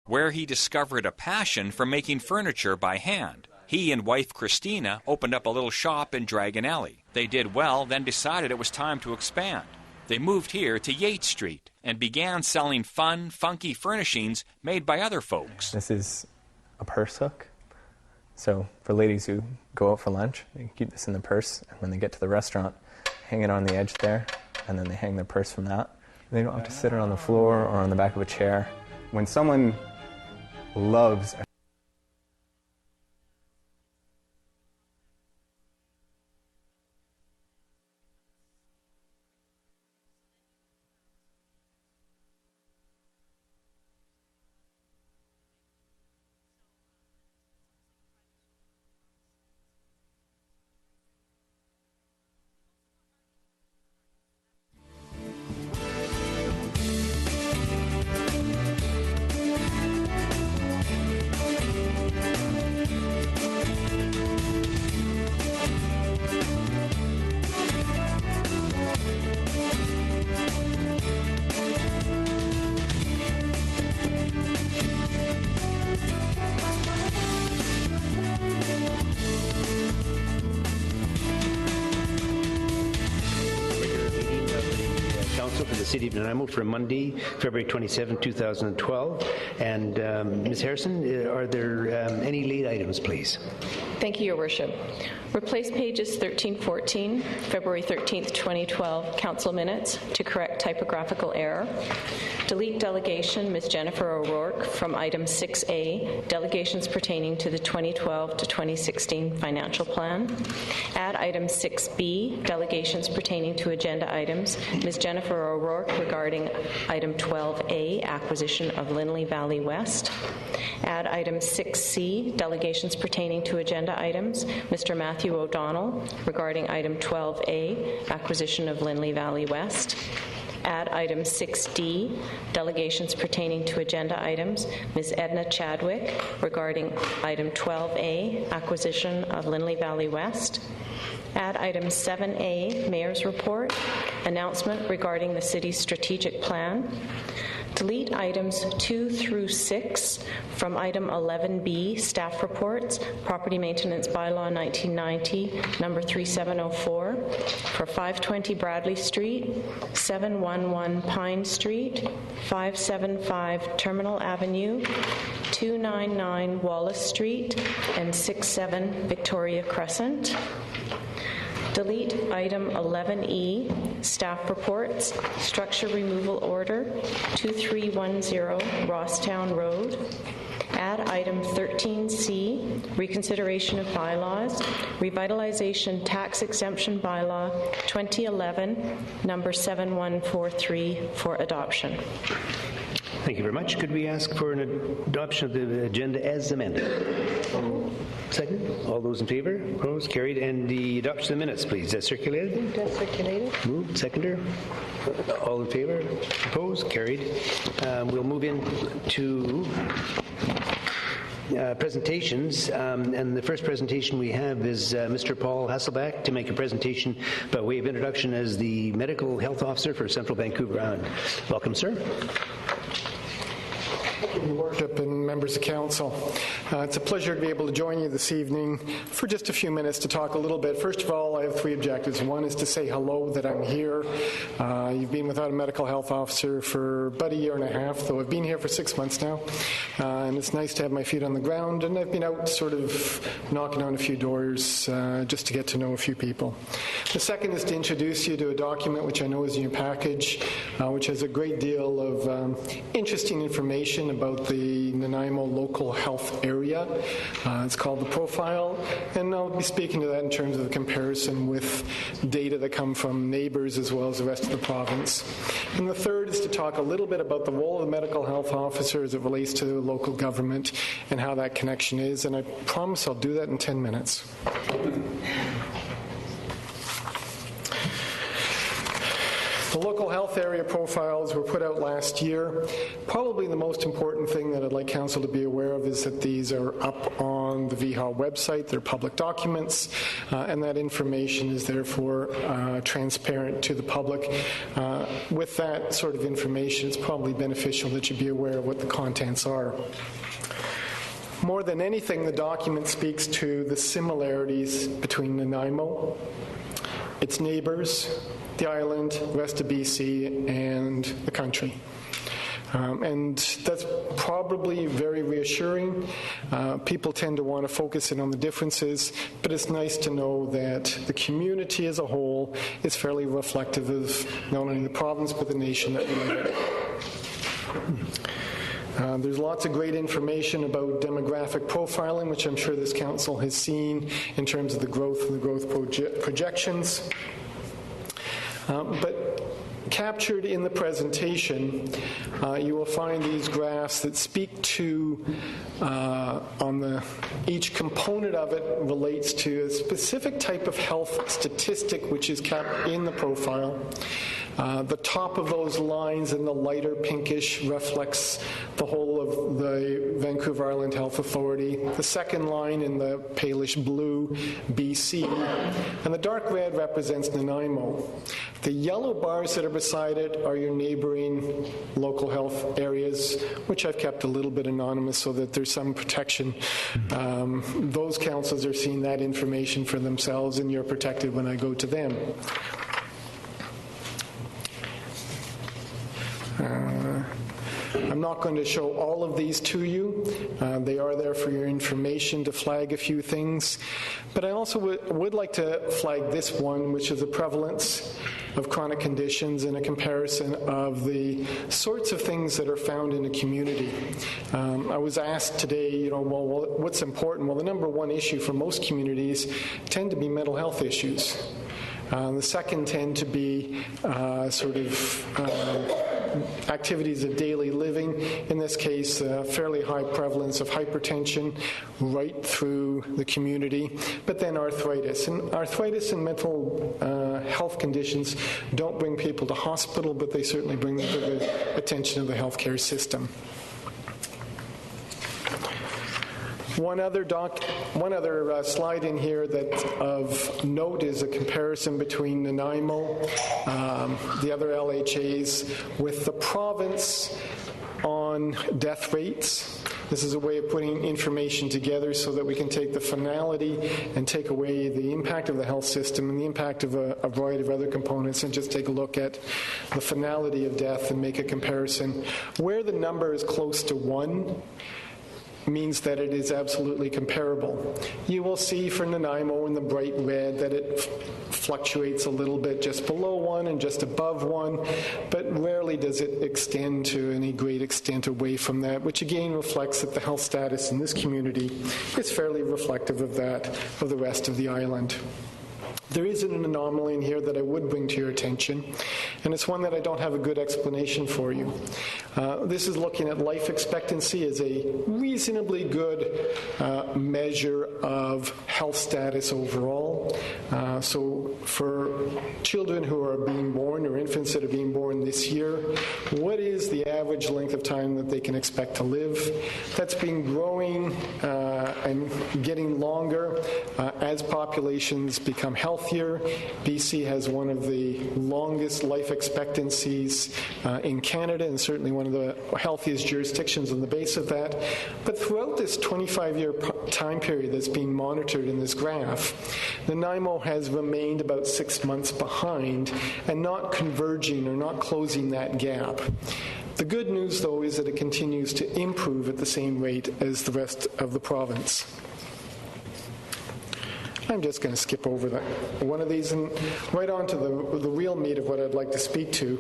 where he discovered a passion for making furniture by hand. He and wife Christina opened up a little shop in Dragon Alley. They did well, then decided it was time to expand. They moved here to Yates Street and began selling fun, funky furnishings made by other folks. This is a purse hook. So for ladies who go out for lunch, they can keep this in the purse, and when they get to the restaurant, hang it on the edge there, and then they hang their purse from that. They don't have to sit it on the floor or on the back of a chair. When someone loves a for the City of Nanaimo for Monday, February 27, 2012. And Ms. Harrison, are there any late items, please? Thank you, Your Worship. Replace pages 1314, February 13th, 2012, Council minutes to correct typographical error. Delete delegation Ms. Jennifer O'Rourke from item 6A, delegations pertaining to the 2012 to 2016 financial plan. Add item 6B, delegations pertaining to agenda items Ms. Jennifer O'Rourke regarding item 12A, acquisition of Linley Valley West. Add item 6C, delegations pertaining to agenda items Mr. Matthew O'Donnell regarding item 12A, acquisition of Linley Valley West. Add item 6D, delegations pertaining to agenda items Ms. Edna Chadwick regarding item 12A, acquisition of Linley Valley West. Add item 7A, Mayor's Report, announcement regarding the City's strategic plan. Delete items 2 through 6 from item 11B, staff reports, property maintenance bylaw 1990, number 3704, for 520 Bradley Street, 711 Pine Street, 575 Terminal Avenue, 299 Wallace Street, and 67 Victoria Crescent. Delete item 11E, staff reports, structure removal order, 2310 Rosstown Road. Add item 13C, reconsideration of bylaws, revitalization tax exemption bylaw 2011, number 7143 for adoption. Thank you very much. Could we ask for an adoption of the agenda as amended? Second. All those in favor? Opposed? Carried. And the adoption of the minutes, please. Is that circulated? Moved and circulated. Moved. Seconder. All in favor? Opposed? Carried. We'll move into presentations, and the first presentation we have is Mr. Paul Hasselback to make a presentation by way of introduction as the Medical Health Officer for Central Vancouver Island. Welcome, sir. Your Worship and members of Council. It's a pleasure to be able to join you this evening for just a few minutes to talk a little bit. First of all, I have 3 objectives. One is to say hello, that I'm here. You've been without a medical health officer for about a year and a half, though I've been here for 6 months now. And it's nice to have my feet on the ground, and I've been out sort of knocking on a few doors just to get to know a few people. The second is to introduce you to a document which I know is in your package, which has a great deal of interesting information about the Nanaimo local health area. It's called the Profile, and I'll be speaking to that in terms of the comparison with data that come from neighbours as well as the rest of the province. And the third is to talk a little bit about the role of the medical health officer as it relates to local government and how that connection is, and I promise I'll do that in 10 minutes. The local health area profiles were put out last year. Probably the most important thing that I'd like Council to be aware of is that these are up on the VHA website. They're public documents, and that information is therefore transparent to the public. With that sort of information, it's probably beneficial that you be aware of what the contents are. More than anything, the document speaks to the similarities between Nanaimo, its neighbours, the island, the rest of BC, and the country. And that's probably very reassuring. People tend to want to focus in on the differences, but it's nice to know that the community as a whole is fairly reflective of not only the province but the nation that we live in. There's lots of great information about demographic profiling, which I'm sure this council has seen in terms of the growth and the growth projections. But captured in the presentation, you will find these graphs that speak to, each component of it relates to a specific type of health statistic which is kept in the profile. The top of those lines in the lighter pinkish reflects the whole of the Vancouver Island Health Authority. The second line in the palish blue, BC. And the dark red represents Nanaimo. The yellow bars that are beside it are your neighboring local health areas, which I've kept a little bit anonymous so that there's some protection. Those councils are seeing that information for themselves, and you're protected when I go to them. I'm not going to show all of these to you. They are there for your information to flag a few things. But I also would like to flag this one, which is the prevalence of chronic conditions and a comparison of the sorts of things that are found in a community. I was asked today, well, what's important? Well, the number one issue for most communities tend to be mental health issues. The second tend to be activities of daily living. In this case, a fairly high prevalence of hypertension right through the community, but then arthritis. And arthritis and mental health conditions don't bring people to hospital, but they certainly bring them to the attention of the healthcare system. One other slide in here that of note is a comparison between Nanaimo, the other LHAs, with the province on death rates. This is a way of putting information together so that we can take the finality and take away the impact of the health system and the impact of a variety of other components and just take a look at the finality of death and make a comparison. Where the number is close to 1, means that it is absolutely comparable. You will see for Nanaimo in the bright red that it fluctuates a little bit just below 1 and just above 1, but rarely does it extend to any great extent away from that, which again reflects that the health status in this community is fairly reflective of that of the rest of the island. There is an anomaly in here that I would bring to your attention, and it's one that I don't have a good explanation for you. This is looking at life expectancy as a reasonably good measure of health status overall. So for children who are being born or infants that are being born this year, what is the average length of time that they can expect to live? That's been growing and getting longer as populations become healthier. BC has one of the longest life expectancies in Canada and certainly one of the healthiest jurisdictions on the base of that. But throughout this 25-year time period that's being monitored in this graph, Nanaimo has remained about 6 months behind and not converging or not closing that gap. The good news, though, is that it continues to improve at the same rate as the rest of the province. I'm just going to skip over one of these and right on to the real meat of what I'd like to speak to,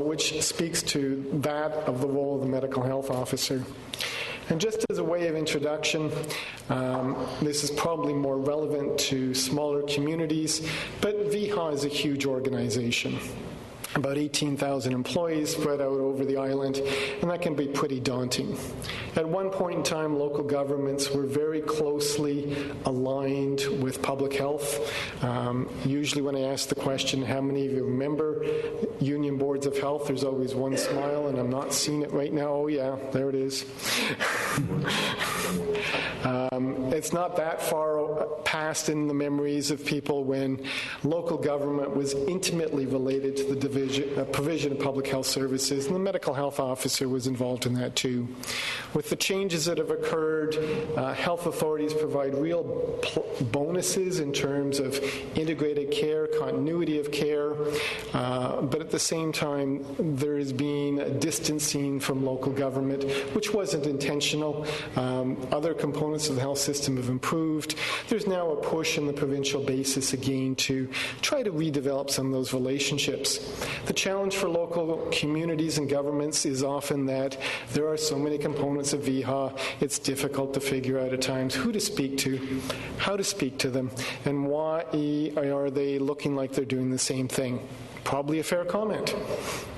which speaks to that of the role of the medical health officer. And just as a way of introduction, this is probably more relevant to smaller communities, but VHA is a huge organization. about 18,000 employees spread out over the island, and that can be pretty daunting. At one point in time, local governments were very closely aligned with public health. Usually when I ask the question, how many of you remember union boards of health, there's always one smile, and I'm not seeing it right now. Oh yeah, there it is. It's not that far past in the memories of people when local government was intimately related to the provision of public health services, and the medical health officer was involved in that too. With the changes that have occurred, health authorities provide real bonuses in terms of integrated care, continuity of care, but at the same time, there is being a distancing from local government, which wasn't intentional. Other components of the health system have improved. There's now a push on the provincial basis again to try to redevelop some of those relationships. The challenge for local communities and governments is often that there are so many components of VHA, it's difficult to figure out at times who to speak to, how to speak to them, and why are they looking like they're doing the same thing. Probably a fair comment.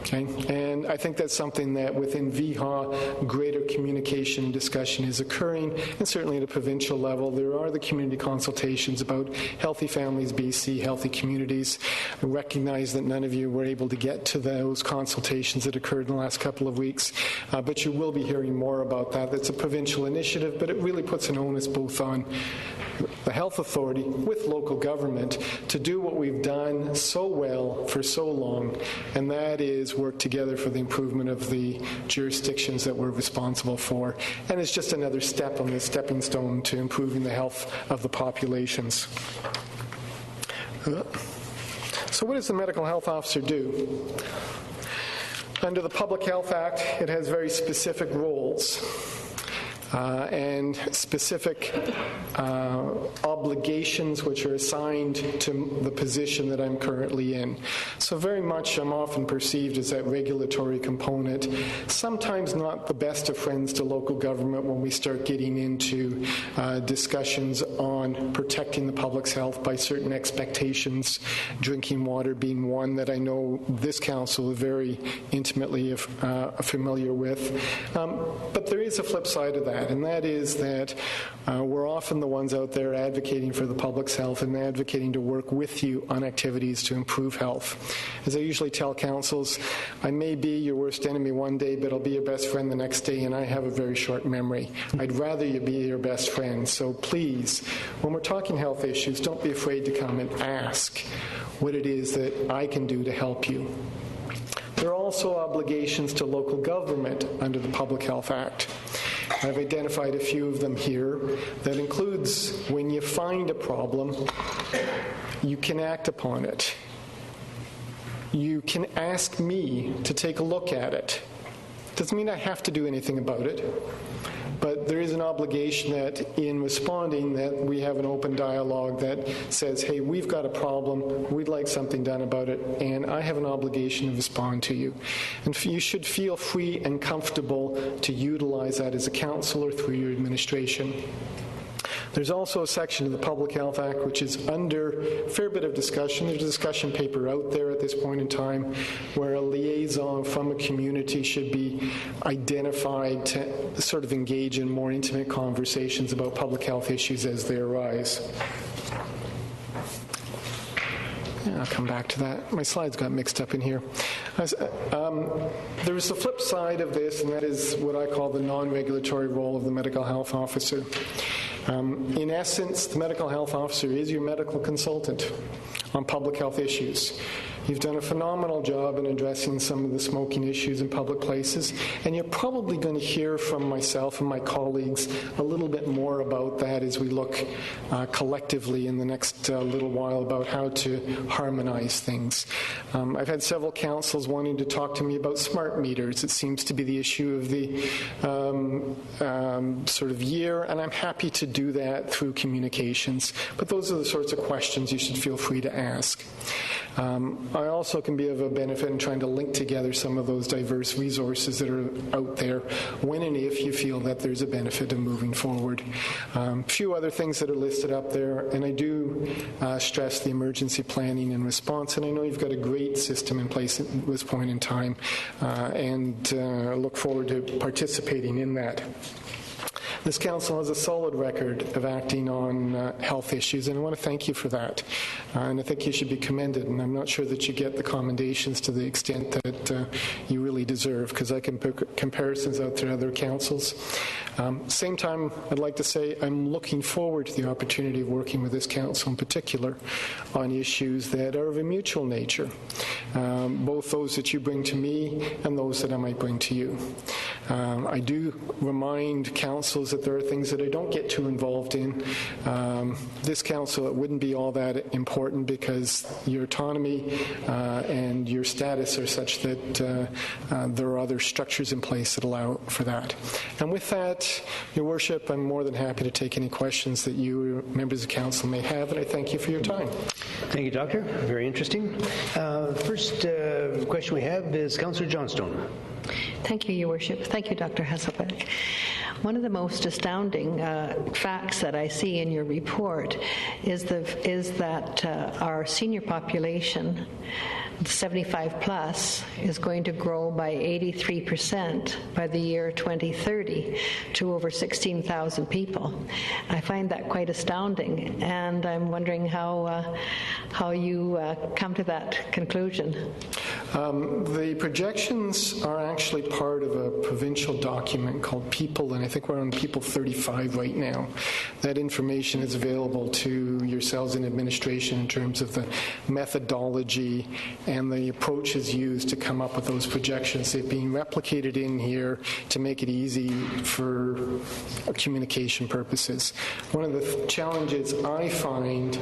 Okay? And I think that's something that within VHA, greater communication and discussion is occurring, and certainly at a provincial level, there are the community consultations about Healthy Families BC, Healthy Communities. I recognize that none of you were able to get to those consultations that occurred in the last couple of weeks, but you will be hearing more about that. That's a provincial initiative, but it really puts an onus both on the health authority with local government to do what we've done so well for so long, and that is work together for the improvement of the jurisdictions that we're responsible for. And it's just another step on the stepping stone to improving the health of the populations. So what does the medical health officer do? Under the Public Health Act, it has very specific roles. And specific obligations which are assigned to the position that I'm currently in. So very much I'm often perceived as that regulatory component, sometimes not the best of friends to local government when we start getting into discussions on protecting the public's health by certain expectations, drinking water being one that I know this council is very intimately familiar with. But there is a flip side of that. And that is that we're often the ones out there advocating for the public's health and advocating to work with you on activities to improve health. As I usually tell councils, I may be your worst enemy one day, but I'll be your best friend the next day, and I have a very short memory. I'd rather you be your best friend. So please, when we're talking health issues, don't be afraid to come and ask what it is that I can do to help you. There are also obligations to local government under the Public Health Act. I've identified a few of them here. That includes when you find a problem, you can act upon it. You can ask me to take a look at it. Doesn't mean I have to do anything about it, but there is an obligation that in responding that we have an open dialogue that says, hey, we've got a problem, we'd like something done about it, and I have an obligation to respond to you. And you should feel free and comfortable to utilize that as a councillor through your administration. There's also a section of the Public Health Act which is under a fair bit of discussion. There's a discussion paper out there at this point in time where a liaison from a community should be identified to sort of engage in more intimate conversations about public health issues as they arise. Yeah, I'll come back to that. My slides got mixed up in here. There is the flip side of this, and that is what I call the non-regulatory role of the medical health officer. In essence, the medical health officer is your medical consultant on public health issues. You've done a phenomenal job in addressing some of the smoking issues in public places, and you're probably going to hear from myself and my colleagues a little bit more about that as we look collectively in the next little while about how to harmonize things. I've had several councils wanting to talk to me about smart meters. It seems to be the issue of the sort of year, and I'm happy to do that through communications. But those are the sorts of questions you should feel free to ask. I also can be of a benefit in trying to link together some of those diverse resources that are out there when and if you feel that there's a benefit of moving forward. A few other things that are listed up there, and I do stress the emergency planning and response, and I know you've got a great system in place at this point in time, and look forward to participating in that. This council has a solid record of acting on health issues, and I want to thank you for that. And I think you should be commended, and I'm not sure that you get the commendations to the extent that you really deserve, because I can put comparisons out to other councils. Same time, I'd like to say I'm looking forward to the opportunity of working with this council in particular on issues that are of a mutual nature, both those that you bring to me and those that I might bring to you. I do remind councils that there are things that I don't get too involved in. This council, it wouldn't be all that important because your autonomy and your status are such that there are other structures in place that allow for that. And with that, Your Worship, I'm more than happy to take any questions that you, members of council, may have, and I thank you for your time. Thank you, Doctor. Very interesting. First question we have is Councillor Johnstone. Thank you, Your Worship. Thank you, Dr. Hasselbeck. One of the most astounding facts that I see in your report is that our senior population, 75 plus, is going to grow by 83% by the year 2030 to over 16,000 people. I find that quite astounding, and I'm wondering how you come to that conclusion. The projections are actually part of a provincial document called People, and I think we're on People 35 right now. That information is available to yourselves in administration in terms of the methodology and the approaches used to come up with those projections. They've been replicated in here to make it easy for communication purposes. One of the challenges I find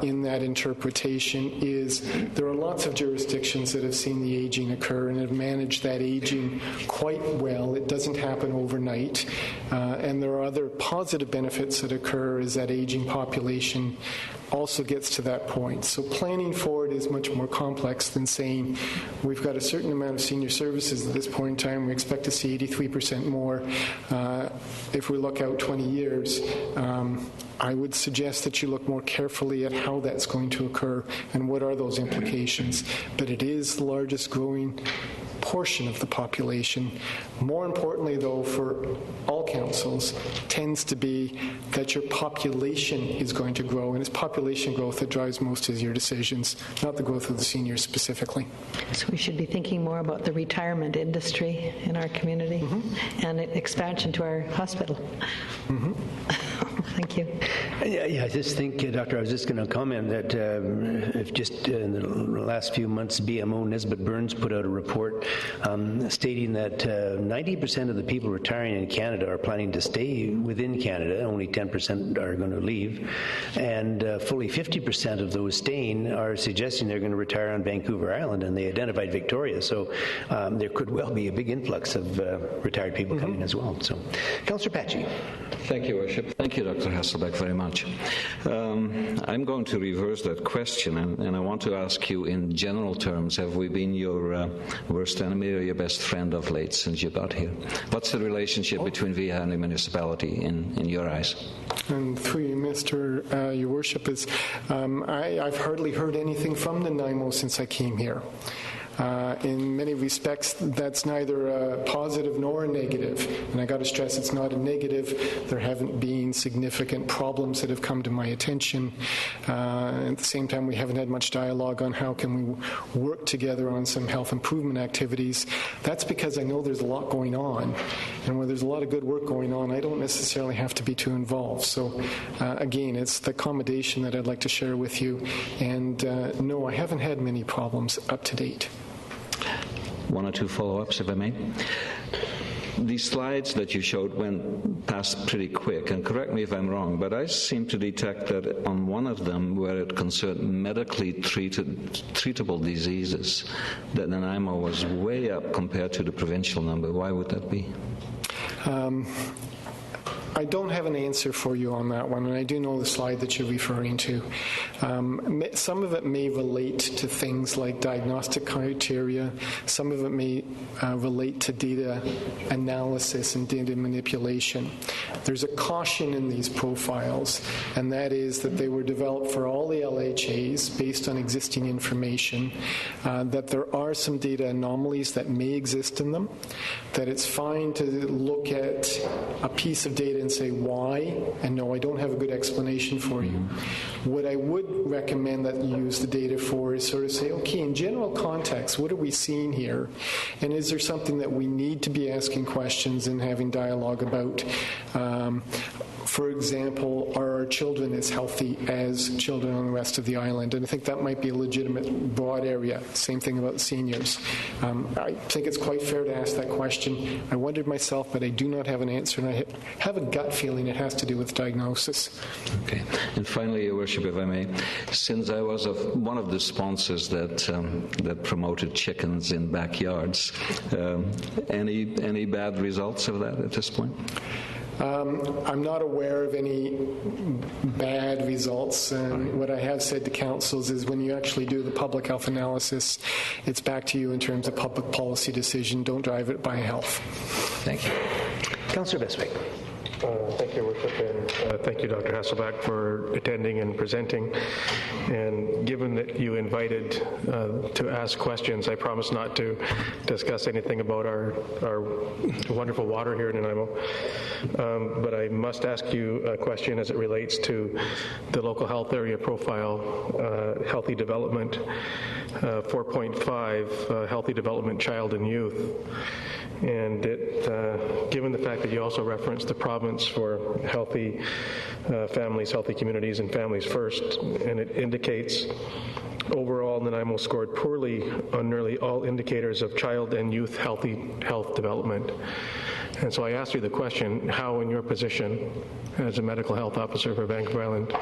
in that interpretation is there are lots of jurisdictions that have seen the aging occur and have managed that aging quite well. It doesn't happen overnight. And there are other positive benefits that occur as that aging population also gets to that point. So planning for it is much more complex than saying we've got a certain amount of senior services at this point in time. We expect to see 83% more if we look out 20 years. I would suggest that you look more carefully at how that's going to occur and what are those implications. But it is the largest growing portion of the population. More importantly, though, for all councils, tends to be that your population is going to grow, and it's population growth that drives most of your decisions, not the growth of the seniors specifically. So we should be thinking more about the retirement industry in our community and expansion to our hospital. Thank you. Yeah, I just think, Doctor, I was just going to comment that if just in the last few months, BMO Nesbitt Burns put out a report stating that 90% of the people retiring in Canada are planning to stay within Canada. Only 10% are going to leave. And fully 50% of those staying are suggesting they're going to retire on Vancouver Island, and they identified Victoria. So there could well be a big influx of retired people coming as well. So, Councillor Patchy. Thank you, Worship. Thank you, Dr. Hasselbeck, very much. I'm going to reverse that question, and I want to ask you in general terms, have we been your worst enemy or your best friend of late since you got here? What's the relationship between Viha and the municipality in your eyes? And through you, Mr. Your Worship, is I've hardly heard anything from Nanaimo since I came here. In many respects, that's neither a positive nor a negative. And I got to stress, it's not a negative. There haven't been significant problems that have come to my attention. At the same time, we haven't had much dialogue on how can we work together on some health improvement activities. That's because I know there's a lot going on. And where there's a lot of good work going on, I don't necessarily have to be too involved. So again, it's the accommodation that I'd like to share with you. And no, I haven't had many problems up to date. One or two follow-ups, if I may. These slides that you showed went past pretty quick, and correct me if I'm wrong, but I seem to detect that on one of them, where it concerned medically treatable diseases, that Nanaimo was way up compared to the provincial number. Why would that be? I don't have an answer for you on that one, and I do know the slide that you're referring to. Some of it may relate to things like diagnostic criteria. Some of it may relate to data analysis and data manipulation. There's a caution in these profiles, and that is that they were developed for all the LHAs based on existing information, that there are some data anomalies that may exist in them, that it's fine to look at a piece of data and say why, and no, I don't have a good explanation for you. What I would recommend that you use the data for is sort of say, okay, in general context, what are we seeing here? And is there something that we need to be asking questions and having dialogue about? For example, are our children as healthy as children on the rest of the island? And I think that might be a legitimate broad area. Same thing about seniors. I think it's quite fair to ask that question. I wondered myself, but I do not have an answer, and I have a gut feeling it has to do with diagnosis. Okay. And finally, Your Worship, if I may, since I was one of the sponsors that promoted chickens in backyards, any bad results of that at this point? I'm not aware of any bad results, and what I have said to councils is when you actually do the public health analysis, it's back to you in terms of public policy decision. Don't drive it by health. Thank you. Councillor Bestwick. Thank you, Your Worship, and thank you, Dr. Hasselbeck, for attending and presenting. And given that you invited to ask questions, I promise not to discuss anything about our wonderful water here in Nanaimo. But I must ask you a question as it relates to the local health area profile, healthy development, 4.5, healthy development, child and youth. And given the fact that you also referenced the province for healthy families, healthy communities, and families first, and it indicates overall Nanaimo scored poorly on nearly all indicators of child and youth health development. And so I asked you the question, how in your position as a medical health officer for Vancouver Island,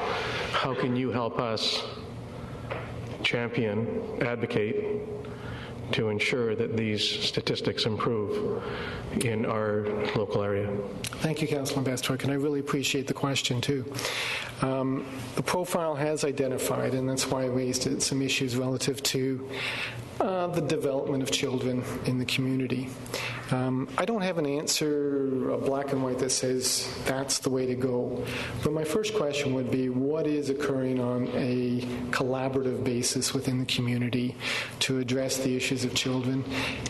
how can you help us champion, advocate, to ensure that these statistics improve in our local area? Thank you, Councillor Bestwick, and I really appreciate the question, too. The profile has identified, and that's why I raised it, some issues relative to the development of children in the community. I don't have an answer, a black and white, that says that's the way to go. But my first question would be, what is occurring on a collaborative basis within the community to address the issues of children?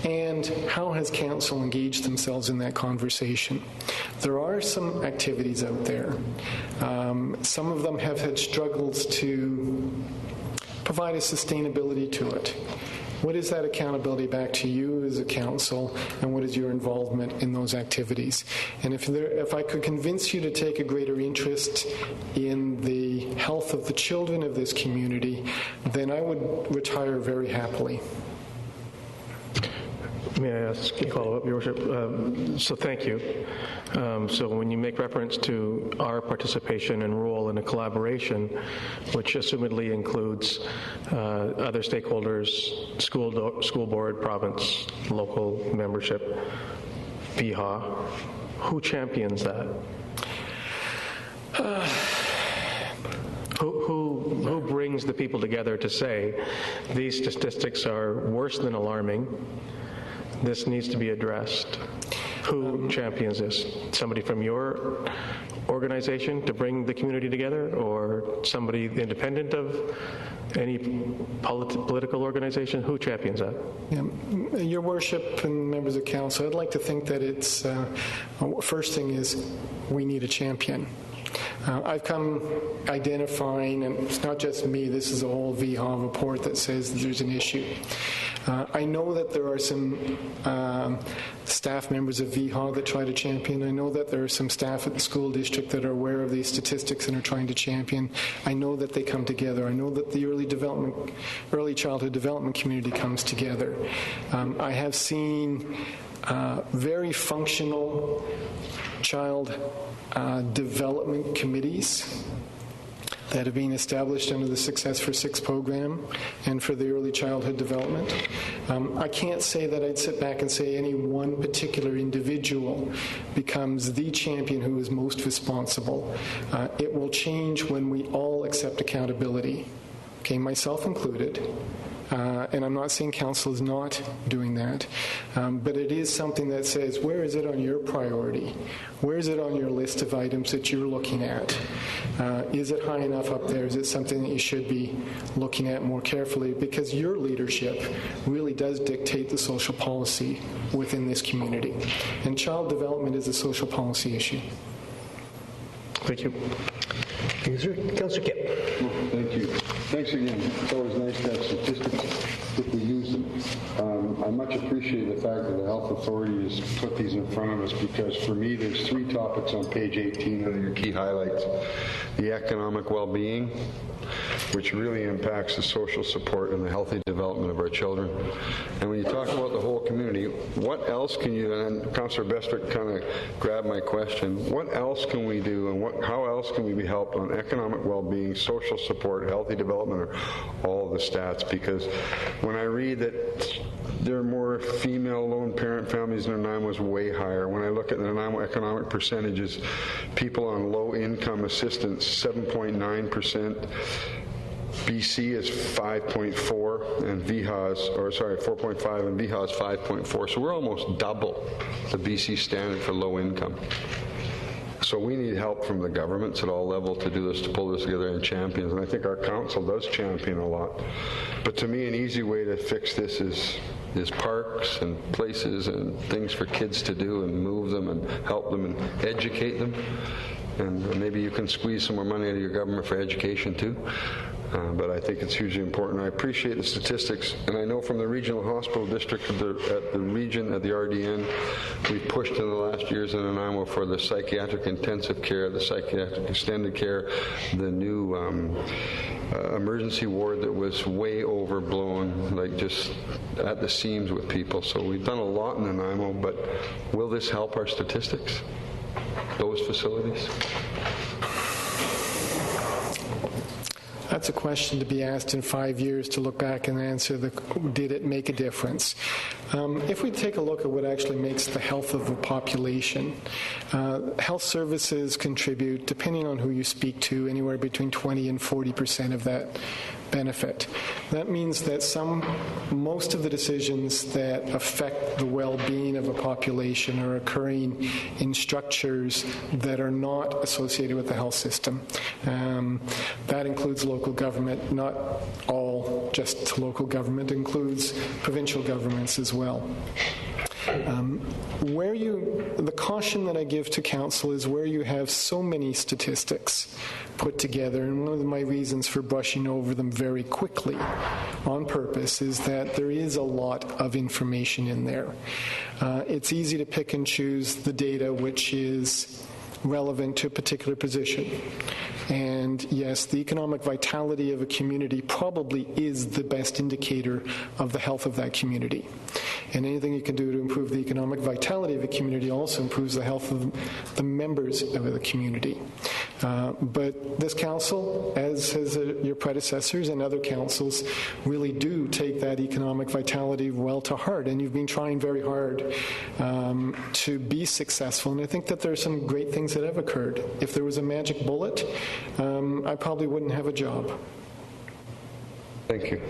And how has council engaged themselves in that conversation? There are some activities out there. Some of them have had struggles to provide a sustainability to it. What is that accountability back to you as a council, and what is your involvement in those activities? And if I could convince you to take a greater interest in the health of the children of this community, then I would retire very happily. May I ask a follow-up, Your Worship? So thank you. So when you make reference to our participation and role in a collaboration, which assumedly includes other stakeholders, school board, province, local membership, VHA, who champions that? Who brings the people together to say these statistics are worse than alarming? This needs to be addressed. Who champions this? Somebody from your organization to bring the community together, or somebody independent of any political organization? Who champions that? Yeah. Your Worship and members of council, I'd like to think that it's, first thing is we need a champion. I've come identifying, and it's not just me, this is a whole VHA report that says that there's an issue. I know that there are some staff members of VHA that try to champion. I know that there are some staff at the school district that are aware of these statistics and are trying to champion. I know that they come together. I know that the early childhood development community comes together. I have seen very functional child development committees that have been established under the Success for Six program and for the early childhood development. I can't say that I'd sit back and say any one particular individual becomes the champion who is most responsible. It will change when we all accept accountability, okay, myself included. And I'm not saying council is not doing that, but it is something that says, where is it on your priority? Where is it on your list of items that you're looking at? Is it high enough up there? Is it something that you should be looking at more carefully? Because your leadership really does dictate the social policy within this community. And child development is a social policy issue. Thank you. Councillor Kipp. Well, thank you. Thanks again. It's always nice to have statistics if we use them. I much appreciate the fact that the Health Authority has put these in front of us, because for me there's 3 topics on page 18 that are your key highlights. The economic well-being, which really impacts the social support and the healthy development of our children. And when you talk about the whole community, what else can you, and Councillor Bestwick kind of grabbed my question, what else can we do and how else can we be helped on economic well-being, social support, healthy development, or all of the stats? Because when I read that there are more female lone parent families in Nanaimo is way higher. When I look at the Nanaimo economic percentages, people on low income assistance, 7.9%. BC is 5.4 and VHA's, or sorry, 4.5 and VHA's 5.4. So we're almost double the BC standard for low income. So we need help from the governments at all levels to do this, to pull this together and champions. And I think our council does champion a lot. But to me, an easy way to fix this is parks and places and things for kids to do, and move them and help them and educate them. And maybe you can squeeze some more money out of your government for education too. But I think it's hugely important. I appreciate the statistics, and I know from the regional hospital district at the region, at the RDN, we've pushed in the last years in Nanaimo for the psychiatric intensive care, the psychiatric extended care, the new emergency ward that was way overblown, like just at the seams with people. So we've done a lot in Nanaimo, but will this help our statistics, those facilities? That's a question to be asked in 5 years to look back and answer did it make a difference? If we take a look at what actually makes the health of a population, health services contribute, depending on who you speak to, anywhere between 20 and 40% of that benefit. That means that most of the decisions that affect the well-being of a population are occurring in structures that are not associated with the health system. That includes local government, not all just local government, includes provincial governments as well. The caution that I give to council is where you have so many statistics put together, and one of my reasons for brushing over them very quickly on purpose is that there is a lot of information in there. It's easy to pick and choose the data which is relevant to a particular position. And yes, the economic vitality of a community probably is the best indicator of the health of that community. And anything you can do to improve the economic vitality of a community also improves the health of the members of the community. But this council, as has your predecessors and other councils, really do take that economic vitality well to heart. And you've been trying very hard to be successful. And I think that there are some great things that have occurred. If there was a magic bullet, I probably wouldn't have a job. Thank you.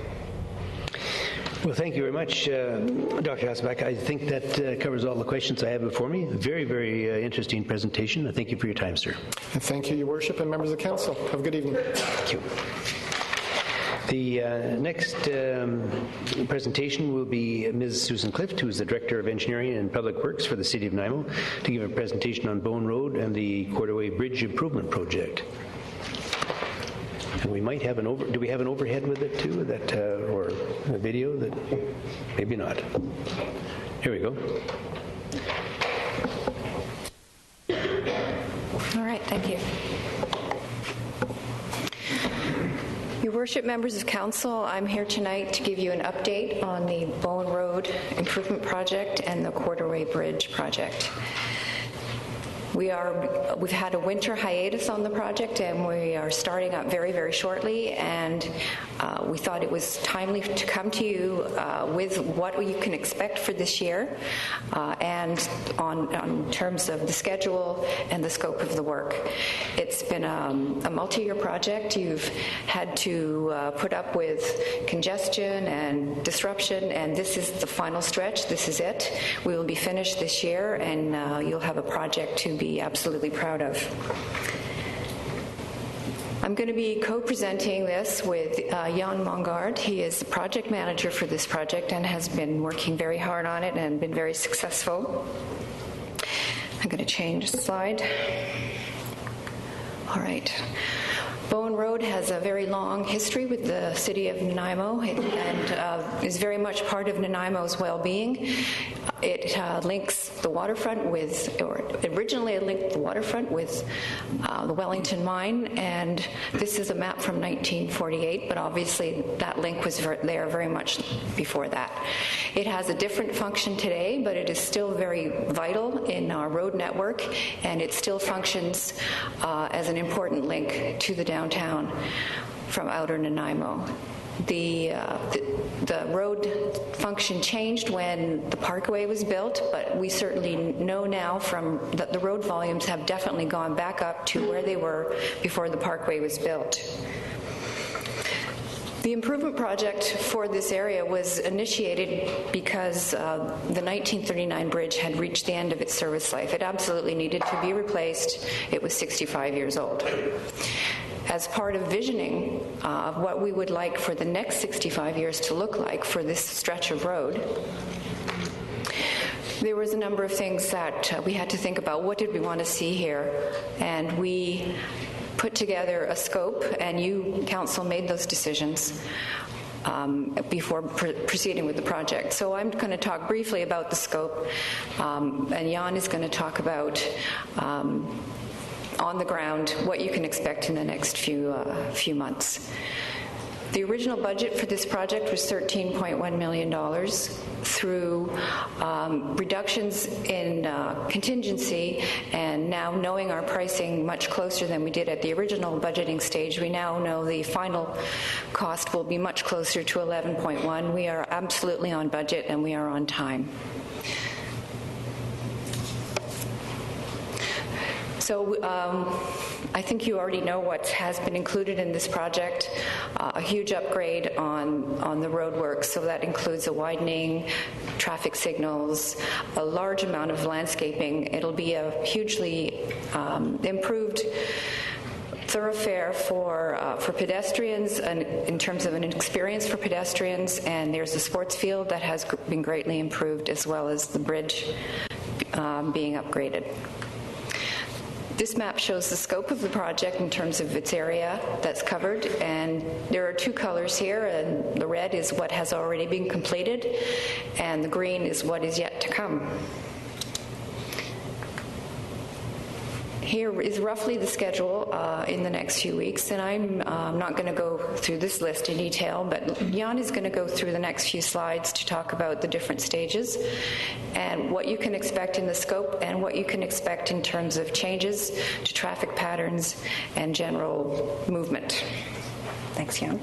Well, thank you very much, Dr. Hasselbeck. I think that covers all the questions I have before me. Very, very interesting presentation. Thank you for your time, sir. And thank you, Your Worship, and members of the council. Have a good evening. Thank you. The next presentation will be Ms. Susan Clift, who is the Director of Engineering and Public Works for the City of Nanaimo, to give a presentation on Bone Road and the Quarterway Bridge Improvement Project. And we might have do we have an overhead with it too, or a video? That maybe not. Here we go. All right, thank you. Your Worship, members of Council, I'm here tonight to give you an update on the Bone Road Improvement Project and the Quarterway Bridge Project. We've had a winter hiatus on the project, and we are starting up very, very shortly, and we thought it was timely to come to you with what you can expect for this year, and on terms of the schedule and the scope of the work. It's been a multi-year project. You've had to put up with congestion and disruption, and this is the final stretch. This is it. We will be finished this year, and you'll have a project to be absolutely proud of. I'm going to be co-presenting this with Jan Mongard. He is the project manager for this project and has been working very hard on it and been very successful. I'm going to change the slide. All right. Bowen Road has a very long history with the city of Nanaimo and is very much part of Nanaimo's well-being. It links the waterfront with, or originally it linked the waterfront with the Wellington Mine, and this is a map from 1948, but obviously that link was there very much before that. It has a different function today, but it is still very vital in our road network, and it still functions as an important link to the downtown from outer Nanaimo. The road function changed when the Parkway was built, but we certainly know now from that the road volumes have definitely gone back up to where they were before the Parkway was built. The improvement project for this area was initiated because the 1939 bridge had reached the end of its service life. It absolutely needed to be replaced. It was 65 years old. As part of visioning what we would like for the next 65 years to look like for this stretch of road, there was a number of things that we had to think about. What did we want to see here? And we put together a scope, and you, Council, made those decisions before proceeding with the project. So I'm going to talk briefly about the scope, and Jan is going to talk about on the ground what you can expect in the next few months. The original budget for this project was $13.1 million. Through reductions in contingency, and now knowing our pricing much closer than we did at the original budgeting stage, we now know the final cost will be much closer to 11.1. We are absolutely on budget, and we are on time. So I think you already know what has been included in this project, a huge upgrade on the roadworks. So that includes a widening, traffic signals, a large amount of landscaping. It'll be a hugely improved thoroughfare for pedestrians, and in terms of an experience for pedestrians, and there's a sports field that has been greatly improved, as well as the bridge being upgraded. This map shows the scope of the project in terms of its area that's covered, and there are two colors here, and the red is what has already been completed, and the green is what is yet to come. Here is roughly the schedule in the next few weeks, and I'm not going to go through this list in detail, but Jan is going to go through the next few slides to talk about the different stages and what you can expect in the scope and what you can expect in terms of changes to traffic patterns and general movement. Thanks, Jan.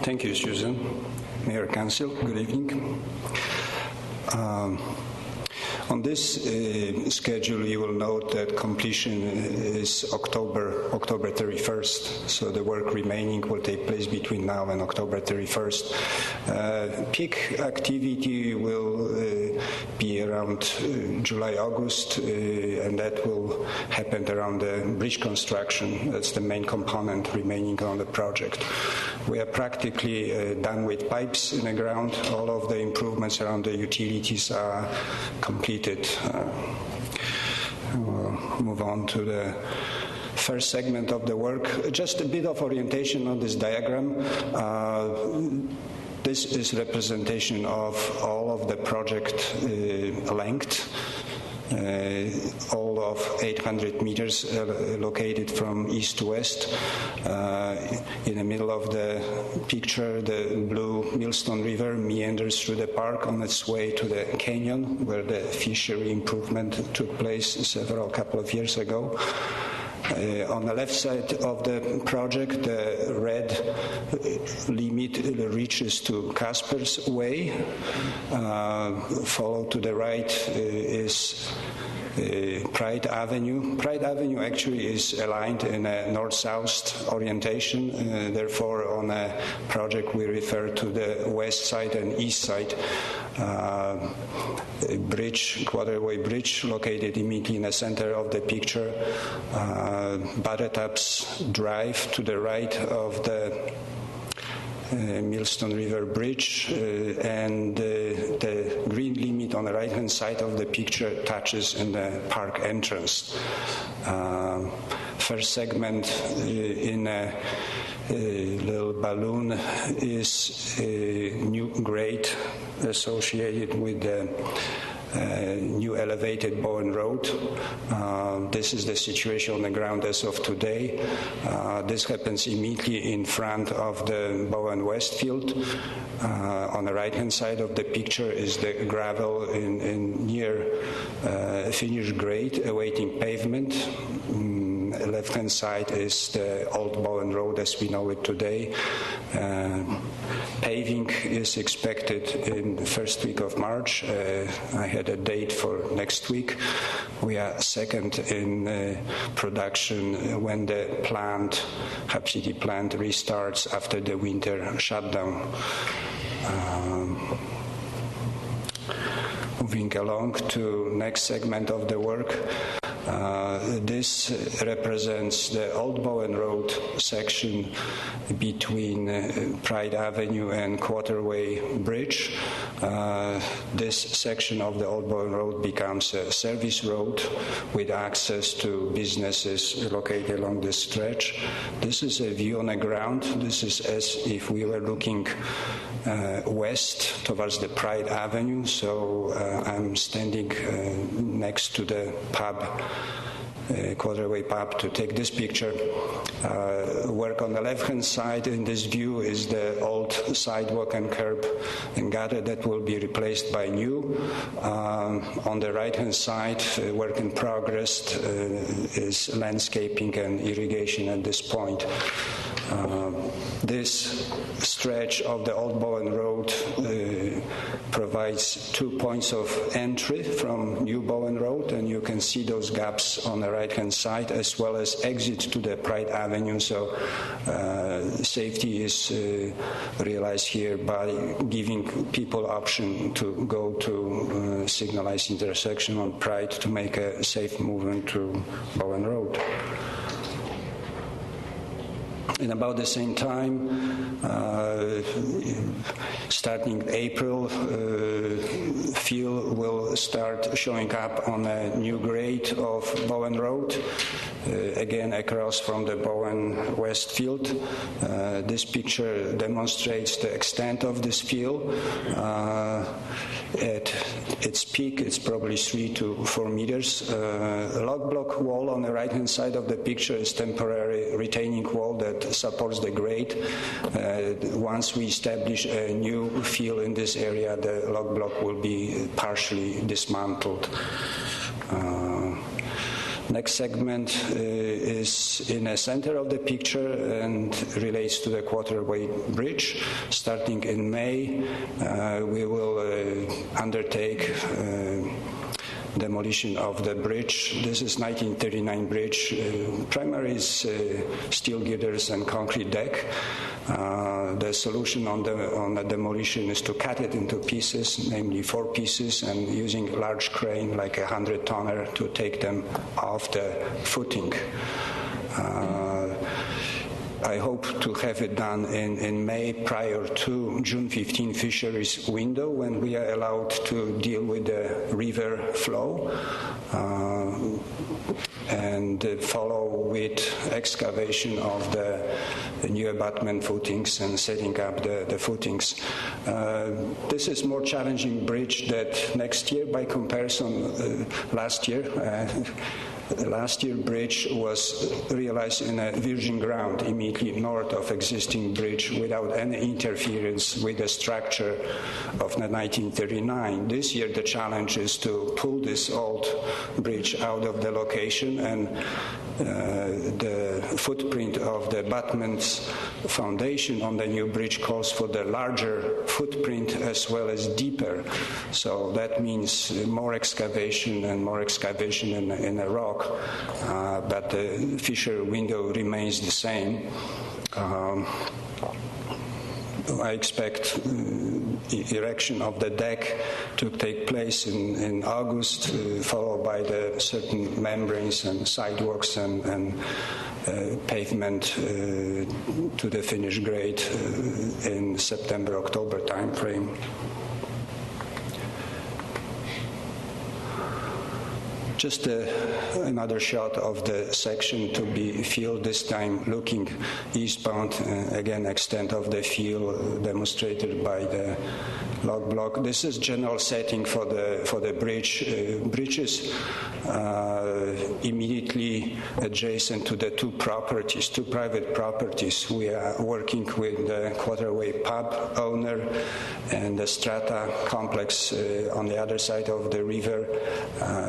Thank you, Susan. Mayor, Council, good evening. On this schedule, you will note that completion is October 31st, so the work remaining will take place between now and October 31st. Peak activity will be around July, August, and that will happen around the bridge construction. That's the main component remaining on the project. We are practically done with pipes in the ground. All of the improvements around the utilities are completed. We'll move on to the first segment of the work. Just a bit of orientation on this diagram. This is representation of all of the project length. all of 800 meters located from east to west. In the middle of the picture, the blue Millstone River meanders through the park on its way to the canyon, where the fishery improvement took place couple of years ago. On the left side of the project, the red limit reaches to Kasper's Way. Followed to the right is Pride Avenue. Pride Avenue actually is aligned in a north-south orientation. Therefore, on a project, we refer to the west side and east side. Bridge, Quarterway Bridge, located immediately in the center of the picture. Buttertops Drive to the right of the Millstone River Bridge, and the green limit on the right-hand side of the picture touches in the park entrance. First segment in a little balloon is a new grade associated with the new elevated Bowen Road. This is the situation on the ground as of today. This happens immediately in front of the Bowen Westfield. On the right-hand side of the picture is the gravel in near finished grade awaiting pavement. Left-hand side is the old Bowen Road as we know it today. Paving is expected in the first week of March. I had a date for next week. We are second in production when the plant, Hub City plant, restarts after the winter shutdown. Moving along to next segment of the work. This represents the Old Bowen Road section between Pride Avenue and Quarterway Bridge. This section of the Old Bowen Road becomes a service road with access to businesses located along this stretch. This is a view on the ground. This is as if we were looking west towards the Pride Avenue. So I'm standing next to the pub, Quarterway Pub, to take this picture. Work on the left-hand side in this view is the old sidewalk and curb and gutter that will be replaced by new. On the right-hand side, work in progress is landscaping and irrigation at this point. This stretch of the Old Bowen Road provides 2 points of entry from New Bowen Road, and you can see those gaps on the right-hand side, as well as exit to the Pride Avenue. So safety is realized here by giving people option to go to signalized intersection on Pride to make a safe movement to Bowen Road. In about the same time, starting April, fuel will start showing up on a new grade of Bowen Road, again across from the Bowen Westfield. This picture demonstrates the extent of this field. At its peak, it's probably 3 to 4 meters. A log block wall on the right-hand side of the picture is temporary retaining wall that supports the grade. Once we establish a new field in this area, the log block will be partially dismantled. Next segment is in the center of the picture and relates to the Quarterway Bridge. Starting in May, we will undertake demolition of the bridge. This is 1939 bridge. Primary is steel girders and concrete deck. The solution on the demolition is to cut it into pieces, namely 4 pieces, and using large crane like a 100-tonner to take them off the footing. I hope to have it done in May prior to June 15 fisheries window, when we are allowed to deal with the river flow. and follow with excavation of the new abutment footings and setting up the footings. This is more challenging bridge that next year by comparison last year. The last year bridge was realized in a virgin ground immediately north of existing bridge without any interference with the structure of the 1939. This year the challenge is to pull this old bridge out of the location, and the footprint of the abutments foundation on the new bridge calls for the larger footprint as well as deeper. So that means more excavation and more excavation in a rock. But the fissure window remains the same. I expect erection of the deck to take place in August, followed by the certain membranes and sidewalks and pavement to the finished grade in September-October timeframe. Just another shot of the section to be filled, this time looking eastbound, again extent of the fill demonstrated by the log block. This is general setting for the bridge. Bridges immediately adjacent to the two private properties. We are working with the Quarterway pub owner and the Strata complex on the other side of the river.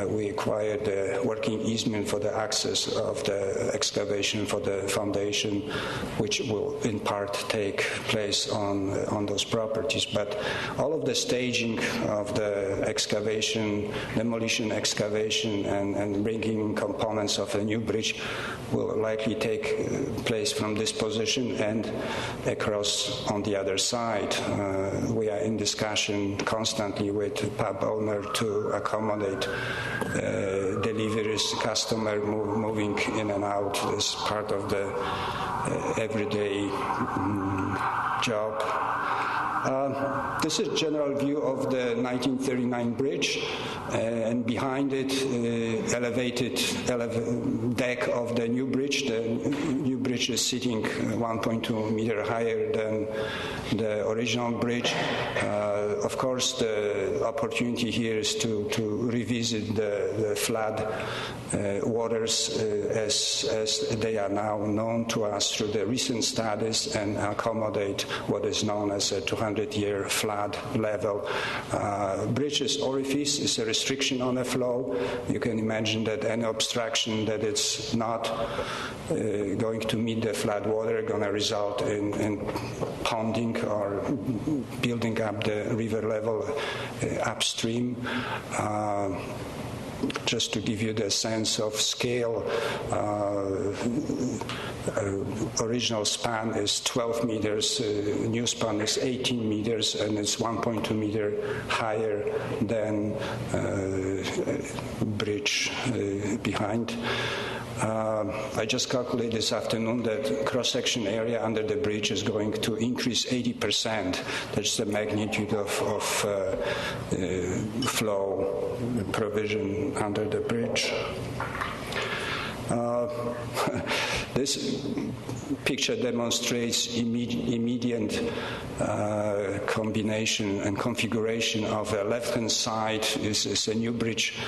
We acquired the working easement for the access of the excavation for the foundation, which will in part take place on those properties. But all of the staging of the excavation, demolition excavation, and bringing components of a new bridge will likely take place from this position and across on the other side. We are in discussion constantly with the pub owner to accommodate deliveries, customer moving in and out as part of the everyday job. This is a general view of the 1939 bridge, and behind it, elevated deck of the new bridge. The new bridge is sitting 1.2 meter higher than the original bridge. Of course, the opportunity here is to revisit the flood waters as they are now known to us through the recent studies, and accommodate what is known as a 200-year flood level. Bridge's orifice is a restriction on the flow. You can imagine that any obstruction that it's not going to meet the flood water going to result in ponding or building up the river level upstream. Just to give you the sense of scale, original span is 12 meters, new span is 18 meters, and it's 1.2 meter higher than bridge behind. I just calculated this afternoon that cross-section area under the bridge is going to increase 80%. That's the magnitude of flow provision under the bridge. This picture demonstrates immediate combination and configuration of the left-hand side is a new bridge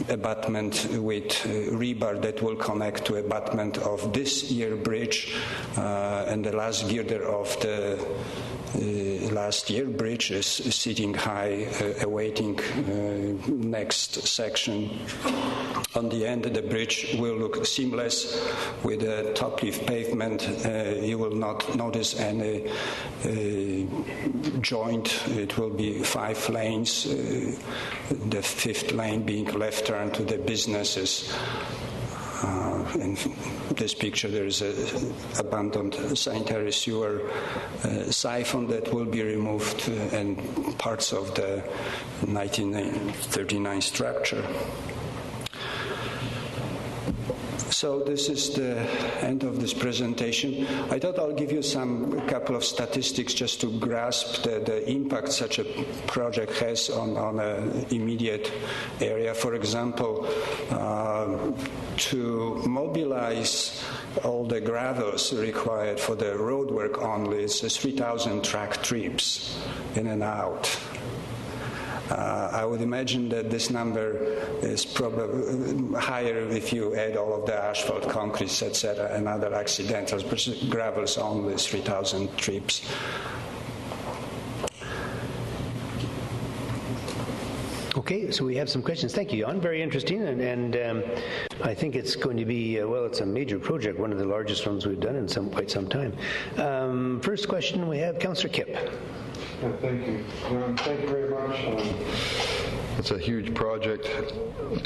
abutment with rebar that will connect to abutment of this year bridge, and the last girder of the last year bridge is sitting high, awaiting next section. On the end, the bridge will look seamless with a top leaf pavement. You will not notice any joint. It will be 5 lanes, the 5th lane being left turn to the businesses. In this picture, there is an abandoned sanitary sewer siphon that will be removed, and parts of the 1939 structure. So this is the end of this presentation. I thought I'll give you a couple of statistics just to grasp the impact such a project has on an immediate area. For example, to mobilize all the gravels required for the road work only, it's 3,000 track trips in and out. I would imagine that this number is probably higher if you add all of the asphalt, concrete, etc., and other accidentals, but gravels only 3,000 trips. Okay, so we have some questions. Thank you, Jan. Very interesting, and I think it's going to be, it's a major project, one of the largest ones we've done in quite some time. First question, we have Councillor Kipp. Thank you. Thank you very much. It's a huge project.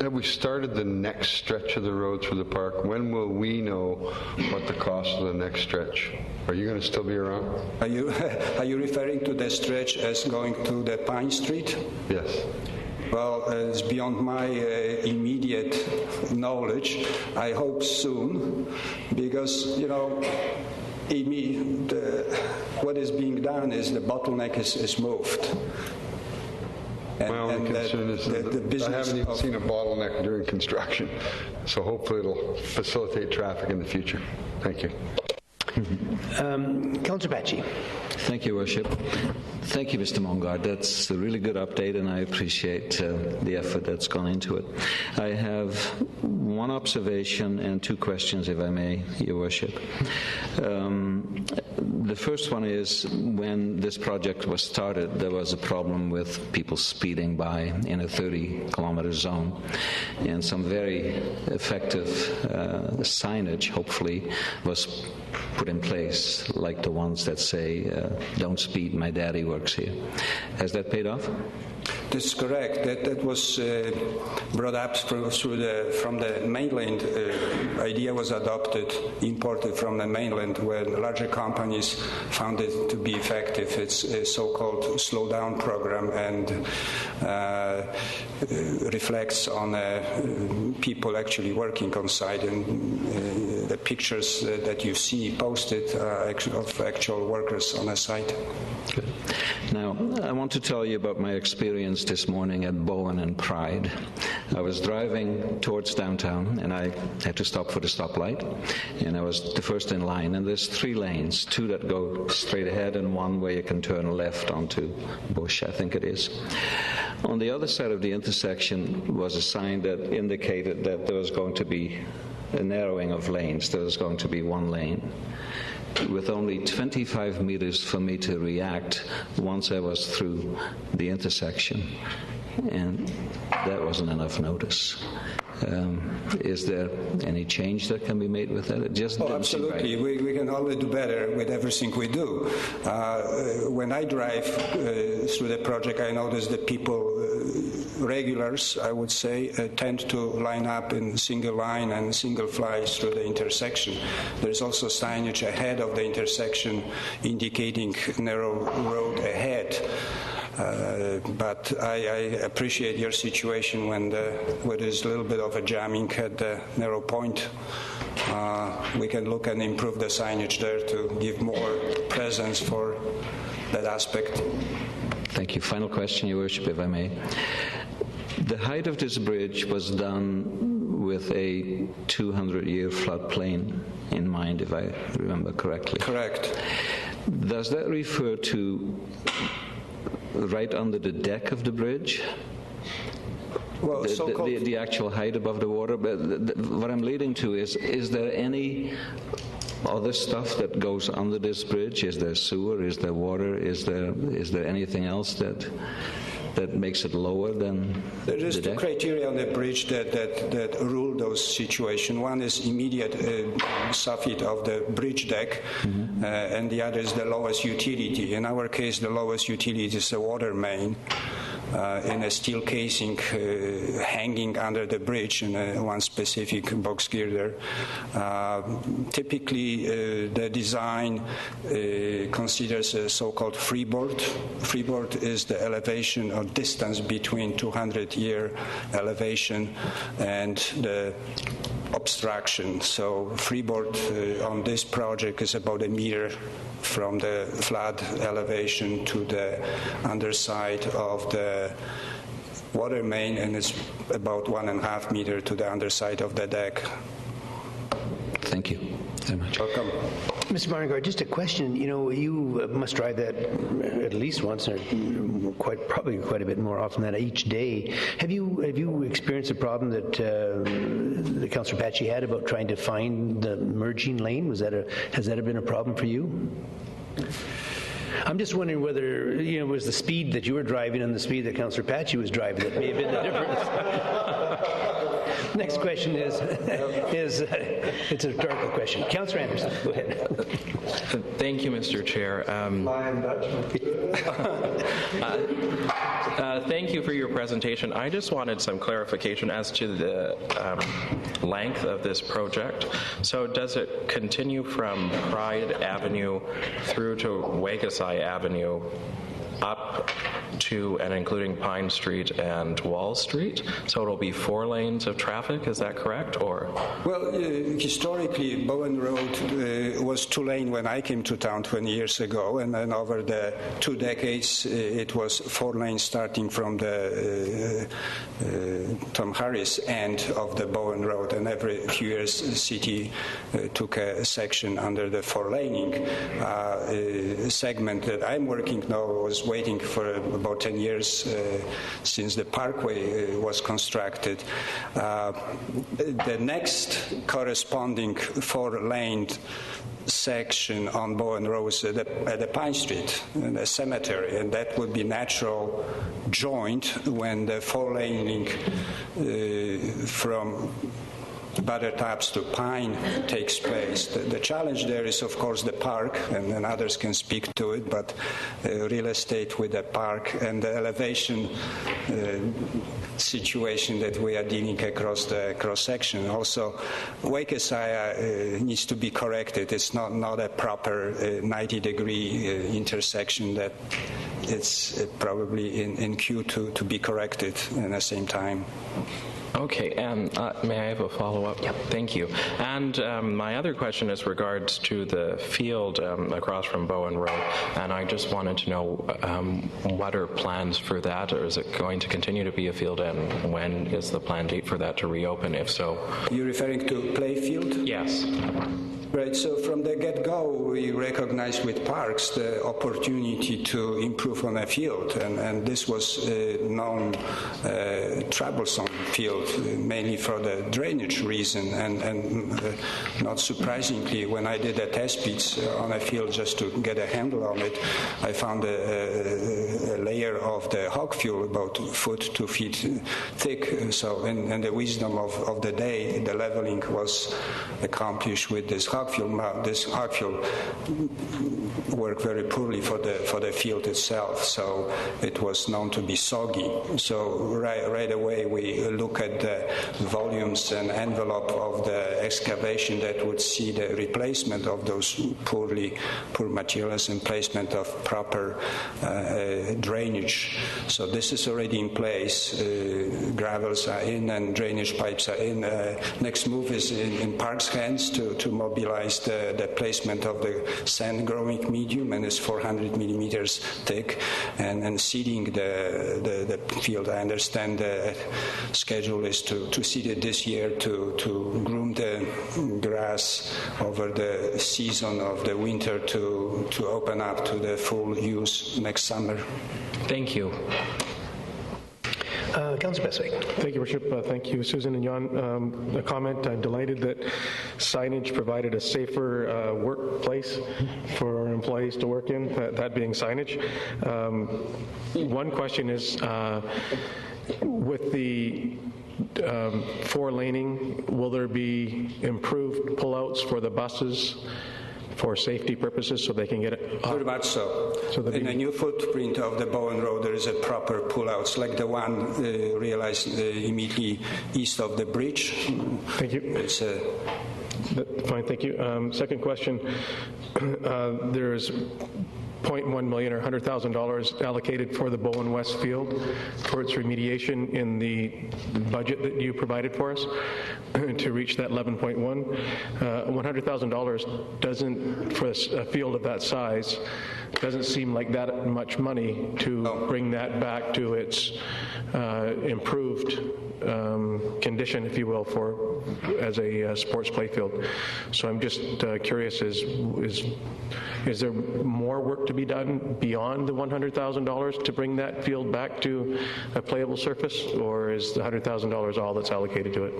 Have we started the next stretch of the road through the park? When will we know what the cost of the next stretch? Are you going to still be around? Are you referring to the stretch as going to the Pine Street? Yes. Well, it's beyond my immediate knowledge. I hope soon, because, what is being done is the bottleneck is moved. My only concern is that I haven't even seen a bottleneck during construction, so hopefully it'll facilitate traffic in the future. Thank you. Councillor Batchy. Thank you, Worship. Thank you, Mr. Mongard. That's a really good update, and I appreciate the effort that's gone into it. I have one observation and two questions, if I may, Your Worship. The first one is, when this project was started, there was a problem with people speeding by in a 30-kilometer zone, and some very effective signage, hopefully, was put in place, like the ones that say, don't speed, my daddy works here. Has that paid off? That's correct. That was brought up from the mainland. Idea was adopted, imported from the mainland, where larger companies found it to be effective. It's a so-called slow-down program, and reflects on people actually working on site, and the pictures that you see posted of actual workers on a site. Good. Now, I want to tell you about my experience this morning at Bowen and Pride. I was driving towards downtown, and I had to stop for the stoplight, and I was the first in line, and there's 3 lanes, 2 that go straight ahead and 1 where you can turn left onto Bush, I think it is. On the other side of the intersection was a sign that indicated that there was going to be a narrowing of lanes. There was going to be 1 lane, with only 25 meters for me to react once I was through the intersection. And that wasn't enough notice. Is there any change that can be made with that? It just didn't absolutely. seem right. We can always do better with everything we do. When I drive through the project, I notice that people, regulars, I would say, tend to line up in single line and single fly through the intersection. There's also signage ahead of the intersection indicating narrow road ahead. But I appreciate your situation when there's a little bit of a jamming at the narrow point. We can look and improve the signage there to give more presence for that aspect. Thank you. Final question, Your Worship, if I may. The height of this bridge was done with a 200-year floodplain in mind, if I remember correctly. Correct. Does that refer to right under the deck of the bridge? Well, the actual height above the water? But what I'm leading to is there any other stuff that goes under this bridge? Is there sewer? Is there water? Is there anything else that makes it lower than there is the deck? 2 criteria on the bridge that rule those situations. One is immediate soffit of the bridge deck, and the other is the lowest utility. In our case, the lowest utility is a water main in a steel casing hanging under the bridge in one specific box girder. Typically, the design considers a so-called freeboard. Freeboard is the elevation or distance between 200-year elevation and the obstruction. So freeboard on this project is about 1 meter from the flood elevation to the underside of the water main, and it's about 1.5 meter to the underside of the deck. Thank you very much. Welcome. Mr. Barnagard, just a question. You know, you must drive that at least once, or probably quite a bit more often than that each day. Have you experienced a problem that Councillor Patchy had about trying to find the merging lane? Has that been a problem for you? I'm just wondering whether, it was the speed that you were driving and the speed that Councillor Patchy was driving that may have been the difference. Next question is it's a rhetorical question. Councillor Anderson, go ahead. Thank you, Mr. Chair. Thank you for your presentation. I just wanted some clarification as to the length of this project. So does it continue from Pride Avenue through to Wagasai Avenue up to and including Pine Street and Wall Street? So it'll be 4 lanes of traffic, is that correct? Or Well, historically, Bowen Road was 2-lane when I came to town 20 years ago, and then over the 2 decades, it was 4 lanes starting from the Tom Harris end of the Bowen Road, and every few years the city took a section under the 4-laning segment that I'm working now was waiting for about 10 years since the parkway was constructed. The next corresponding 4-lane section on Bowen Road is at the Pine Street, the cemetery, and that would be natural joint when the 4-laning from Buttertops to Pine takes place. The challenge there is, of course, the park, and others can speak to it, but real estate with the park and the elevation situation that we are dealing across the cross-section. Also, Wagasai needs to be corrected. It's not a proper 90-degree intersection. That it's probably in queue to be corrected at the same time. Okay, and may I have a follow-up? Yep. Thank you. And my other question is regards to the field across from Bowen Road, and I just wanted to know what are plans for that, or is it going to continue to be a field, and when is the planned date for that to reopen, if so? You're referring to Playfield? Yes. Right, so from the get-go, we recognized with parks the opportunity to improve on a field, and this was a known troublesome field, mainly for the drainage reason, and not surprisingly, when I did a test pits on a field just to get a handle on it, I found a layer of the hog fuel about 1 foot, 2 feet thick, so in the wisdom of the day, the leveling was accomplished with this hog fuel. This hog fuel worked very poorly for the field itself, so it was known to be soggy. So right away we look at the volumes and envelope of the excavation that would see the replacement of those poor materials and placement of proper drainage. So this is already in place. Gravels are in and drainage pipes are in. Next move is in Park's hands to mobilize the placement of the sand growing medium, and it's 400 millimeters thick, and seeding the field. I understand the schedule is to seed it this year to groom the grass over the season of the winter to open up to the full use next summer. Thank you. Councillor Bestwick. Thank you, Worship. Thank you, Susan and Jan. A comment, I'm delighted that signage provided a safer workplace for our employees to work in, that being signage. One question is, with the 4-laning, will there be improved pullouts for the buses for safety purposes so they can get it? Very much so. In a new footprint of the Bowen Road, there is a proper pullouts, like the one realized immediately east of the bridge. Thank you. It's fine, thank you. Second question, there's $0.1 million or $100,000 allocated for the Bowen West field towards remediation in the budget that you provided for us to reach that 11.1. $100,000 doesn't, for a field of that size, doesn't seem like that much money to bring that back to its improved condition, if you will, as a sports playfield. So I'm just curious: is there more work to be done beyond the $100,000 to bring that field back to a playable surface, or is the $100,000 all that's allocated to it?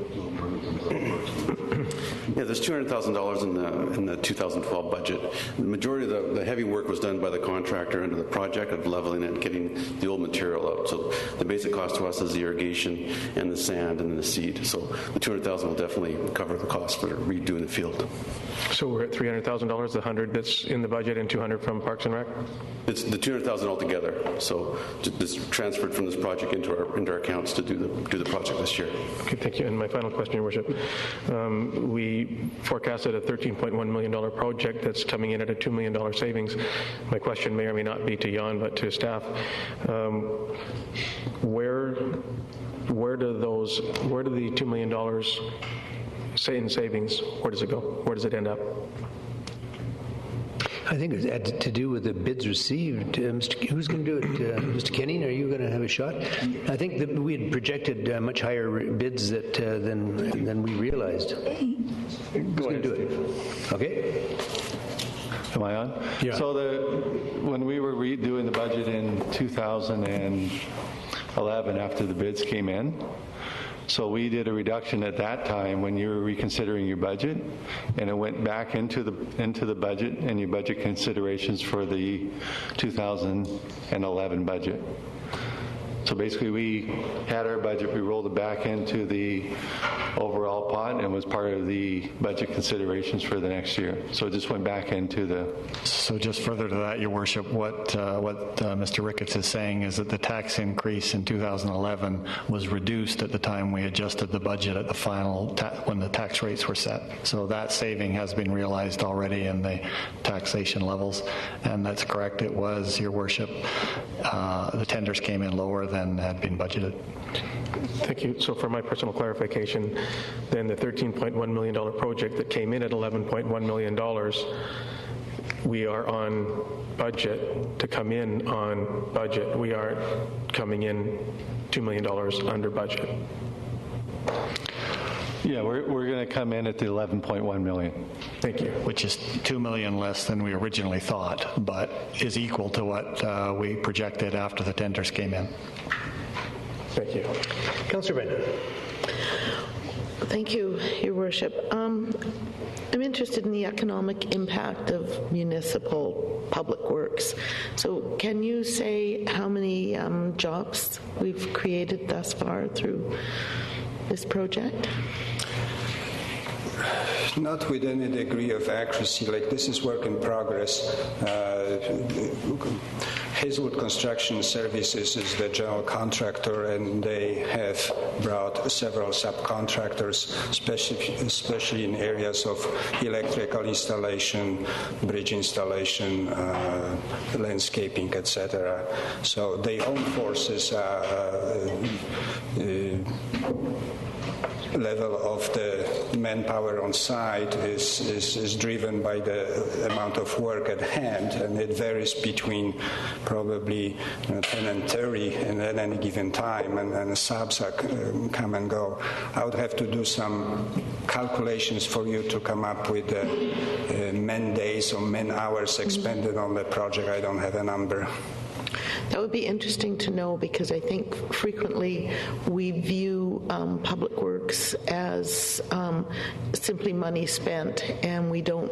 Yeah, there's $200,000 in the 2012 budget. The majority of the heavy work was done by the contractor under the project of leveling it and getting the old material out. So the basic cost to us is the irrigation and the sand and the seed. So the $200,000 will definitely cover the cost for redoing the field. So we're at $300,000, the 100 that's in the budget, and 200 from Parks and Rec? It's the $200,000 altogether. So this transferred from this project into our accounts to do the project this year. Okay, thank you. And my final question, Your Worship. We forecasted a $13.1 million project that's coming in at a $2 million savings. My question may or may not be to Jan, but to staff. Where do the $2 million say in savings? Where does it go? Where does it end up? I think it had to do with the bids received. Who's going to do it? Mr. Kenning, are you going to have a shot? I think that we had projected much higher bids than we realized. Who's going to do it? Okay. Am I on? Yeah. So when we were redoing the budget in 2011 after the bids came in, so we did a reduction at that time when you were reconsidering your budget, and it went back into the budget and your budget considerations for the 2011 budget. So basically, we had our budget, we rolled it back into the overall pot, and was part of the budget considerations for the next year. So it just went back into the... So just further to that, Your Worship, what Mr. Ricketts is saying is that the tax increase in 2011 was reduced at the time we adjusted the budget at the final, when the tax rates were set. So that saving has been realized already in the taxation levels, and that's correct. It was, Your Worship, the tenders came in lower than had been budgeted. Thank you. So for my personal clarification, then the $13.1 million project that came in at $11.1 million, we are on budget to come in on budget. We are coming in $2 million under budget. Yeah, we're going to come in at the 11.1 million. Thank you. Which is $2 million less than we originally thought, but is equal to what we projected after the tenders came in. Thank you. Councillor Brennan. Thank you, Your Worship. I'm interested in the economic impact of municipal public works. So can you say how many jobs we've created thus far through this project? Not with any degree of accuracy. Like, this is work in progress. Hazelwood Construction Services is the general contractor, and they have brought several subcontractors, especially in areas of electrical installation, bridge installation, landscaping, etc. So their own forces level of the manpower on site is driven by the amount of work at hand, and it varies between probably 10 and 30 at any given time, and the subs come and go. I would have to do some calculations for you to come up with the man days or man hours expended on the project. I don't have a number. That would be interesting to know, because I think frequently we view public works as simply money spent, and we don't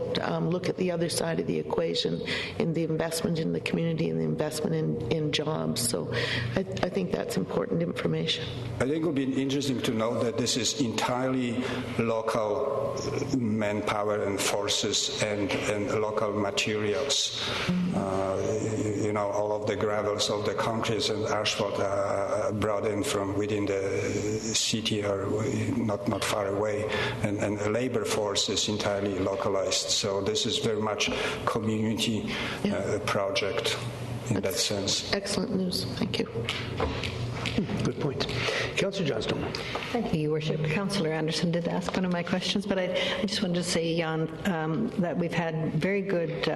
look at the other side of the equation in the investment in the community and the investment in jobs. So I think that's important information. I think it would be interesting to know that this is entirely local manpower and forces and local materials. All of the gravels, all the concretes and asphalt are brought in from within the city or not far away, and the labor force is entirely localized. So this is very much community project in that sense. Excellent news. Thank you. Good point. Councillor Johnstone. Thank you, Your Worship. Councillor Anderson did ask one of my questions, but I just wanted to say, Jan, that we've had very good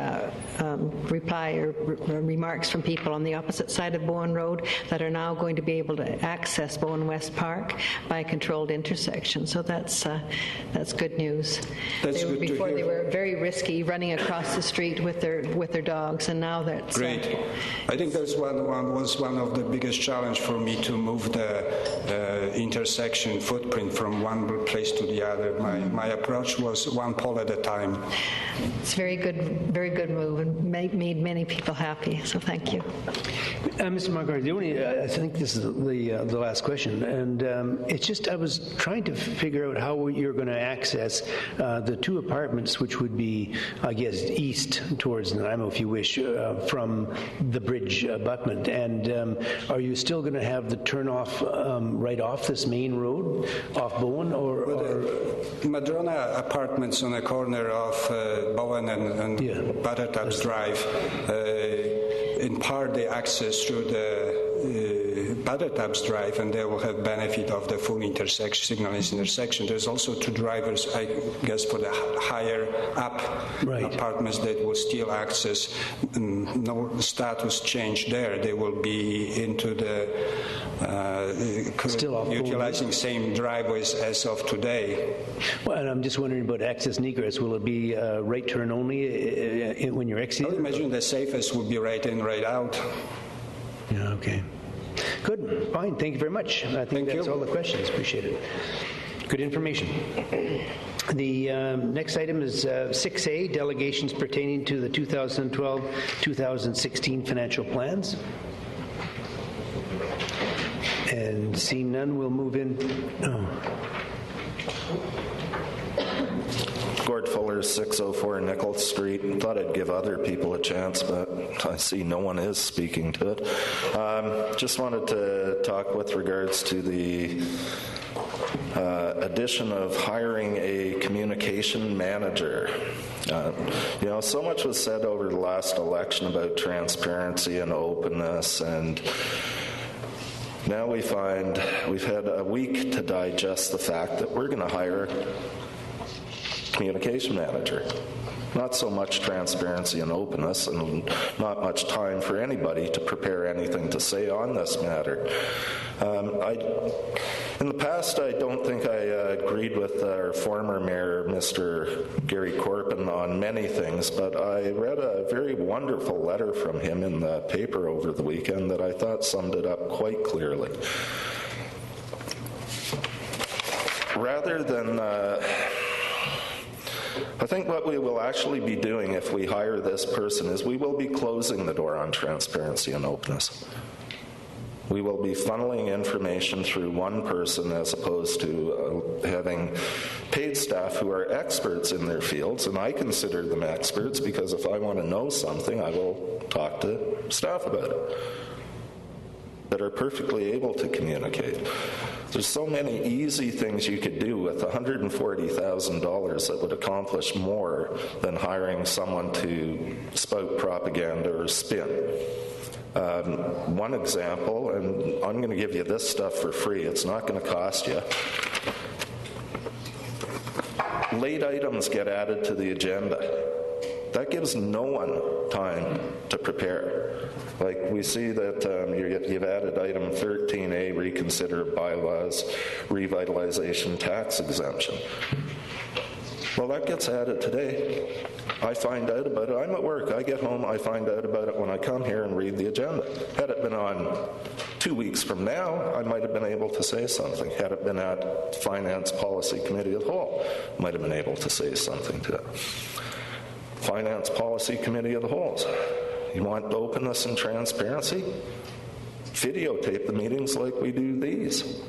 reply or remarks from people on the opposite side of Bowen Road that are now going to be able to access Bowen West Park by a controlled intersection. So that's good news. Before they were very risky running across the street with their dogs, and now that's great. I think that's was one of the biggest challenge for me to move the intersection footprint from one place to the other. My approach was one pole at a time. It's very good move, and made many people happy. So thank you, Mr. Marquardt. I think this is the last question, and it's just I was trying to figure out how you're going to access the two apartments, which would be, I guess, east towards Nanaimo, if you wish, from the bridge abutment. And are you still going to have the turnoff right off this main road, off Bowen, or Madrona Apartments on the corner of Bowen and Buttertubs Drive? In part, they access through the Buttertubs Drive, and they will have benefit of the full signalized intersection. There's also two drivers, I guess, for the higher up apartments that will still access. No status change there. They will be into the utilizing same driveways as of today. Well, and I'm just wondering about access and egress. Will it be right turn only when you're exiting? I would imagine the safest would be right in, right out. Yeah, okay. Good, fine, thank you very much. I think that's all the questions, appreciate it. Good information. The next item is 6A, delegations pertaining to the 2012-2016 financial plans. And seeing none, we'll move in. Gord Fuller, 604 Nichols Street. Thought I'd give other people a chance, but I see no one is speaking to it. Just wanted to talk with regards to the addition of hiring a communication manager. So much was said over the last election about transparency and openness, and now we find we've had a week to digest the fact that we're going to hire communication manager. Not so much transparency and openness, and not much time for anybody to prepare anything to say on this matter. In the past, I don't think I agreed with our former mayor, Mr. Gary Corpin, on many things, but I read a very wonderful letter from him in the paper over the weekend that I thought summed it up quite clearly. Rather than I think what we will actually be doing if we hire this person is we will be closing the door on transparency and openness. We will be funneling information through one person as opposed to having paid staff who are experts in their fields, and I consider them experts because if I want to know something, I will talk to staff about it that are perfectly able to communicate. There's so many easy things you could do with $140,000 that would accomplish more than hiring someone to spout propaganda or spin. One example, and I'm going to give you this stuff for free, it's not going to cost you. Late items get added to the agenda. That gives no one time to prepare. Like we see that you've added item 13A, reconsider bylaws, revitalization tax exemption. Well, that gets added today. I find out about it. I'm at work. I get home. I find out about it when I come here and read the agenda. Had it been on 2 weeks from now, I might have been able to say something. Had it been at Finance Policy Committee of the Whole, might have been able to say something to it. Finance Policy Committee of the Whole. You want openness and transparency? Videotape the meetings like we do these.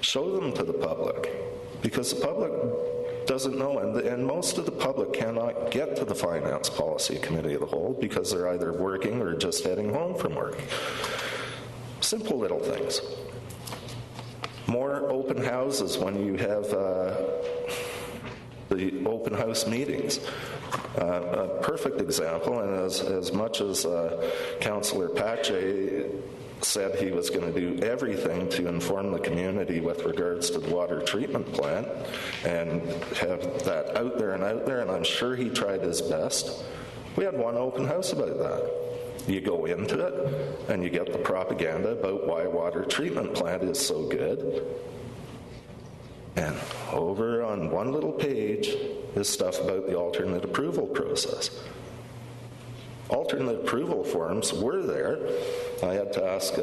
Show them to the public, because the public doesn't know, and most of the public cannot get to the Finance Policy Committee of the Whole because they're either working or just heading home from work. Simple little things. more open houses when you have the open house meetings. A perfect example, and as much as Councillor Pache said he was going to do everything to inform the community with regards to the water treatment plant and have that out there, and I'm sure he tried his best. We had one open house about that. You go into it and you get the propaganda about why a water treatment plant is so good. And over on one little page is stuff about the alternate approval process. Alternate approval forms were there. I had to ask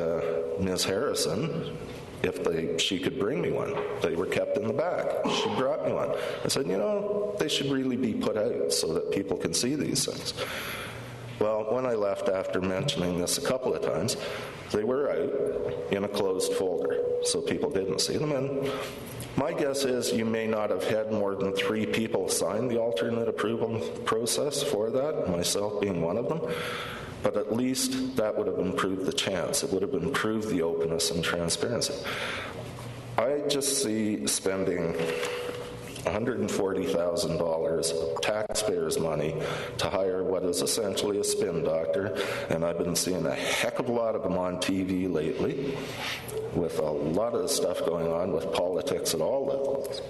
Ms. Harrison if she could bring me one. They were kept in the back. She brought me one. I said, they should really be put out so that people can see these things. Well, when I left after mentioning this a couple of times, they were out in a closed folder, so people didn't see them. And my guess is you may not have had more than 3 people sign the alternate approval process for that, myself being one of them, but at least that would have improved the chance. It would have improved the openness and transparency. I just see spending $140,000 of taxpayers' money to hire what is essentially a spin doctor, and I've been seeing a heck of a lot of them on TV lately, with a lot of stuff going on with politics at all levels.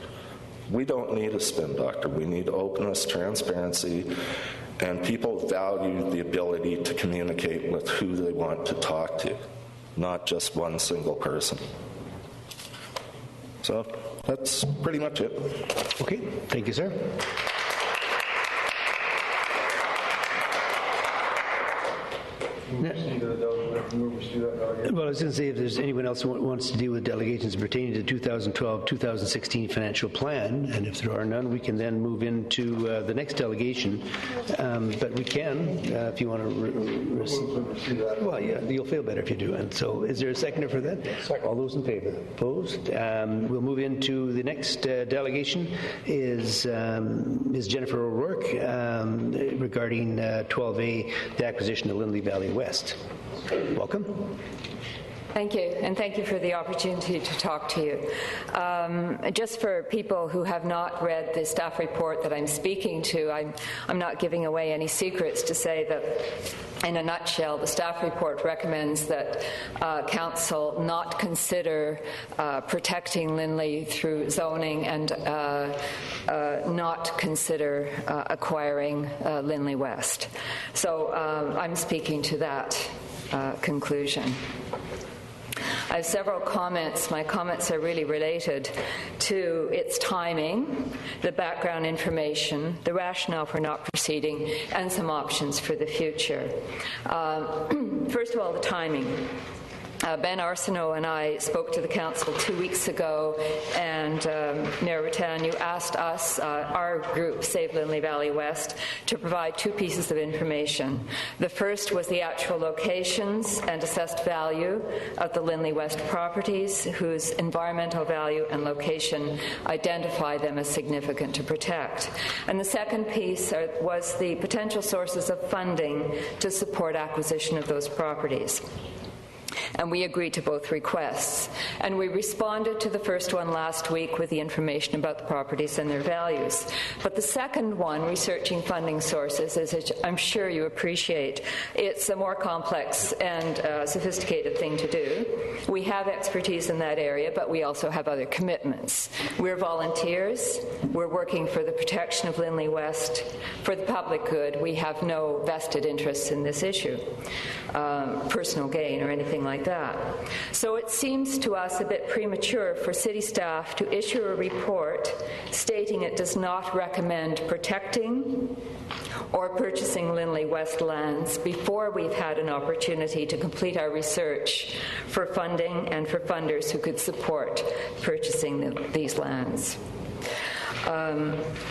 We don't need a spin doctor. We need openness, transparency, and people value the ability to communicate with who they want to talk to, not just one single person. So that's pretty much it. Okay, thank you, sir. Well, I was going to say, if there's anyone else who wants to deal with delegations pertaining to the 2012-2016 financial plan, and if there are none, we can then move into the next delegation. But we can, if you want to. Well, yeah, you'll feel better if you do. And so, is there a seconder for that? All those in favour? Opposed? We'll move into the next delegation. Is Ms. Jennifer O'Rourke regarding 12A, the acquisition of Lindley Valley West. Welcome. Thank you, and thank you for the opportunity to talk to you. Just for people who have not read the staff report that I'm speaking to, I'm not giving away any secrets to say that, in a nutshell, the staff report recommends that Council not consider protecting Lindley through zoning and not consider acquiring Lindley West. So I'm speaking to that conclusion. I have several comments. My comments are really related to its timing, the background information, the rationale for not proceeding, and some options for the future. First of all, the timing. Ben Arsenault and I spoke to the Council 2 weeks ago, and Mayor Rattan, you asked us, our group, Save Lindley Valley West, to provide 2 pieces of information. The first was the actual locations and assessed value of the Lindley West properties, whose environmental value and location identify them as significant to protect. And the second piece was the potential sources of funding to support acquisition of those properties. And we agreed to both requests. And we responded to the first one last week with the information about the properties and their values. But the second one, researching funding sources, as I'm sure you appreciate, it's a more complex and sophisticated thing to do. We have expertise in that area, but we also have other commitments. We're volunteers. We're working for the protection of Lindley West for the public good. We have no vested interests in this issue, personal gain or anything like that. So it seems to us a bit premature for city staff to issue a report stating it does not recommend protecting or purchasing Lindley West lands before we've had an opportunity to complete our research for funding and for funders who could support purchasing these lands.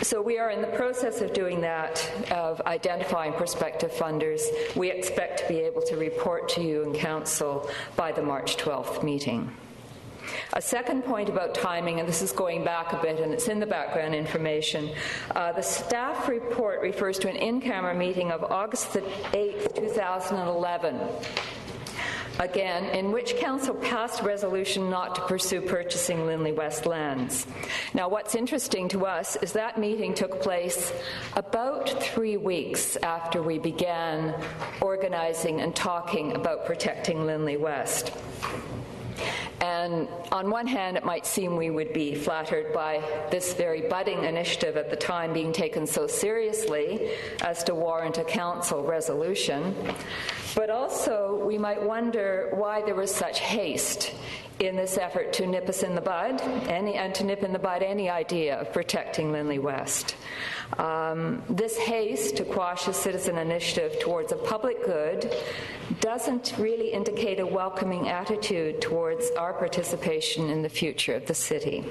So we are in the process of doing that, of identifying prospective funders. We expect to be able to report to you in Council by the March 12th meeting. A second point about timing, and this is going back a bit and it's in the background information, the staff report refers to an in-camera meeting of August the 8th, 2011. again, in which Council passed a resolution not to pursue purchasing Lindley West lands. Now, what's interesting to us is that meeting took place about 3 weeks after we began organizing and talking about protecting Lindley West. And on one hand, it might seem we would be flattered by this very budding initiative at the time being taken so seriously as to warrant a council resolution. But also, we might wonder why there was such haste in this effort to nip us in the bud, and to nip in the bud any idea of protecting Lindley West. This haste to quash a citizen initiative towards a public good doesn't really indicate a welcoming attitude towards our participation in the future of the city.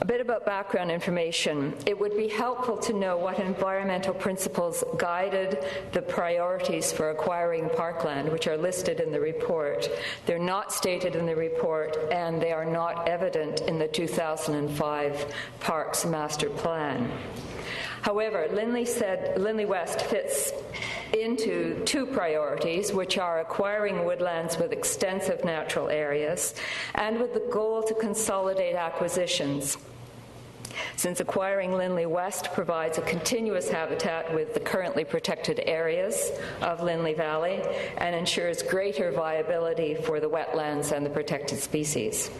A bit about background information. It would be helpful to know what environmental principles guided the priorities for acquiring parkland, which are listed in the report. They're not stated in the report, and they are not evident in the 2005 Parks Master Plan. However, Lindley West fits into two priorities, which are acquiring woodlands with extensive natural areas and with the goal to consolidate acquisitions. Since acquiring Lindley West provides a continuous habitat with the currently protected areas of Lindley Valley and ensures greater viability for the wetlands and the protected species.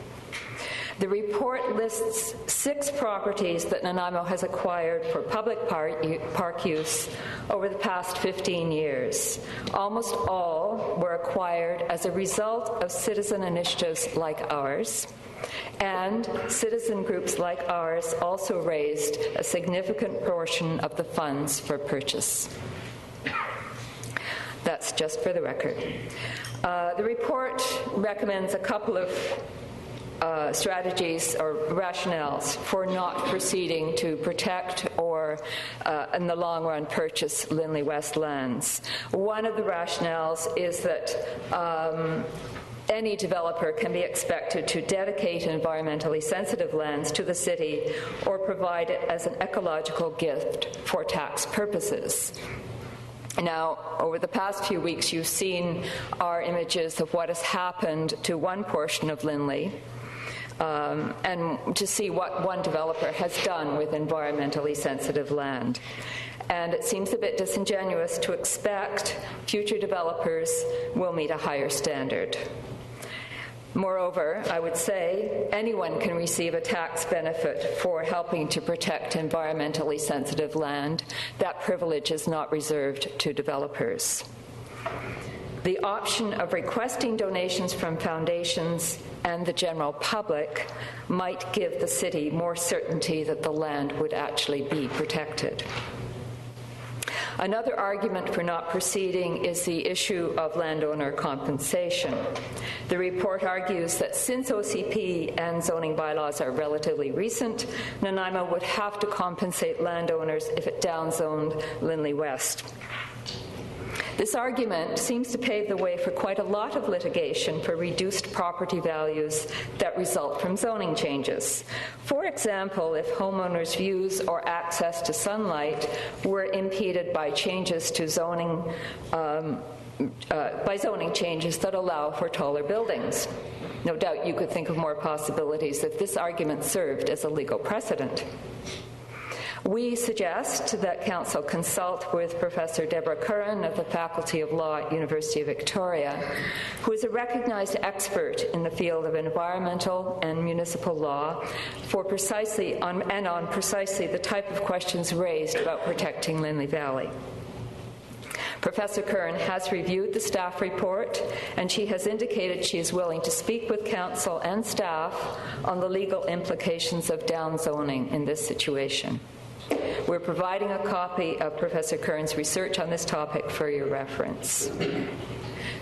The report lists 6 properties that Nanaimo has acquired for public park use over the past 15 years. Almost all were acquired as a result of citizen initiatives like ours, and citizen groups like ours also raised a significant portion of the funds for purchase. That's just for the record. The report recommends a couple of strategies or rationales for not proceeding to protect or, in the long run, purchase Lindley West lands. One of the rationales is that any developer can be expected to dedicate environmentally sensitive lands to the city or provide it as an ecological gift for tax purposes. Now, over the past few weeks, you've seen our images of what has happened to one portion of Lindley, and to see what one developer has done with environmentally sensitive land. And it seems a bit disingenuous to expect future developers will meet a higher standard. Moreover, I would say anyone can receive a tax benefit for helping to protect environmentally sensitive land. That privilege is not reserved to developers. The option of requesting donations from foundations and the general public might give the city more certainty that the land would actually be protected. Another argument for not proceeding is the issue of landowner compensation. The report argues that since OCP and zoning bylaws are relatively recent, Nanaimo would have to compensate landowners if it downzoned Lindley West. This argument seems to pave the way for quite a lot of litigation for reduced property values that result from zoning changes. For example, if homeowners' views or access to sunlight were impeded by changes to zoning, changes that allow for taller buildings. No doubt you could think of more possibilities if this argument served as a legal precedent. We suggest that Council consult with Professor Deborah Curran of the Faculty of Law at University of Victoria, who is a recognized expert in the field of environmental and municipal law on precisely the type of questions raised about protecting Lindley Valley. Professor Curran has reviewed the staff report, and she has indicated she is willing to speak with Council and staff on the legal implications of downzoning in this situation. We're providing a copy of Professor Curran's research on this topic for your reference.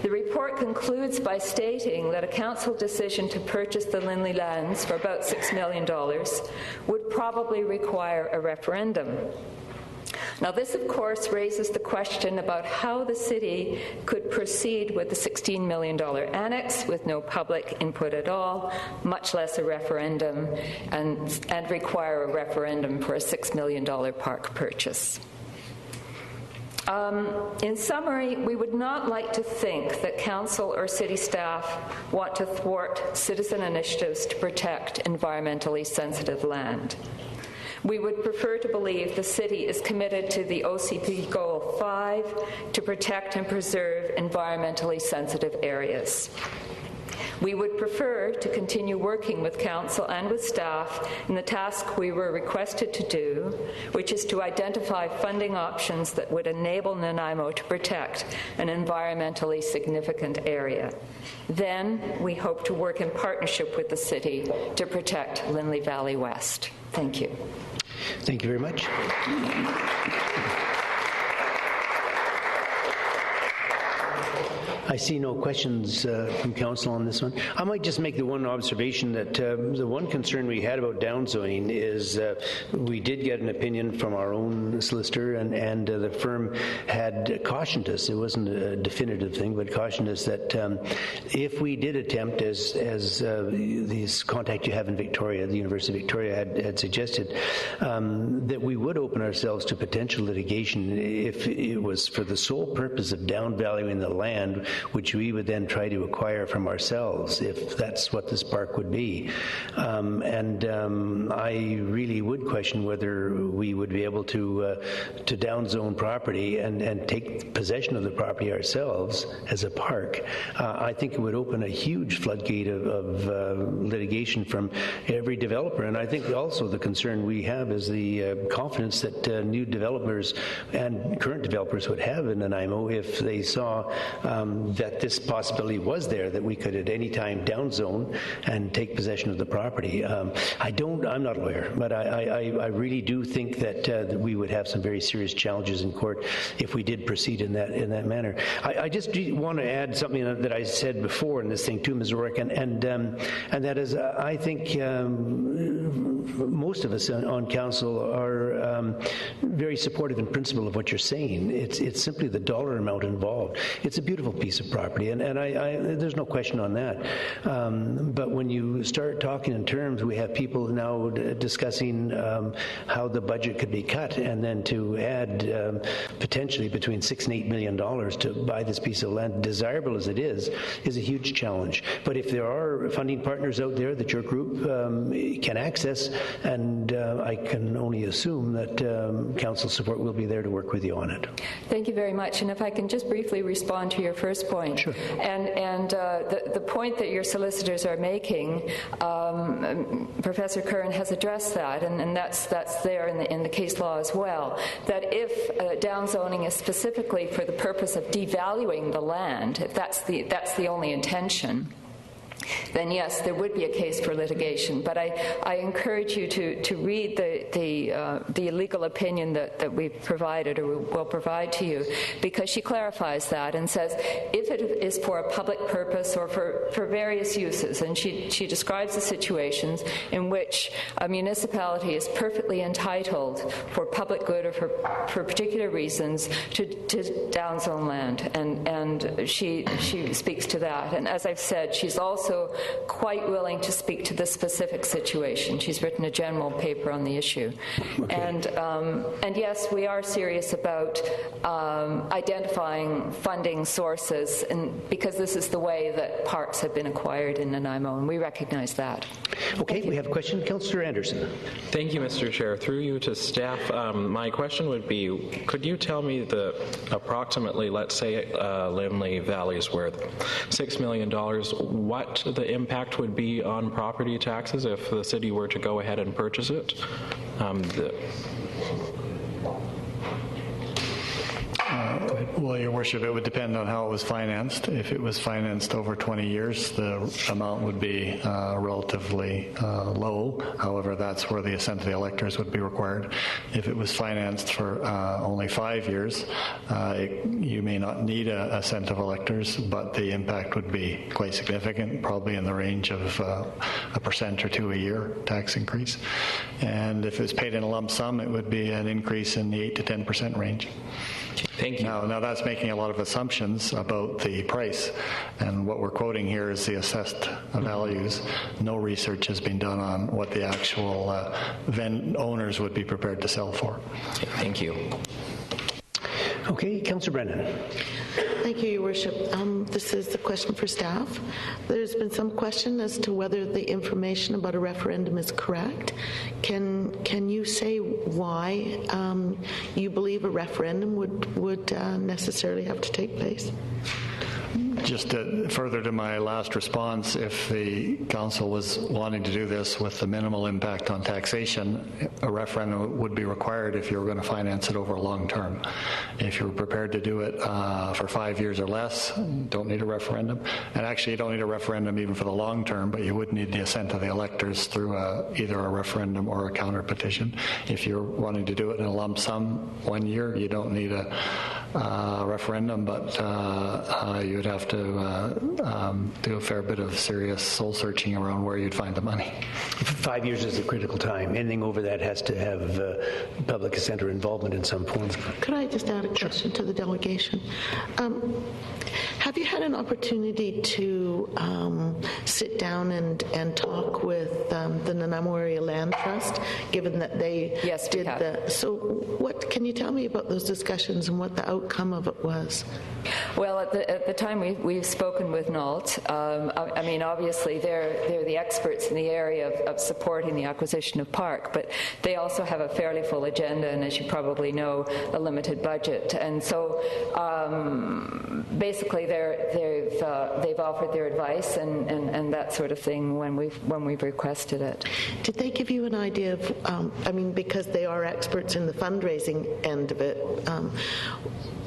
The report concludes by stating that a council decision to purchase the Lindley lands for about $6 million would probably require a referendum. Now, this, of course, raises the question about how the city could proceed with the $16 million annex with no public input at all, much less a referendum, and require a referendum for a $6 million park purchase. In summary, we would not like to think that council or city staff want to thwart citizen initiatives to protect environmentally sensitive land. We would prefer to believe the city is committed to the OCP Goal 5 to protect and preserve environmentally sensitive areas. We would prefer to continue working with council and with staff in the task we were requested to do, which is to identify funding options that would enable Nanaimo to protect an environmentally significant area. Then we hope to work in partnership with the city to protect Lindley Valley West. Thank you. Thank you very much. I see no questions from council on this one. I might just make the one observation that the one concern we had about downzoning is we did get an opinion from our own solicitor, and the firm had cautioned us. It wasn't a definitive thing, but cautioned us that if we did attempt, as these contact you have in Victoria, the University of Victoria had suggested, that we would open ourselves to potential litigation if it was for the sole purpose of downvaluing the land, which we would then try to acquire from ourselves, if that's what this park would be. I really would question whether we would be able to downzone property and take possession of the property ourselves as a park. I think it would open a huge floodgate of litigation from every developer, and I think also the concern we have is the confidence that new developers and current developers would have in Nanaimo if they saw that this possibility was there, that we could at any time downzone and take possession of the property. I'm not a lawyer, but I really do think that we would have some very serious challenges in court if we did proceed in that manner. I just want to add something that I said before in this thing too, Ms. Rourke, and that is, I think most of us on council are very supportive in principle of what you're saying. It's simply the dollar amount involved. It's a beautiful piece of property, and there's no question on that. But when you start talking in terms, we have people now discussing how the budget could be cut, and then to add potentially between $6 and $8 million to buy this piece of land, desirable as it is a huge challenge. But if there are funding partners out there that your group can access, and I can only assume that council support will be there to work with you on it. Thank you very much. And if I can just briefly respond to your first point. Sure. And the point that your solicitors are making, Professor Curran has addressed that, and that's there in the case law as well, that if downzoning is specifically for the purpose of devaluing the land, if that's the only intention, then yes, there would be a case for litigation. But I encourage you to read the legal opinion that we've provided or will provide to you, because she clarifies that and says if it is for a public purpose or for various uses, and she describes the situations in which a municipality is perfectly entitled for public good or for particular reasons to downzone land, and she speaks to that. And as I've said, she's also quite willing to speak to the specific situation. She's written a general paper on the issue. Okay. And yes, we are serious about identifying funding sources, and because this is the way that parks have been acquired in Nanaimo, and we recognize that. Okay, we have a question. Councillor Anderson. Thank you, Mr. Chair. Through you to staff, my question would be, could you tell me approximately, let's say Lindley Valley is worth $6 million, what the impact would be on property taxes if the city were to go ahead and purchase it? Well, Your Worship, it would depend on how it was financed. If it was financed over 20 years, the amount would be relatively low. However, that's where the assent of the electors would be required. If it was financed for only 5 years, you may not need a assent of electors, but the impact would be quite significant, probably in the range of 1% or 2% a year tax increase. And if it was paid in a lump sum, it would be an increase in the 8 to 10% range. Thank you. Now that's making a lot of assumptions about the price, and what we're quoting here is the assessed values. No research has been done on what the actual owners would be prepared to sell for. Thank you. Okay, Councillor Brennan. Thank you, Your Worship. This is the question for staff. There's been some question as to whether the information about a referendum is correct. Can you say why you believe a referendum would necessarily have to take place? Just further to my last response, if the council was wanting to do this with the minimal impact on taxation, a referendum would be required if you were going to finance it over a long term. If you're prepared to do it for 5 years or less, don't need a referendum. And actually, you don't need a referendum even for the long term, but you would need the assent of the electors through either a referendum or a counter petition. If you're wanting to do it in a lump sum 1 year, you don't need a referendum, but you'd have to do a fair bit of serious soul searching around where you'd find the money. 5 years is a critical time. Anything over that has to have public assent or involvement in some form. Could I just add a question to the delegation? Have you had an opportunity to sit down and talk with the Nanaimo Area Land Trust, given that they did the... So what can you tell me about those discussions and what the outcome of it was? Well, at the time we've spoken with NALT. I mean, obviously they're the experts in the area of supporting the acquisition of Park, but they also have a fairly full agenda, and as you probably know, a limited budget. And so basically they've offered their advice and that sort of thing when we've requested it. Did they give you an idea of? I mean, because they are experts in the fundraising end of it.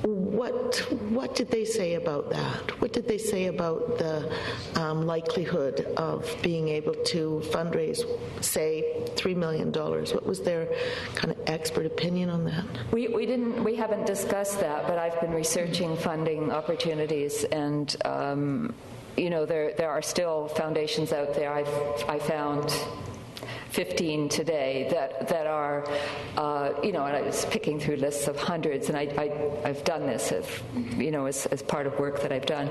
What did they say about that? What did they say about the likelihood of being able to fundraise, say, $3 million? What was their kind of expert opinion on that? We haven't discussed that, but I've been researching funding opportunities, and there are still foundations out there. I found 15 today that are, and I was picking through lists of hundreds, and I've done this, as part of work that I've done.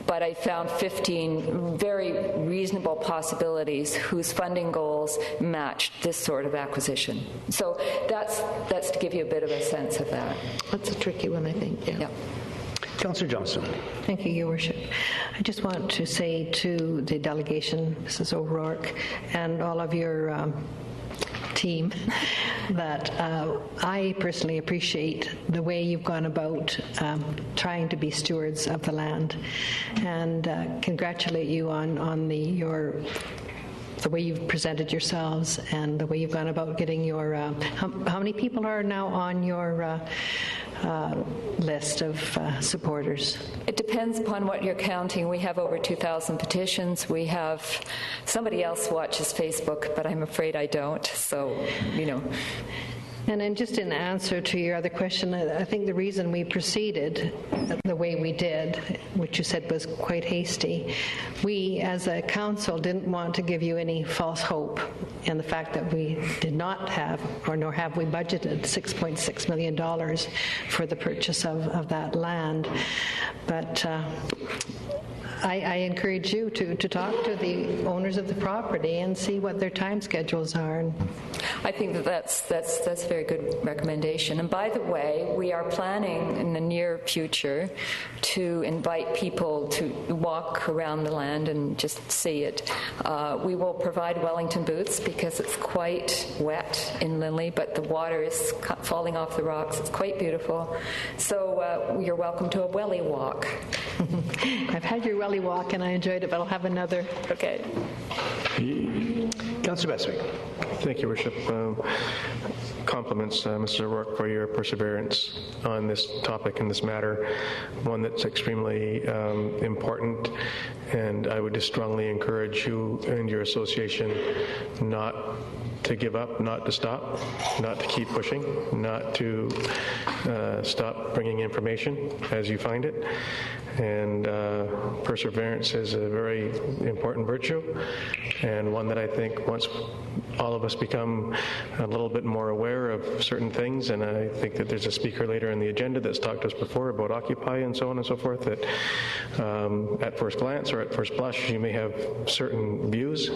But I found 15 very reasonable possibilities whose funding goals matched this sort of acquisition. So that's to give you a bit of a sense of that. That's a tricky one, I think. Yeah. Councillor Johnson. Thank you, Your Worship. I just want to say to the delegation, Mrs. O'Rourke, and all of your team, that I personally appreciate the way you've gone about trying to be stewards of the land, and congratulate you on the way you've presented yourselves and the way you've gone about getting your... how many people are now on your list of supporters? It depends upon what you're counting. We have over 2,000 petitions. We have... Somebody else watches Facebook, but I'm afraid I don't, so, And then just in answer to your other question, I think the reason we proceeded the way we did, which you said was quite hasty, we as a council didn't want to give you any false hope in the fact that we did not have, or nor have we budgeted $6.6 million for the purchase of that land. But I encourage you to talk to the owners of the property and see what their time schedules are. I think that's a very good recommendation. And by the way, we are planning in the near future to invite people to walk around the land and just see it. We will provide Wellington boots because it's quite wet in Lindley, but the water is falling off the rocks. It's quite beautiful. So you're welcome to a welly walk. I've had your welly walk and I enjoyed it, but I'll have another. Okay. Councillor Bestwick. Thank you, Worship. Compliments, Mr. O'Rourke, for your perseverance on this topic and this matter, one that's extremely important, and I would just strongly encourage you and your association not to give up, not to stop, not to keep pushing, not to stop bringing information as you find it. And perseverance is a very important virtue, and one that I think once all of us become a little bit more aware of certain things, and I think that there's a speaker later in the agenda that's talked to us before about Occupy and so on and so forth, that at first glance or at first blush you may have certain views,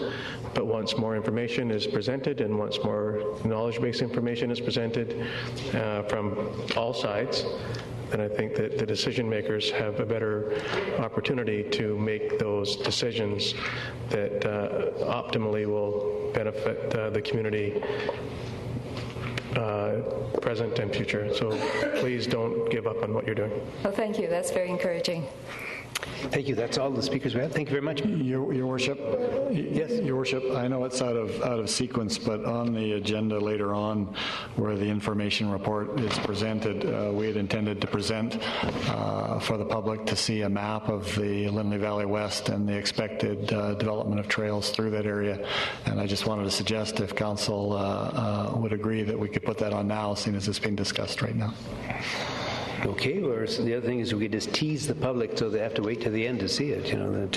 but once more information is presented and once more knowledge-based information is presented from all sides, then I think that the decision makers have a better opportunity to make those decisions that optimally will benefit the community, present and future. So please don't give up on what you're doing. Well, thank you. That's very encouraging. Thank you. That's all the speakers we have. Thank you very much. Your Worship. Yes, Your Worship. I know it's out of sequence, but on the agenda later on, where the information report is presented, we had intended to present for the public to see a map of the Lindley Valley West and the expected development of trails through that area. And I just wanted to suggest if Council would agree that we could put that on now, seeing as it's being discussed right now. Okay, or so the other thing is we could just tease the public so they have to wait to the end to see it, you know.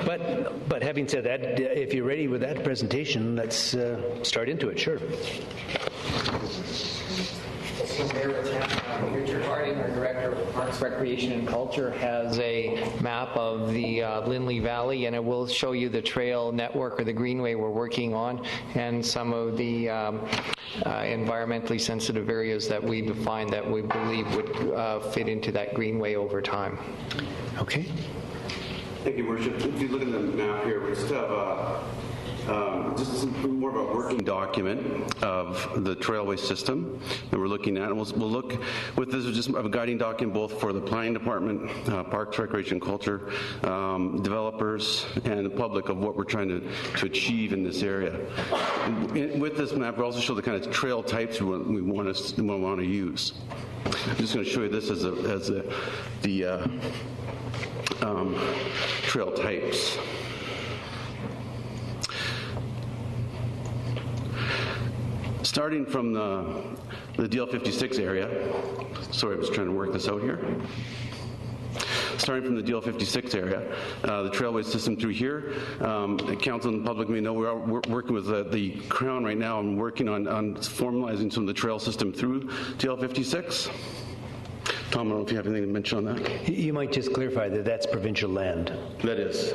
But having said that, if you're ready with that presentation, let's start into it, sure. Richard Harding, our Director of Parks, Recreation and Culture, has a map of the Lindley Valley, and it will show you the trail network or the greenway we're working on and some of the environmentally sensitive areas that we define that we believe would fit into that greenway over time. Okay. Thank you, Worship. If you look at the map here, we just have just more of a working document of the trailway system that we're looking at. And we'll look with this is just a guiding document both for the planning department, Parks, Recreation, Culture, developers, and the public of what we're trying to achieve in this area. With this map, we also show the kind of trail types we want to use. I'm just going to show you this as the trail types. Starting from the DL56 area, sorry, I was trying to work this out here. Starting from the DL56 area, the trailway system through here, council and the public may know we're working with the Crown right now and working on formalizing some of the trail system through DL56. Tom, I don't know if you have anything to mention on that. You might just clarify that that's provincial land. That is.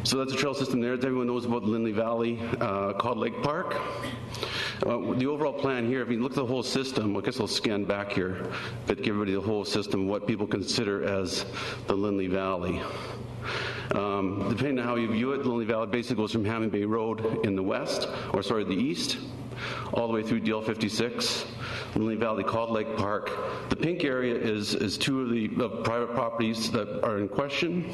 So that's a trail system there. Everyone knows about the Lindley Valley, Cod Lake Park. The overall plan here, if you look at the whole system, I guess I'll scan back here, but give everybody the whole system, what people consider as the Lindley Valley. Depending on how you view it, the Lindley Valley basically goes from Hammond Bay Road in the west, or sorry, the east, all the way through DL56, Lindley Valley, Cod Lake Park. The pink area is two of the private properties that are in question.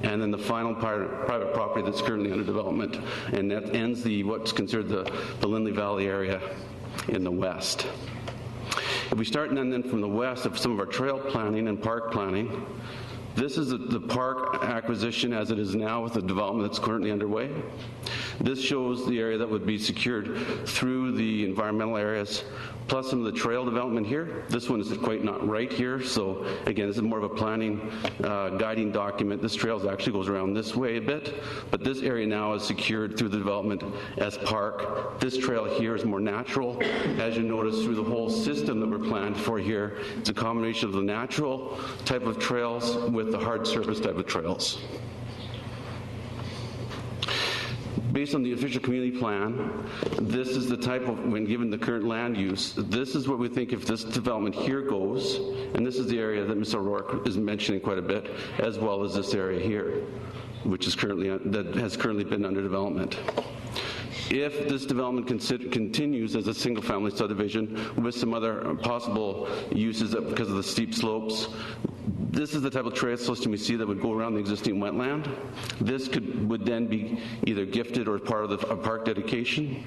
And then the final private property that's currently under development, and that ends what's considered the Lindley Valley area in the west. If we start then from the west of some of our trail planning and park planning, this is the park acquisition as it is now with the development that's currently underway. This shows the area that would be secured through the environmental areas, plus some of the trail development here. This one is quite not right here, so again, this is more of a planning guiding document. This trail actually goes around this way a bit, but this area now is secured through the development as park. This trail here is more natural. As you notice through the whole system that we're planned for here, it's a combination of the natural type of trails with the hard surface type of trails. Based on the official community plan, this is the type of, when given the current land use, this is what we think if this development here goes, and this is the area that Ms. O'Rourke is mentioning quite a bit, as well as this area here, which is that has currently been under development. If this development continues as a single-family subdivision with some other possible uses because of the steep slopes, this is the type of trail system we see that would go around the existing wetland. This would then be either gifted or part of a park dedication.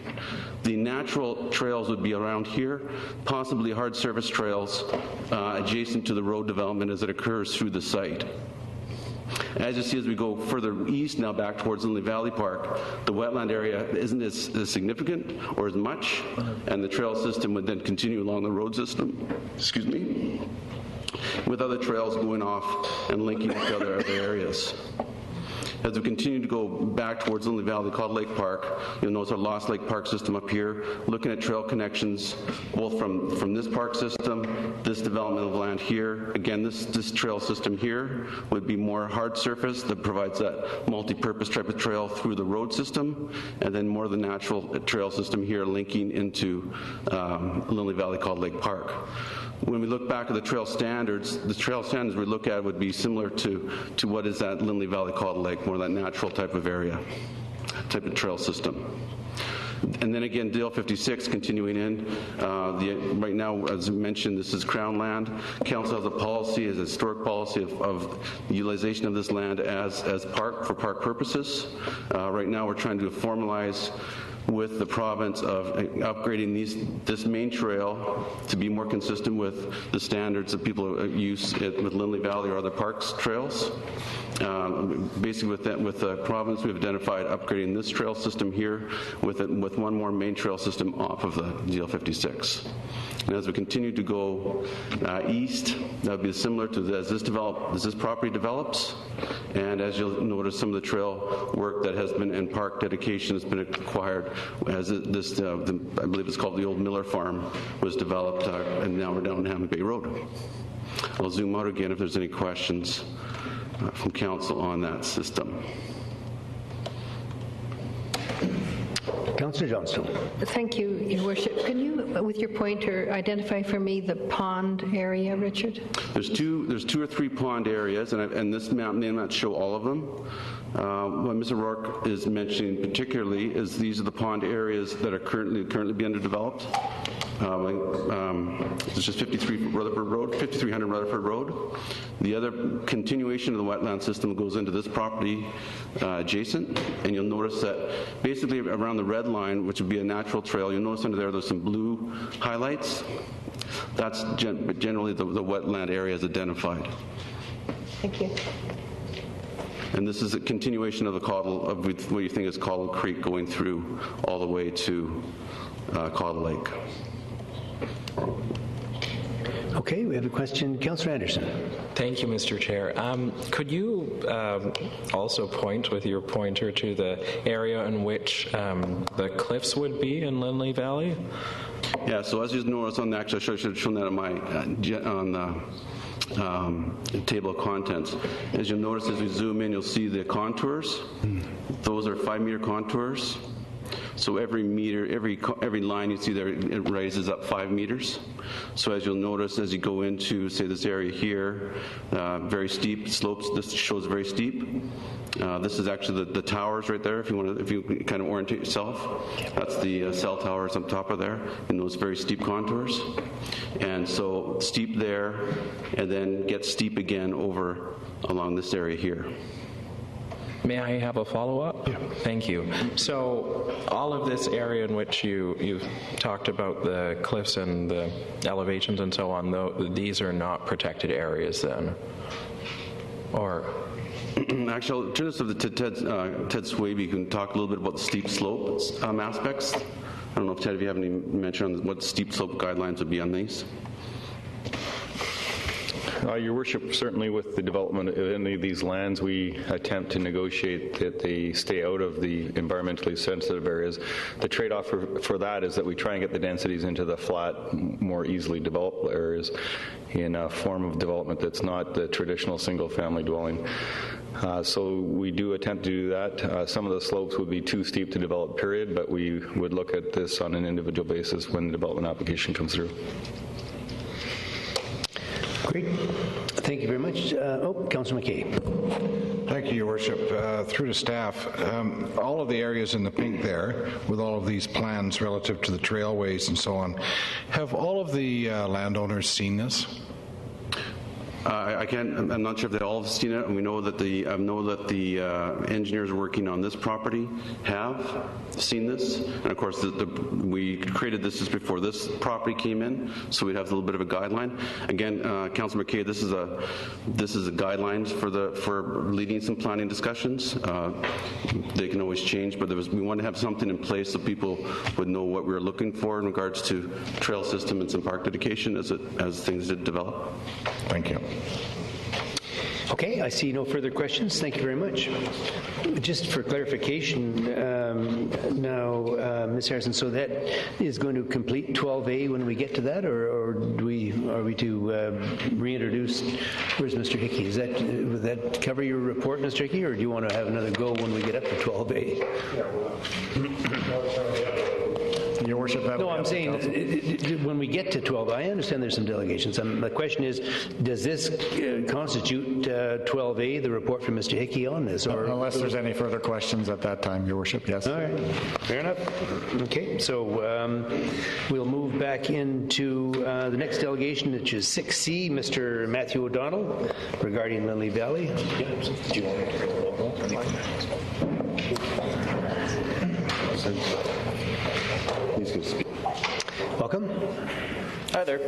The natural trails would be around here, possibly hard surface trails adjacent to the road development as it occurs through the site. As you see, as we go further east now back towards Lindley Valley Park, the wetland area isn't as significant or as much, and the trail system would then continue along the road system, with other trails going off and linking to other areas. As we continue to go back towards Lindley Valley called Lake Park, you'll notice our Lost Lake Park system up here, looking at trail connections both from this park system, this development of land here. Again, this trail system here would be more hard surface that provides that multi-purpose type of trail through the road system, and then more of the natural trail system here linking into Lindley Valley called Lake Park. When we look back at the trail standards we look at would be similar to what is that Lindley Valley called Lake, more of that natural type of area, type of trail system. And then again, DL 56 continuing in. Right now, as mentioned, this is Crown land. Council has a policy, has a historic policy of the utilization of this land as park for park purposes. Right now, we're trying to formalize with the province of upgrading this main trail to be more consistent with the standards that people use with Lindley Valley or other parks trails. Basically with the province, we've identified upgrading this trail system here with one more main trail system off of the DL 56. And as we continue to go east, that would be similar to as this property develops, and as you'll notice, some of the trail work that has been and park dedication has been acquired as I believe it's called the old Miller Farm was developed, and now we're down Hammond Bay Road. I'll zoom out again if there's any questions from council on that system. Councillor Johnston. Thank you, Your Worship. Can you, with your pointer, identify for me the pond area, Richard? There's two or three pond areas, and this map may not show all of them. What Ms. O'Rourke is mentioning particularly is these are the pond areas that are currently being underdeveloped. It's just 5300 Rutherford Road. The other continuation of the wetland system goes into this property adjacent, and you'll notice that basically around the red line, which would be a natural trail, you'll notice under there's some blue highlights. That's generally the wetland area is identified. Thank you. And this is a continuation of what you think is Caudle Creek going through all the way to Caudle Lake. Okay, we have a question. Councillor Anderson. Thank you, Mr. Chair. Could you also point with your pointer to the area in which the cliffs would be in Lindley Valley? Yeah, so as you notice on the, actually I should have shown that on the table of contents. As you'll notice as we zoom in, you'll see the contours. Those are 5-meter contours. So every meter, every line you see there, it raises up 5 meters. So as you'll notice, as you go into, say, this area here, very steep slopes. This shows very steep. This is actually the towers right there. If you kind of orientate yourself, that's the cell towers on top of there in those very steep contours. And so steep there, and then get steep again over along this area here. May I have a follow-up? Yeah. Thank you. So all of this area in which you've talked about the cliffs and the elevations and so on, these are not protected areas then? Or? Actually, I'll turn this over to Ted Swaby, who can talk a little bit about the steep slope aspects. I don't know if Ted, if you have any mention on what steep slope guidelines would be on these. Your Worship, certainly with the development of any of these lands, we attempt to negotiate that they stay out of the environmentally sensitive areas. The trade-off for that is that we try and get the densities into the flat, more easily developed areas in a form of development that's not the traditional single-family dwelling. So we do attempt to do that. Some of the slopes would be too steep to develop, period, but we would look at this on an individual basis when the development application comes through. Great. Thank you very much. Councillor McKay. Thank you, Your Worship. Through to staff, all of the areas in the pink there, with all of these plans relative to the trailways and so on, have all of the landowners seen this? I'm not sure if they all have seen it, and we know that the engineers working on this property have seen this. And of course, we created this just before this property came in, so we'd have a little bit of a guideline. Again, Councillor McKay, this is a guidelines for leading some planning discussions. They can always change, but we want to have something in place so people would know what we were looking for in regards to trail system and some park dedication as things did develop. Thank you. Okay, I see no further questions. Thank you very much. Just for clarification, now, Ms. Harrison, so that is going to complete 12A when we get to that, or are we to reintroduce? Where's Mr. Hickey? Would that cover your report, Mr. Hickey, or do you want to have another go when we get up to 12A? Your Worship, no, I'm saying when we get to 12, I understand there's some delegations. The question is, does this constitute 12A, the report from Mr. Hickey on this? Or unless there's any further questions at that time, Your Worship, yes. All right, fair enough. Okay, so we'll move back into the next delegation, which is 6C, Mr. Matthew O'Donnell, regarding Lindley Valley. Do you want me to go roll call? Welcome. Hi there.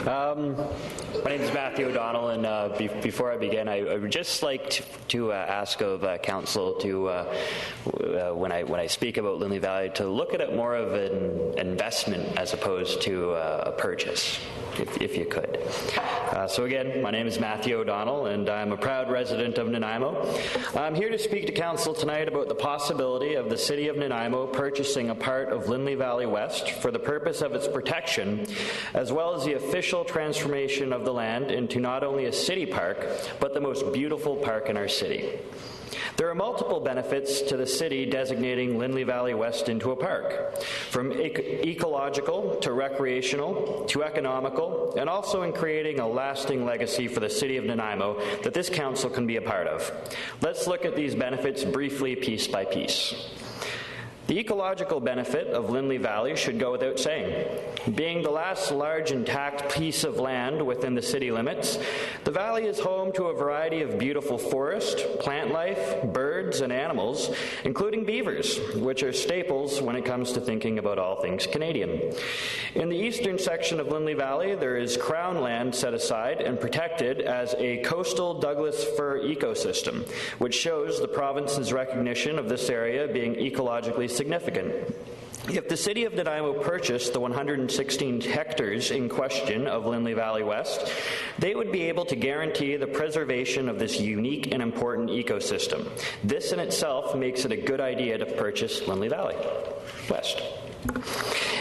My name is Matthew O'Donnell, and before I begin, I would just like to ask of Council to, when I speak about Lindley Valley, to look at it more of an investment as opposed to a purchase, if you could. So again, my name is Matthew O'Donnell, and I'm a proud resident of Nanaimo. I'm here to speak to Council tonight about the possibility of the City of Nanaimo purchasing a part of Lindley Valley West for the purpose of its protection, as well as the official transformation of the land into not only a city park, but the most beautiful park in our city. There are multiple benefits to the city designating Lindley Valley West into a park, from ecological to recreational to economical, and also in creating a lasting legacy for the City of Nanaimo that this council can be a part of. Let's look at these benefits briefly, piece by piece. The ecological benefit of Lindley Valley should go without saying. Being the last large intact piece of land within the city limits, the valley is home to a variety of beautiful forest, plant life, birds, and animals, including beavers, which are staples when it comes to thinking about all things Canadian. In the eastern section of Lindley Valley, there is Crown land set aside and protected as a coastal Douglas fir ecosystem, which shows the province's recognition of this area being ecologically significant. If the City of Nanaimo purchased the 116 hectares in question of Lindley Valley West, they would be able to guarantee the preservation of this unique and important ecosystem. This in itself makes it a good idea to purchase Lindley Valley West.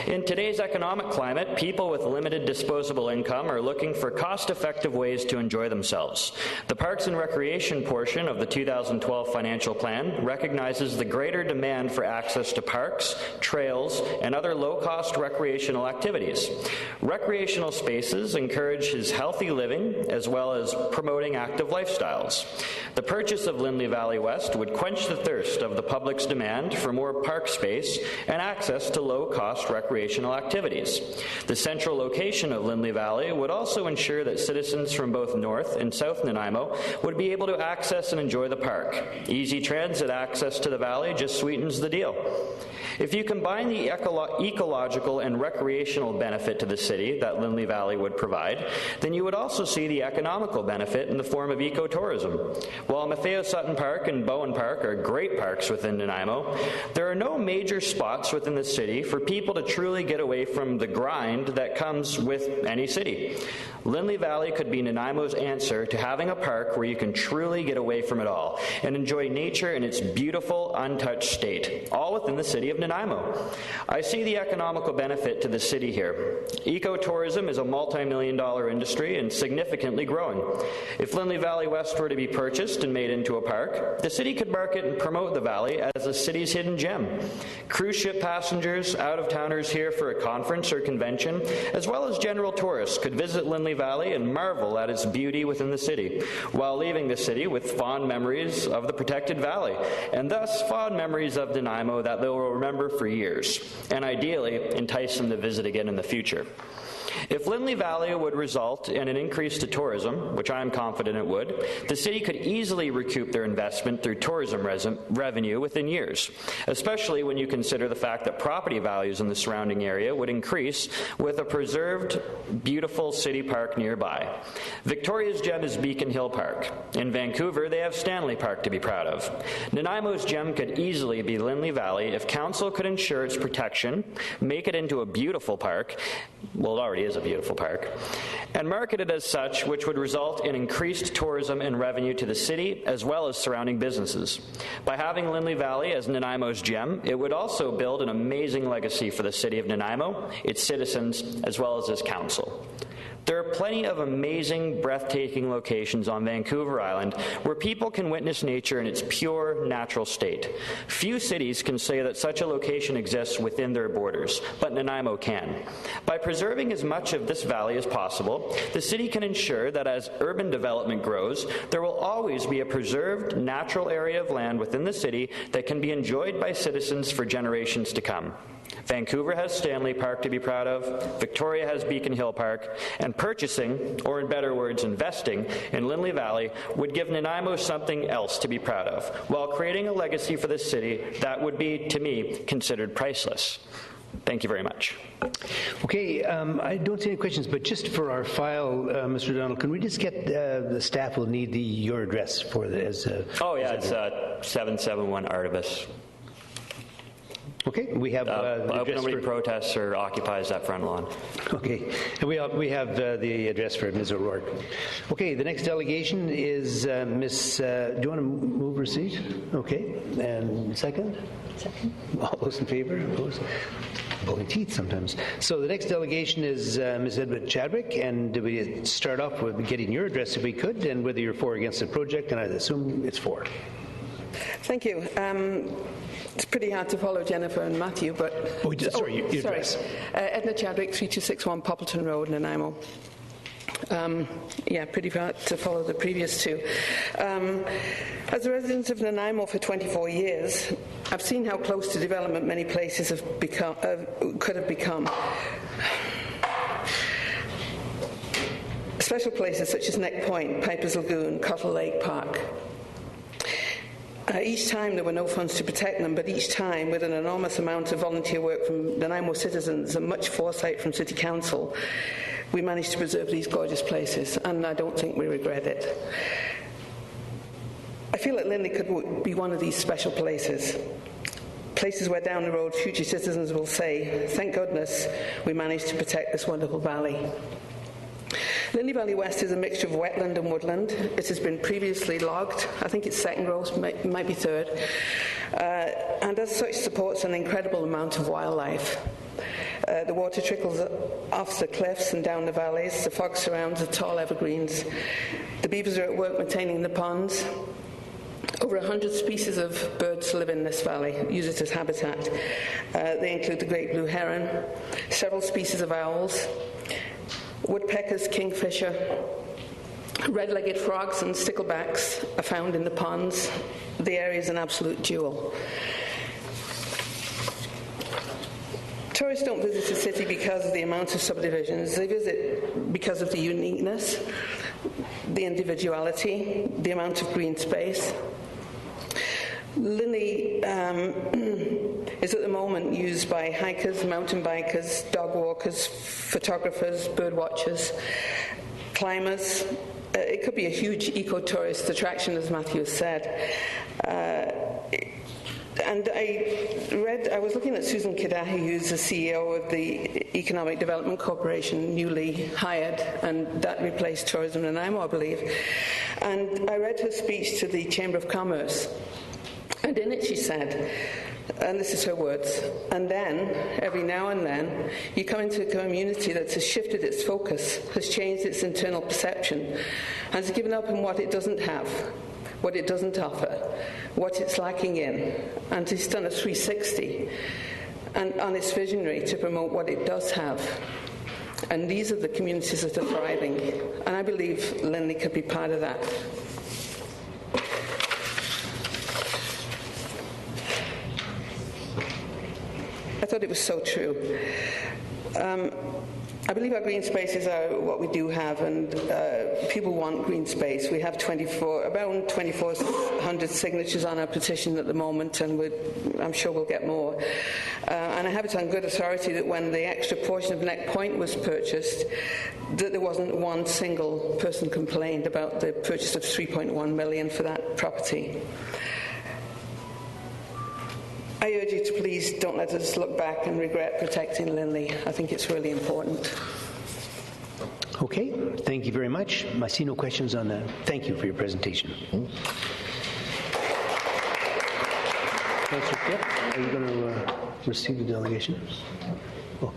In today's economic climate, people with limited disposable income are looking for cost-effective ways to enjoy themselves. The Parks and Recreation portion of the 2012 financial plan recognizes the greater demand for access to parks, trails, and other low-cost recreational activities. Recreational spaces encourages healthy living as well as promoting active lifestyles. The purchase of Lindley Valley West would quench the thirst of the public's demand for more park space and access to low-cost recreational activities. The central location of Lindley Valley would also ensure that citizens from both North and South Nanaimo would be able to access and enjoy the park. Easy transit access to the valley just sweetens the deal. If you combine the ecological and recreational benefit to the city that Lindley Valley would provide, then you would also see the economical benefit in the form of ecotourism. While Matteo Sutton Park and Bowen Park are great parks within Nanaimo, there are no major spots within the city for people to truly get away from the grind that comes with any city. Lindley Valley could be Nanaimo's answer to having a park where you can truly get away from it all and enjoy nature in its beautiful, untouched state, all within the city of Nanaimo. I see the economical benefit to the city here. Ecotourism is a multi-million-dollar industry and significantly growing. If Lindley Valley West were to be purchased and made into a park, the city could market and promote the valley as a city's hidden gem. Cruise ship passengers, out-of-towners here for a conference or convention, as well as general tourists could visit Lindley Valley and marvel at its beauty within the city, while leaving the city with fond memories of the protected valley, and thus fond memories of Nanaimo that they will remember for years, and ideally entice them to visit again in the future. If Lindley Valley would result in an increase to tourism, which I am confident it would, the city could easily recoup their investment through tourism revenue within years, especially when you consider the fact that property values in the surrounding area would increase with a preserved, beautiful city park nearby. Victoria's gem is Beacon Hill Park. In Vancouver, they have Stanley Park to be proud of. Nanaimo's gem could easily be Lindley Valley if council could ensure its protection, make it into a beautiful park. Well, it already already is a beautiful park, and marketed as such, which would result in increased tourism and revenue to the city as well as surrounding businesses. By having Lindley Valley as Nanaimo's gem, it would also build an amazing legacy for the city of Nanaimo, its citizens, as well as its council. There are plenty of amazing, breathtaking locations on Vancouver Island where people can witness nature in its pure, natural state. Few cities can say that such a location exists within their borders, but Nanaimo can. By preserving as much of this valley as possible, the city can ensure that as urban development grows, there will always be a preserved, natural area of land within the city that can be enjoyed by citizens for generations to come. Vancouver has Stanley Park to be proud of, Victoria has Beacon Hill Park, and purchasing, or in better words, investing, in Lindley Valley would give Nanaimo something else to be proud of, while creating a legacy for the city that would be, to me, considered priceless. Thank you very much. Okay, I don't see any questions, but just for our file, Mr. O'Donnell, can we just get the staff will need your address for the it's 771 Artemis. Okay, we have I hope nobody protests or occupies that front lawn. Okay, and we have the address for Ms. O'Rourke. Okay, the next delegation is Ms. Do you want to move her seat? Okay, and second? Second. All those in favor? Opposed? Pulling teeth sometimes. So the next delegation is Ms. Edward Chadwick, and we start off with getting your address if we could, and whether you're for or against the project, and I assume it's for. Thank you. It's pretty hard to follow Jennifer and Matthew, but... Your address. Edna Chadwick, 3261 Poppleton Road, Nanaimo. Pretty hard to follow the previous two. As a resident of Nanaimo for 24 years, I've seen how close to development many places could have become. Special places such as Neck Point, Piper's Lagoon, Cottle Lake Park. Each time there were no funds to protect them, but each time with an enormous amount of volunteer work from Nanaimo citizens and much foresight from City Council, we managed to preserve these gorgeous places, and I don't think we regret it. I feel that Lindley could be one of these special places where down the road future citizens will say, thank goodness we managed to protect this wonderful valley. Lindley Valley West is a mixture of wetland and woodland. It has been previously logged. I think it's second growth, might be third. And as such supports an incredible amount of wildlife. The water trickles off the cliffs and down the valleys. The fog surrounds the tall evergreens. The beavers are at work maintaining the ponds. Over 100 species of birds live in this valley, use it as habitat. They include the great blue heron, several species of owls, woodpeckers, kingfisher, red-legged frogs and sticklebacks are found in the ponds. The area is an absolute jewel. Tourists don't visit the city because of the amount of subdivisions. They visit because of the uniqueness, the individuality, the amount of green space. Lindley is at the moment used by hikers, mountain bikers, dog walkers, photographers, bird watchers, climbers. It could be a huge eco-tourist attraction, as Matthew has said. And I was looking at Susan Kadahi, who's the CEO of the Economic Development Corporation, newly hired, and that replaced Tourism Nanaimo, I believe. And I read her speech to the Chamber of Commerce. And in it she said, and this is her words, and then, every now and then, you come into a community that has shifted its focus, has changed its internal perception, has given up on what it doesn't have, what it doesn't offer, what it's lacking in, and it's done a 360 and on its visionary to promote what it does have. And these are the communities that are thriving, and I believe Lindley could be part of that. I thought it was so true. I believe our green spaces are what we do have, and people want green space. We have around 2,400 signatures on our petition at the moment, and I'm sure we'll get more. And I have it on good authority that when the extra portion of Neck Point was purchased, that there wasn't one single person complained about the purchase of $3.1 million for that property. I urge you to please don't let us look back and regret protecting Lindley. I think it's really important. Okay, thank you very much. I see no questions on that. Thank you for your presentation. Councillor Kipp, are you going to receive the delegation? Oh.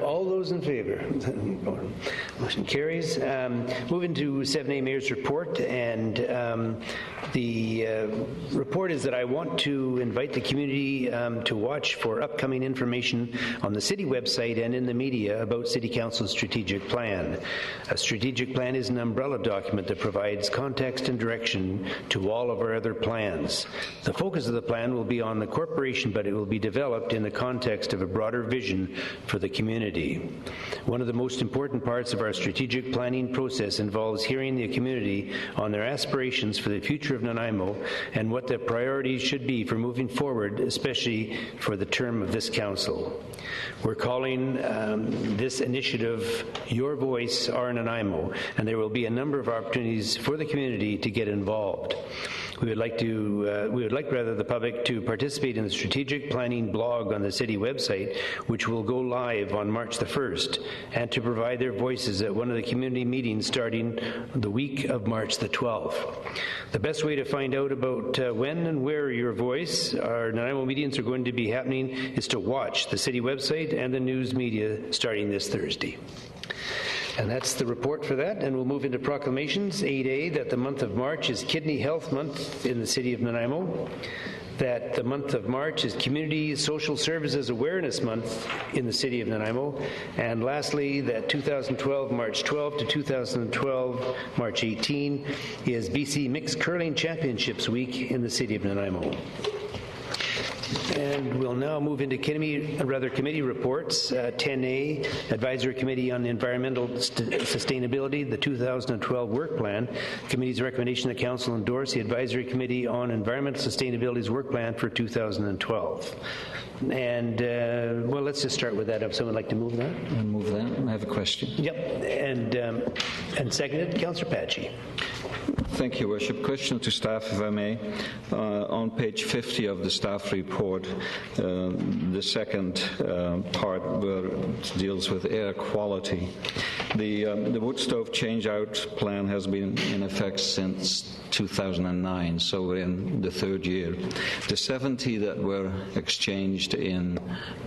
All those in favor? Motion carries. Moving to 7A Mayor's Report, and the report is that I want to invite the community to watch for upcoming information on the city website and in the media about City Council's strategic plan. A strategic plan is an umbrella document that provides context and direction to all of our other plans. The focus of the plan will be on the corporation, but it will be developed in the context of a broader vision for the community. One of the most important parts of our strategic planning process involves hearing the community on their aspirations for the future of Nanaimo and what the priorities should be for moving forward, especially for the term of this council. We're calling this initiative Your Voice, Our Nanaimo, and there will be a number of opportunities for the community to get involved. We would like the public to participate in the strategic planning blog on the city website, which will go live on March the 1st, and to provide their voices at one of the community meetings starting the week of March the 12th. The best way to find out about when and where Your Voice, our Nanaimo meetings, are going to be happening is to watch the city website and the news media starting this Thursday. And that's the report for that, and we'll move into proclamations. 8A, that the month of March is Kidney Health Month in the city of Nanaimo, that the month of March is Community Social Services Awareness Month in the city of Nanaimo, and lastly, that 2012 March 12 to 2012 March 18 is BC Mixed Curling Championships Week in the city of Nanaimo. And we'll now move into committee reports. 10A, Advisory Committee on Environmental Sustainability, the 2012 Work Plan. Committee's recommendation the Council endorse the Advisory Committee on Environmental Sustainability's Work Plan for 2012. And, well, let's just start with that. If someone would like to move that? I'll move that. I have a question. Yep. And seconded, Councillor Patchy. Thank you, Worship. Question to staff, if I may. On page 50 of the staff report, the second part deals with air quality. The wood stove change-out plan has been in effect since 2009, so we're in the third year. The 70 that were exchanged in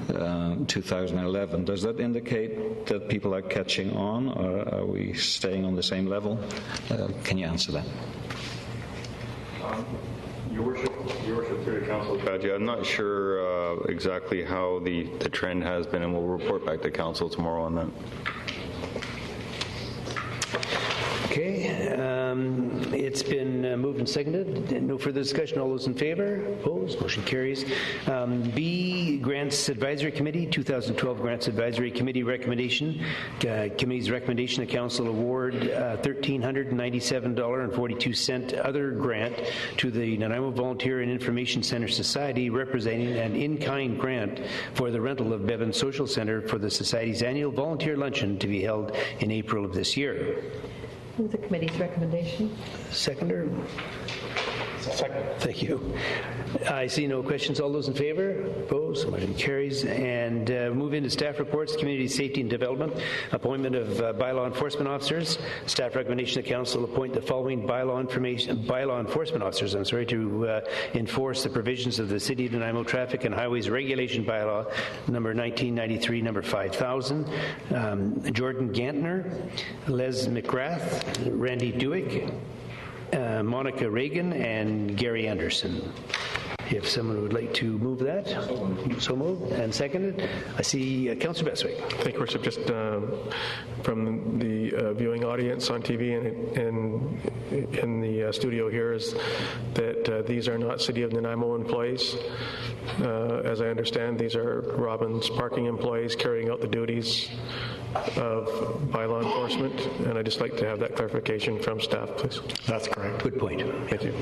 2011, does that indicate that people are catching on, or are we staying on the same level? Can you answer that? Your Worship, through the Council, I'm not sure exactly how the trend has been, and we'll report back to Council tomorrow on that. Okay, it's been moved and seconded. No further discussion. All those in favor? Opposed? Motion carries. B, Grants Advisory Committee, 2012 Grants Advisory Committee recommendation. Committee's recommendation, the Council award $1,397.42 other grant to the Nanaimo Volunteer and Information Center Society, representing an in-kind grant for the rental of Bevan Social Center for the Society's annual volunteer luncheon to be held in April of this year. Move the committee's recommendation. Seconder? Second. Thank you. I see no questions. All those in favor? Opposed? Motion carries. And move into staff reports. Community Safety and Development. Appointment of bylaw enforcement officers. Staff recommendation the Council appoint the following bylaw enforcement officers, to enforce the provisions of the City of Nanaimo Traffic and Highways Regulation Bylaw number 1993, number 5000. Jordan Gantner, Les McGrath, Randy Dewick, Monica Reagan, and Gary Anderson. If someone would like to move that, so moved and seconded. I see Councillor Bestwick. Thank you, Worship. Just from the viewing audience on TV and in the studio here is that these are not City of Nanaimo employees. As I understand, these are Robbins Parking employees carrying out the duties of bylaw enforcement, and I'd just like to have that clarification from staff, please. That's correct. Good point. Thank you.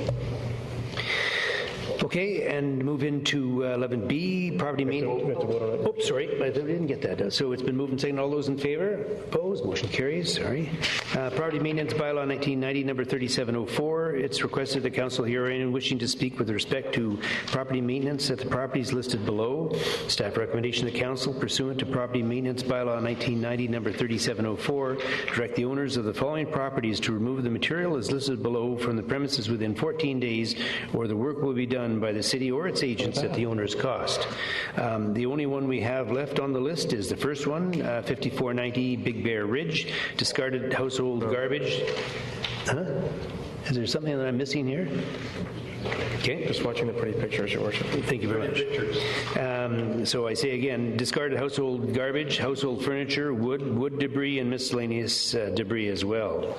Okay, and move into 11B, property maintenance. Oh, sorry, I didn't get that. So it's been moved and seconded. All those in favor? Opposed? Motion carries. Sorry. Property maintenance bylaw 1990, number 3704. It's requested the council hear anyone wishing to speak with respect to property maintenance at the properties listed below. Staff recommendation to the council pursuant to property maintenance bylaw 1990, number 3704, direct the owners of the following properties to remove the material as listed below from the premises within 14 days, or the work will be done by the city or its agents at the owner's cost. The only one we have left on the list is the first one, 5490 Big Bear Ridge, discarded household garbage. Is there something that I'm missing here? Okay. Just watching the pretty pictures, Your Worship. Thank you very much. So I say again, discarded household garbage, household furniture, wood debris, and miscellaneous debris as well.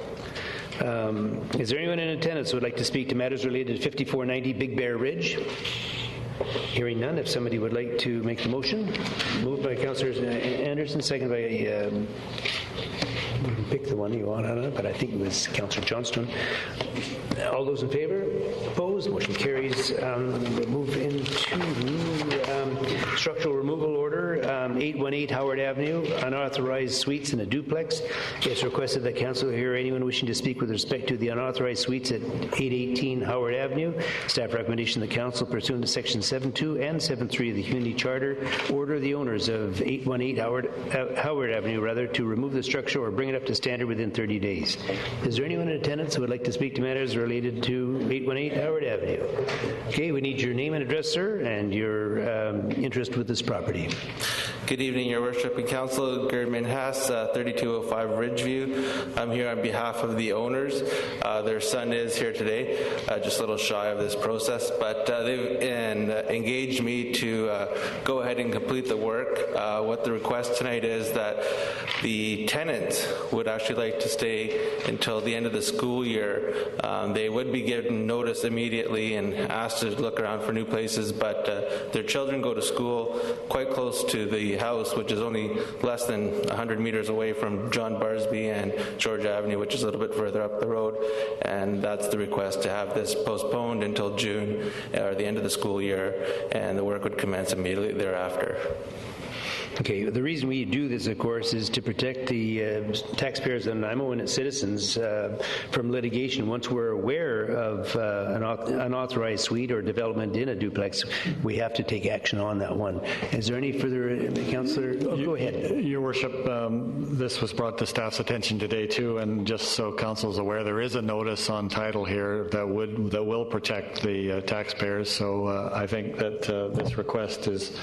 Is there anyone in attendance who would like to speak to matters related to 5490 Big Bear Ridge? Hearing none, if somebody would like to make the motion. Moved by Councillor Anderson, second by, pick the one you want on it, but I think it was Councillor Johnston. All those in favor? Opposed? Motion carries. We'll move into structural removal order, 818 Howard Avenue, unauthorized suites in a duplex. It's requested that council hear anyone wishing to speak with respect to the unauthorized suites at 818 Howard Avenue. Staff recommendation the council pursuant to section 7.2 and 7.3 of the Community Charter order the owners of 818 Howard Avenue to remove the structure or bring it up to standard within 30 days. Is there anyone in attendance who would like to speak to matters related to 818 Howard Avenue? Okay, we need your name and address, sir, and your interest with this property. Good evening, Your Worship and Council. Gerdman Haas, 3205 Ridgeview. I'm here on behalf of the owners. Their son is here today, just a little shy of this process, but they've engaged me to go ahead and complete the work. What the request tonight is that the tenants would actually like to stay until the end of the school year. They would be given notice immediately and asked to look around for new places, but their children go to school quite close to the house, which is only less than 100 meters away from John Barsby and George Avenue, which is a little bit further up the road, and that's the request, to have this postponed until June, or the end of the school year, and the work would commence immediately thereafter. Okay, the reason we do this, of course, is to protect the taxpayers of Nanaimo and its citizens from litigation. Once we're aware of an unauthorized suite or development in a duplex, we have to take action on that one. Is there any further, Councillor? Oh, go ahead. Your Worship, this was brought to staff's attention today too, and just so Council is aware, there is a notice on title here that will protect the taxpayers. So I think that this request is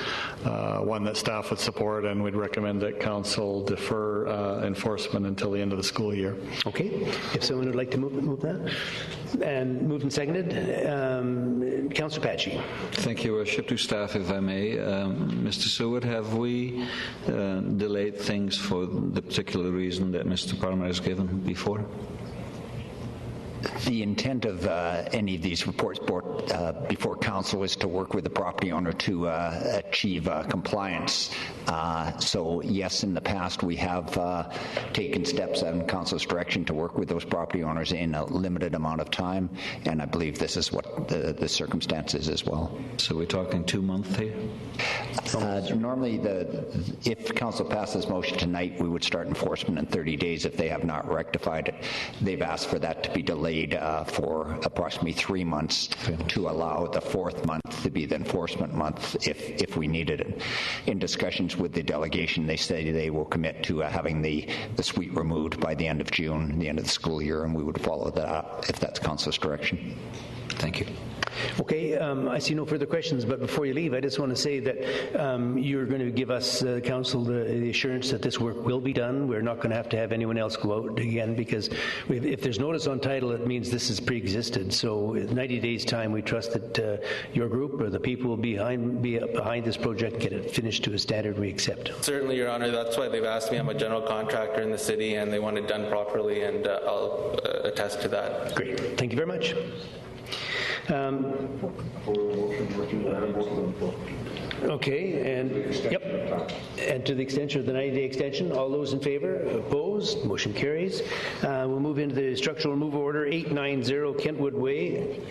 one that staff would support, and we'd recommend that Council defer enforcement until the end of the school year. Okay. If someone would like to move that. And moved and seconded. Councillor Patchy. Thank you, Worship. To staff, if I may. Mr. Seward, have we delayed things for the particular reason that Mr. Palmer has given before? The intent of any of these reports brought before council is to work with the property owner to achieve compliance. So yes, in the past we have taken steps on council's direction to work with those property owners in a limited amount of time, and I believe this is what the circumstance is as well. So we're talking 2 months here? Normally, if council passes motion tonight, we would start enforcement in 30 days if they have not rectified it. They've asked for that to be delayed for approximately 3 months to allow the 4th month to be the enforcement month if we needed it. In discussions with the delegation, they say they will commit to having the suite removed by the end of June, the end of the school year, and we would follow that up if that's council's direction. Thank you. Okay, I see no further questions, but before you leave, I just want to say that you're going to give us, council, the assurance that this work will be done. We're not going to have anyone else go out again, because if there's notice on title, it means this is pre-existed. So in 90 days' time, we trust that your group or the people will be behind this project, get it finished to a standard we accept. Certainly, Your Honor. That's why they've asked me. I'm a general contractor in the city, and they want it done properly, and I'll attest to that. Great. Thank you very much. Okay, and to the extension of the 90-day extension, all those in favor? Opposed? Motion carries. We'll move into the structural removal order 890 Kentwood Way.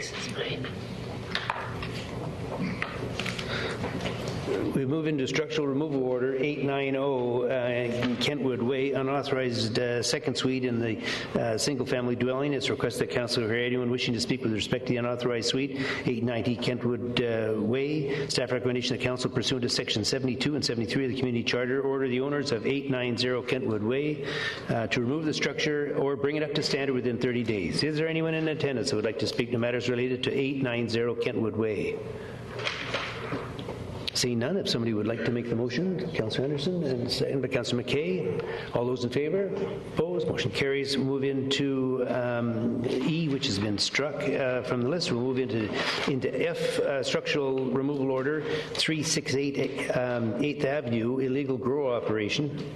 We move into structural removal order 890 Kentwood Way, unauthorized second suite in the single-family dwelling. It's requested that council hear anyone wishing to speak with respect to the unauthorized suite, 890 Kentwood Way. Staff recommendation that council, pursuant to section 72 and 73 of the Community Charter, order the owners of 890 Kentwood Way to remove the structure or bring it up to standard within 30 days. Is there anyone in attendance who would like to speak to matters related to 890 Kentwood Way? Seeing none, if somebody would like to make the motion, Councillor Anderson, and second by Councillor McKay. All those in favour? Opposed? Motion carries. We'll move into E, which has been struck from the list. We'll move into F, structural removal order 368 8th Avenue, illegal grow operation.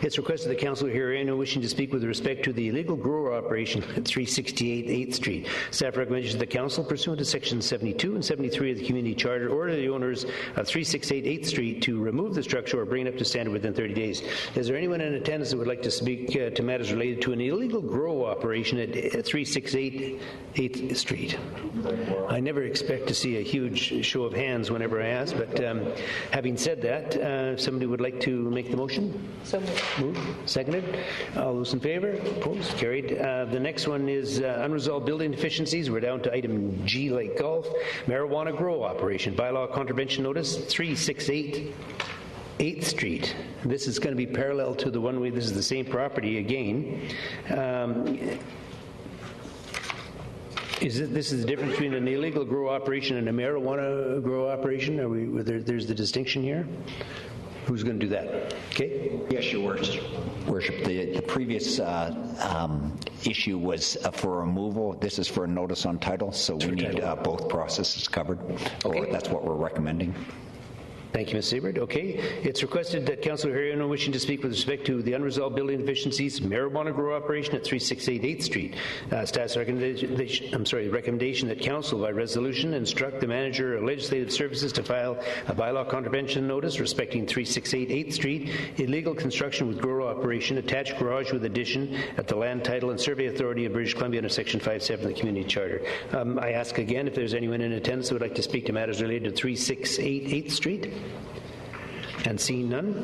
It's requested that council hear anyone wishing to speak with respect to the illegal grower operation at 368 8th Street. Staff recommends that council, pursuant to sections 72 and 73 of the Community Charter, order the owners of 368 8th Street to remove the structure or bring it up to standard within 30 days. Is there anyone in attendance that would like to speak to matters related to an illegal grow operation at 368 8th Street? I never expect to see a huge show of hands whenever I ask, but having said that, if somebody would like to make the motion? So moved. Seconded. All those in favor? Opposed? Carried. The next one is unresolved building deficiencies. We're down to item G like golf. Marijuana grow operation. Bylaw contravention notice 368 8th Street. This is going to be parallel to the one way. This is the same property again. This is the difference between an illegal grow operation and a marijuana grow operation? Are we? There's the distinction here? Who's going to do that? Okay. Yes, Your Worship. The previous issue was for removal. This is for a notice on title, so we need both processes covered. Okay. Or that's what we're recommending. Thank you, Ms. Siebert. Okay. It's requested that Councillor Herriano wishing to speak with respect to the unresolved building deficiencies marijuana grow operation at 368 8th Street. Staff's recommendation that council by resolution instruct the manager of legislative services to file a bylaw contravention notice respecting 368 8th Street, illegal construction with grow operation, attached garage with addition at the Land Title and Survey Authority of British Columbia under section 5.7 of the Community Charter. I ask again if there's anyone in attendance who would like to speak to matters related to 368 8th Street. And seeing none.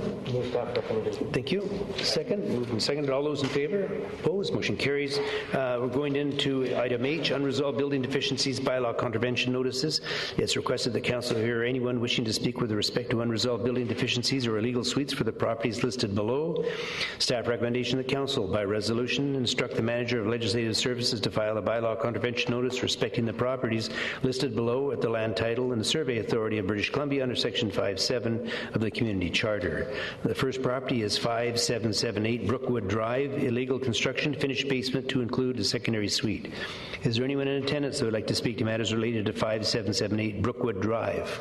Thank you. Second. Moved and seconded. All those in favor? Opposed? Motion carries. We're going into item H, unresolved building deficiencies, bylaw contravention notices. It's requested that council hear anyone wishing to speak with respect to unresolved building deficiencies or illegal suites for the properties listed below. Staff recommendation that council, by resolution, instruct the manager of legislative services to file a bylaw contravention notice respecting the properties listed below at the Land Title and the Survey Authority of British Columbia under section 5.7 of the Community Charter. The first property is 5778 Brookwood Drive, illegal construction, finished basement to include a secondary suite. Is there anyone in attendance that would like to speak to matters related to 5778 Brookwood Drive?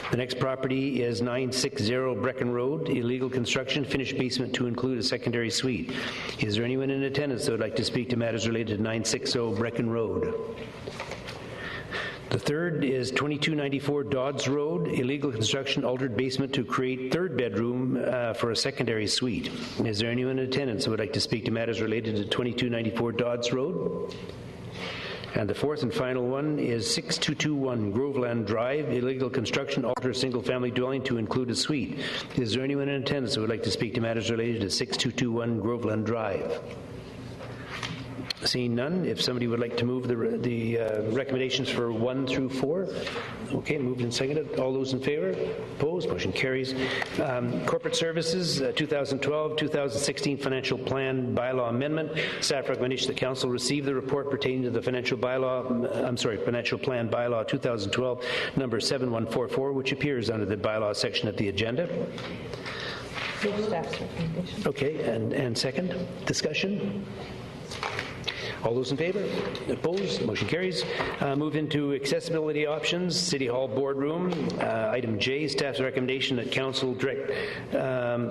The next property is 960 Brecken Road, illegal construction, finished basement to include a secondary suite. Is there anyone in attendance that would like to speak to matters related to 960 Brecken Road? The third is 2294 Dodds Road, illegal construction, altered basement to create third bedroom for a secondary suite. Is there anyone in attendance who would like to speak to matters related to 2294 Dodds Road? And the fourth and final one is 6221 Groveland Drive, illegal construction, alter single-family dwelling to include a suite. Is there anyone in attendance who would like to speak to matters related to 6221 Groveland Drive? Seeing none, if somebody would like to move the recommendations for 1 through 4. Okay, moved and seconded. All those in favor? Opposed? Motion carries. Corporate Services, 2012-2016 Financial Plan Bylaw Amendment. Staff recommendation that Council receive the report pertaining to the Financial Plan Bylaw 2012, number 7144, which appears under the bylaw section of the agenda. Okay, and second, discussion? All those in favor? Opposed? Motion carries. Move into accessibility options, City Hall boardroom. Item J, staff's recommendation that council direct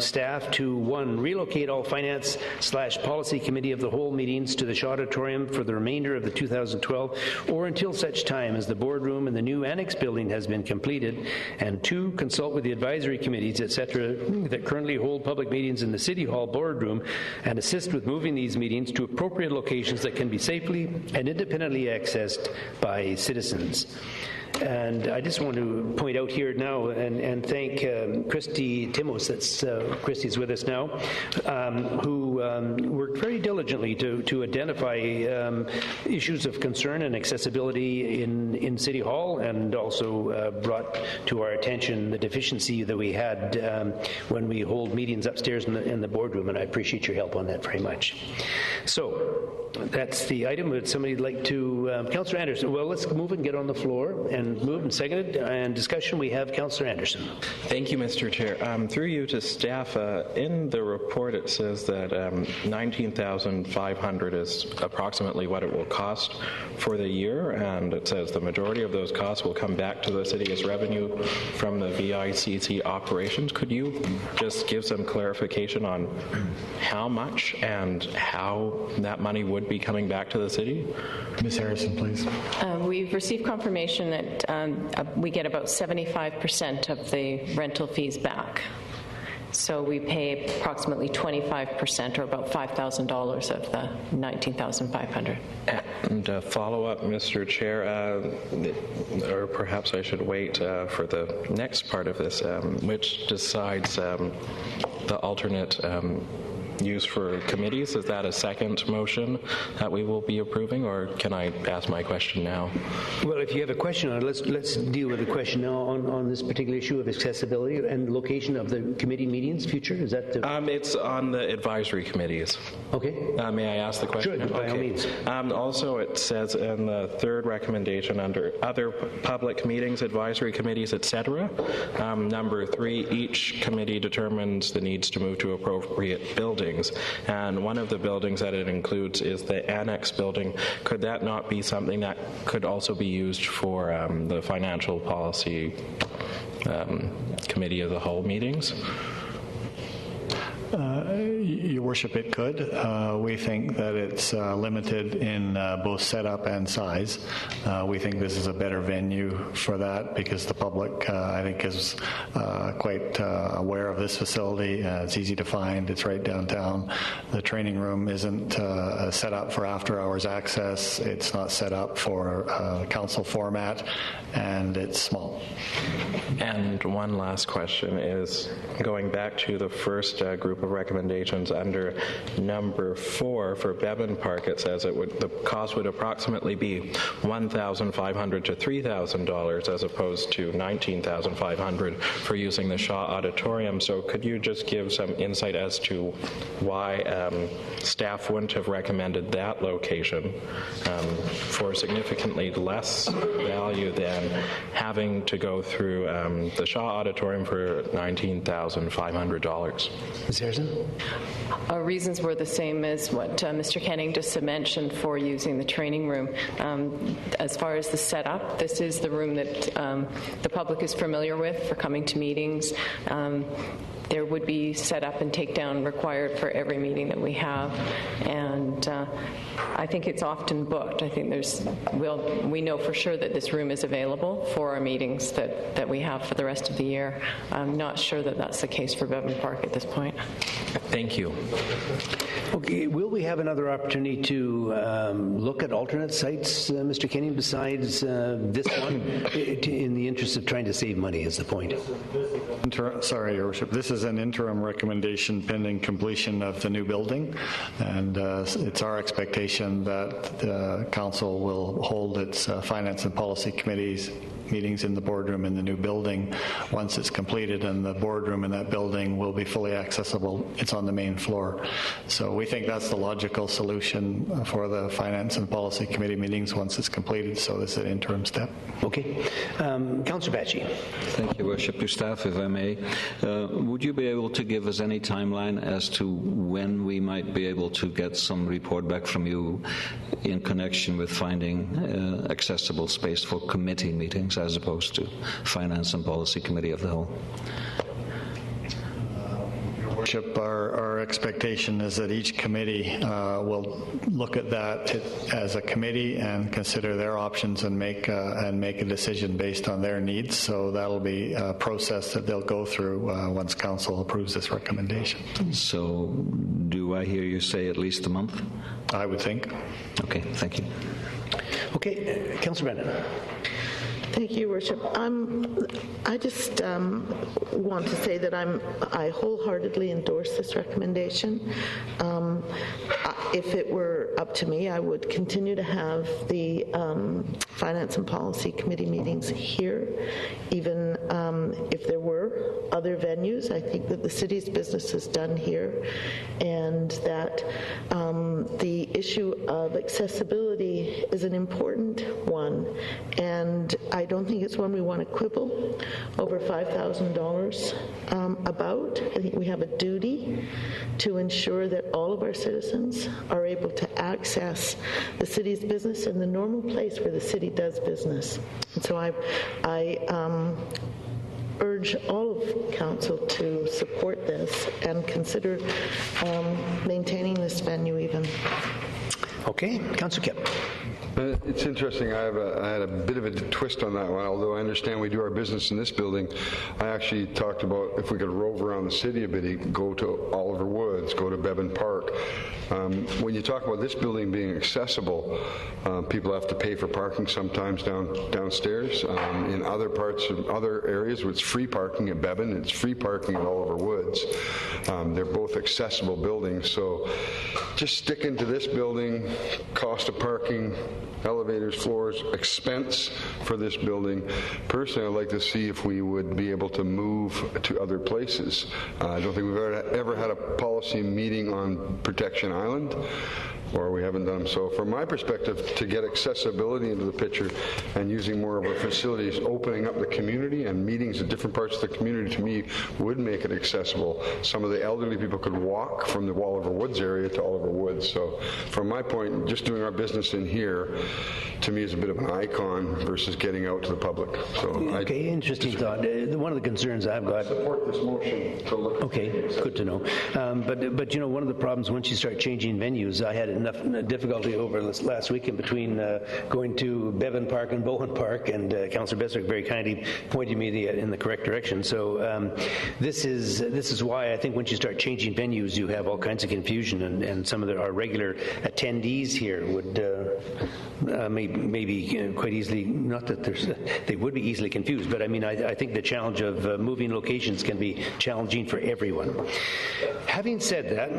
staff to 1, relocate all finance/policy committee of the whole meetings to the Shaw Auditorium for the remainder of the 2012 or until such time as the boardroom and the new annex building has been completed, and 2, consult with the advisory committees, etc., that currently hold public meetings in the City Hall boardroom and assist with moving these meetings to appropriate locations that can be safely and independently accessed by citizens. And I just want to point out here now and thank Christy Timos, Christy's with us now, who worked very diligently to identify issues of concern and accessibility in City Hall, and also brought to our attention the deficiency that we had when we hold meetings upstairs in the boardroom, and I appreciate your help on that very much. So that's the item. Would somebody like to, Councillor Anderson? Well, let's move and get on the floor, and moved and seconded, and discussion. We have Councillor Anderson. Thank you, Mr. Chair. Through you to staff, in the report it says that $19,500 is approximately what it will cost for the year, and it says the majority of those costs will come back to the city as revenue from the VICC operations. Could you just give some clarification on how much and how that money would be coming back to the city? Ms. Harrison, please. We've received confirmation that we get about 75% of the rental fees back. So we pay approximately 25%, or about $5,000 of the $19,500. And follow up, Mr. Chair, or perhaps I should wait for the next part of this, which decides the alternate use for committees. Is that a second motion that we will be approving, or can I ask my question now? Well, if you have a question on it, let's deal with the question now on this particular issue of accessibility and location of the committee meetings future. Is that the... It's on the advisory committees. Okay. May I ask the question? Sure, by all means. Also, it says in the third recommendation under other public meetings, advisory committees, etc. Number 3, each committee determines the needs to move to appropriate buildings. And one of the buildings that it includes is the annex building. Could that not be something that could also be used for the financial policy committee of the whole meetings? Your Worship, it could. We think that it's limited in both setup and size. We think this is a better venue for that because the public, I think, is quite aware of this facility. It's easy to find. It's right downtown. The training room isn't set up for after-hours access. It's not set up for council format, and it's small. And one last question is going back to the first group of recommendations under number 4 for Bevan Park. It says the cost would approximately be $1,500 to $3,000 as opposed to $19,500 for using the Shaw Auditorium. So could you just give some insight as to why staff wouldn't have recommended that location for significantly less value than having to go through the Shaw Auditorium for $19,500? Ms. Harrison? Our reasons were the same as what Mr. Kenning just mentioned for using the training room. As far as the setup, this is the room that the public is familiar with for coming to meetings. There would be setup and takedown required for every meeting that we have, and I think it's often booked. I think we know for sure that this room is available for our meetings that we have for the rest of the year. I'm not sure that that's the case for Bevan Park at this point. Thank you. Okay, will we have another opportunity to look at alternate sites, Mr. Kenning, besides this one, in the interest of trying to save money is the point? Sorry, Your Worship. This is an interim recommendation pending completion of the new building, and it's our expectation that the council will hold its finance and policy committees meetings in the boardroom in the new building once it's completed, and the boardroom in that building will be fully accessible. It's on the main floor. So we think that's the logical solution for the Finance and Policy Committee meetings once it's completed, so this is an interim step. Okay. Councillor Batchy. Thank you, Worship. Your staff, if I may. Would you be able to give us any timeline as to when we might be able to get some report back from you in connection with finding accessible space for committee meetings as opposed to Finance and Policy Committee of the whole? Your Worship, our expectation is that each committee will look at that as a committee and consider their options and make a decision based on their needs. So that'll be a process that they'll go through once council approves this recommendation. So do I hear you say at least a month? I would think. Okay, thank you. Okay, Councillor Brennan. Thank you, Your Worship. I just want to say that I wholeheartedly endorse this recommendation. If it were up to me, I would continue to have the Finance and Policy Committee meetings here, even if there were other venues. I think that the city's business is done here, and that the issue of accessibility is an important one, and I don't think it's one we want to quibble over $5,000 about. I think we have a duty to ensure that all of our citizens are able to access the city's business in the normal place where the city does business. And so I urge all of council to support this and consider maintaining this venue even. Okay, Councillor Kip. It's interesting. I had a bit of a twist on that one. Although I understand we do our business in this building, I actually talked about if we could rove around the city a bit, go to Oliver Woods, go to Bevan Park. When you talk about this building being accessible, people have to pay for parking sometimes downstairs. In other parts of other areas, it's free parking at Bevan, it's free parking at Oliver Woods. They're both accessible buildings, so just sticking to this building, cost of parking, elevators, floors, expense for this building. Personally, I'd like to see if we would be able to move to other places. I don't think we've ever had a policy meeting on Protection Island, or we haven't done them. So from my perspective, to get accessibility into the picture and using more of our facilities, opening up the community and meetings at different parts of the community, to me, would make it accessible. Some of the elderly people could walk from the Oliver Woods area to Oliver Woods. So from my point, just doing our business in here, to me, is a bit of an icon versus getting out to the public. So okay, interesting thought. One of the concerns I've got... Support this motion to look... Okay, good to know. But you know, one of the problems once you start changing venues, I had enough difficulty over this last weekend between going to Bevan Park and Bowen Park, and Councillor Beswick very kindly pointed me in the correct direction. So this is why I think once you start changing venues, you have all kinds of confusion, and some of our regular attendees here would maybe quite easily, not that they would be easily confused, but I mean, I think the challenge of moving locations can be challenging for everyone. Having said that,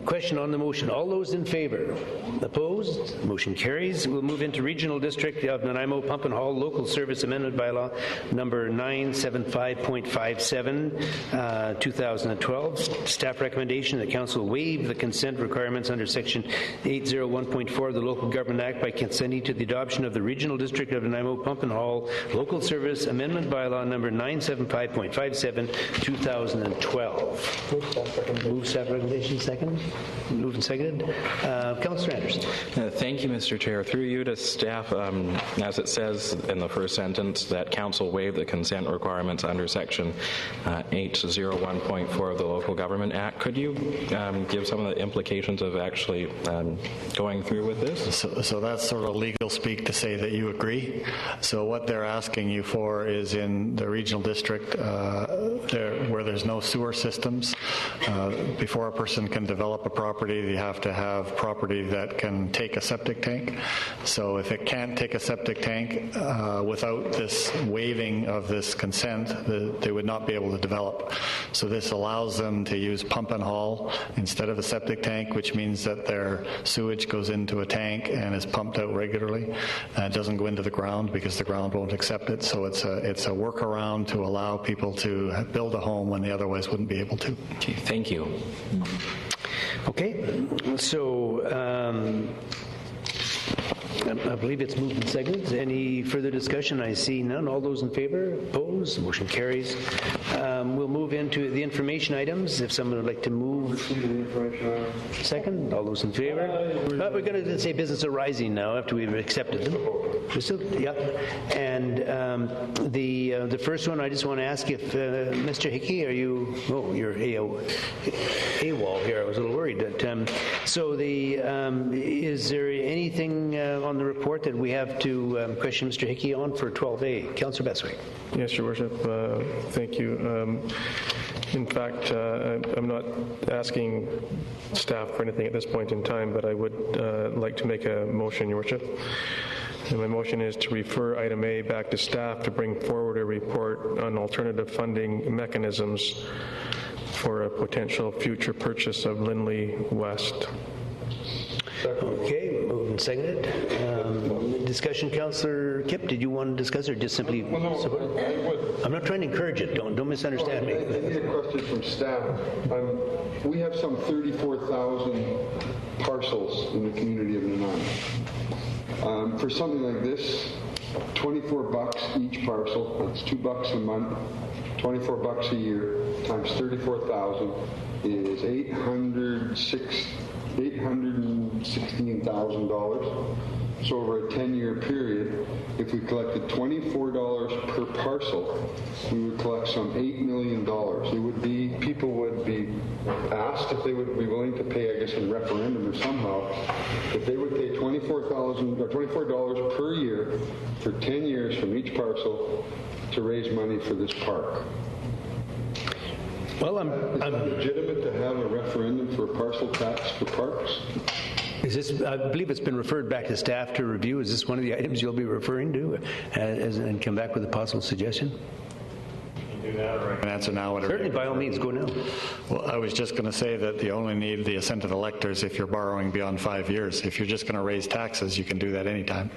question on the motion. All those in favor? Opposed? Motion carries. We'll move into Regional District of Nanaimo Pump and Hall Local Service Amendment Bylaw number 975.57, 2012. Staff recommendation that Council waive the consent requirements under Section 801.4 of the Local Government Act by consenting to the adoption of the Regional District of Nanaimo Pump and Hall Local Service Amendment Bylaw number 975.57, 2012. Move staff recommendation second. Moved and seconded. Councillor Anderson. Thank you, Mr. Chair. Through you to staff, as it says in the first sentence, that Council waive the consent requirements under Section 801.4 of the Local Government Act. Could you give some of the implications of actually going through with this? So that's sort of legal speak to say that you agree. So what they're asking you for is in the regional district where there's no sewer systems, before a person can develop a property, you have to have property that can take a septic tank. So if it can't take a septic tank without this waiving of this consent, they would not be able to develop. So this allows them to use pump and haul instead of a septic tank, which means that their sewage goes into a tank and is pumped out regularly. It doesn't go into the ground because the ground won't accept it. So it's a workaround to allow people to build a home when they otherwise wouldn't be able to. Okay, thank you. Okay, so I believe it's moved and seconded. Any further discussion? I see none. All those in favor? Opposed? Motion carries. We'll move into the information items. If someone would like to move. Second. All those in favor? We're going to say business arising now after we've accepted them. Yeah. And the first one, I just want to ask if Mr. Hickey, are you? Oh, you're AWOL here. I was a little worried. So is there anything on the report that we have to question Mr. Hickey on for 12A? Councillor Beswick. Yes, Your Worship. Thank you. In fact, I'm not asking staff for anything at this point in time, but I would like to make a motion, Your Worship. And my motion is to refer item A back to staff to bring forward a report on alternative funding mechanisms for a potential future purchase of Lindley West. Okay, moved and seconded. Discussion, Councillor Kipp, did you want to discuss or just simply support? I'm not trying to encourage it. Don't misunderstand me. I need a question from staff. We have some 34,000 parcels in the community of Nanaimo. For something like this, $24 each parcel, that's $2 a month, $24 a year, times 34,000 is $816,000. So over a 10-year period, if we collected $24 per parcel, we would collect some $8 million. It would be, people would be asked if they would be willing to pay, I guess, in referendum or somehow, if they would pay $24 per year for 10 years from each parcel to raise money for this park. Well, Is it legitimate to have a referendum for a parcel tax for parks? Is this? I believe it's been referred back to staff to review. Is this one of the items you'll be referring to and come back with a possible suggestion? Do that, or I can answer now. Certainly, by all means, go now. Well, I was just going to say that you only need the assent of electors if you're borrowing beyond 5 years. If you're just going to raise taxes, you can do that anytime.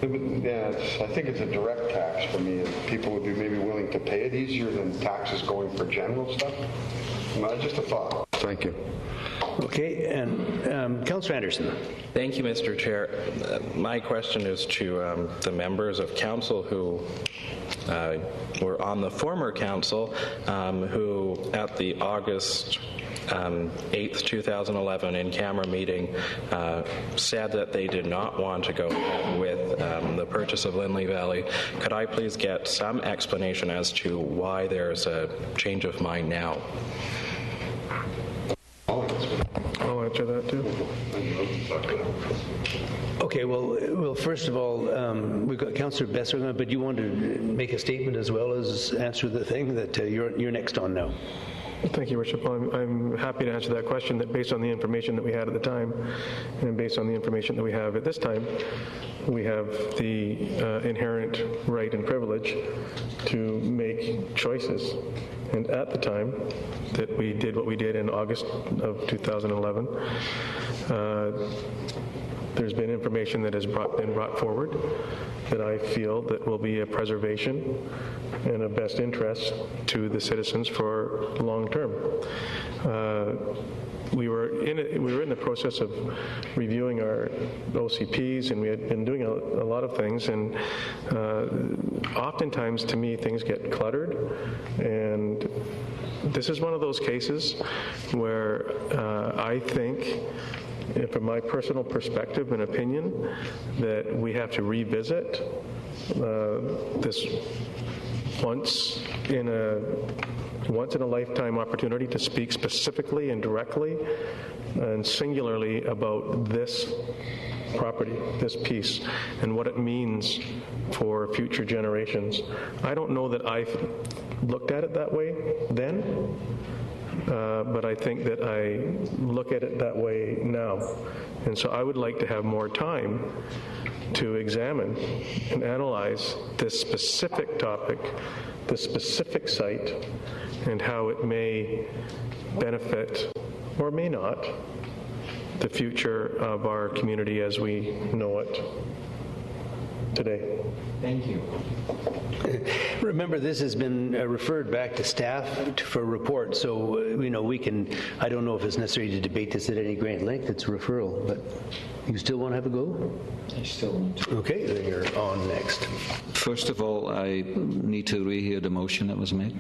Yeah, I think it's a direct tax for me. People would be maybe willing to pay it easier than taxes going for general stuff. Just a thought. Thank you. Okay, and Councillor Anderson. Thank you, Mr. Chair. My question is to the members of council who were on the former council who at the August 8th, 2011 in-camera meeting said that they did not want to go ahead with the purchase of Lindley Valley. Could I please get some explanation as to why there's a change of mind now? I'll answer that too. Okay, well, first of all, we've got Councillor Besser, but you want to make a statement as well as answer the thing that you're next on now. Thank you, Bishop. I'm happy to answer that question. That based on the information that we had at the time, and based on the information that we have at this time, we have the inherent right and privilege to make choices. And at the time that we did what we did in August of 2011, there's been information that has been brought forward that I feel that will be a preservation and a best interest to the citizens for long term. We were in the process of reviewing our OCPs, and we had been doing a lot of things, and oftentimes to me things get cluttered, and this is one of those cases where I think, from my personal perspective and opinion, that we have to revisit this once in a lifetime opportunity to speak specifically and directly and singularly about this property, this piece, and what it means for future generations. I don't know that I looked at it that way then, but I think that I look at it that way now. And so I would like to have more time to examine and analyze this specific topic, the specific site, and how it may benefit or may not the future of our community as we know it today. Thank you. Remember, this has been referred back to staff for a report, so we can. I don't know if it's necessary to debate this at any great length. It's a referral, but you still want to have a go? I still want to. Okay, then you're on next. First of all, I need to rehear the motion that was made.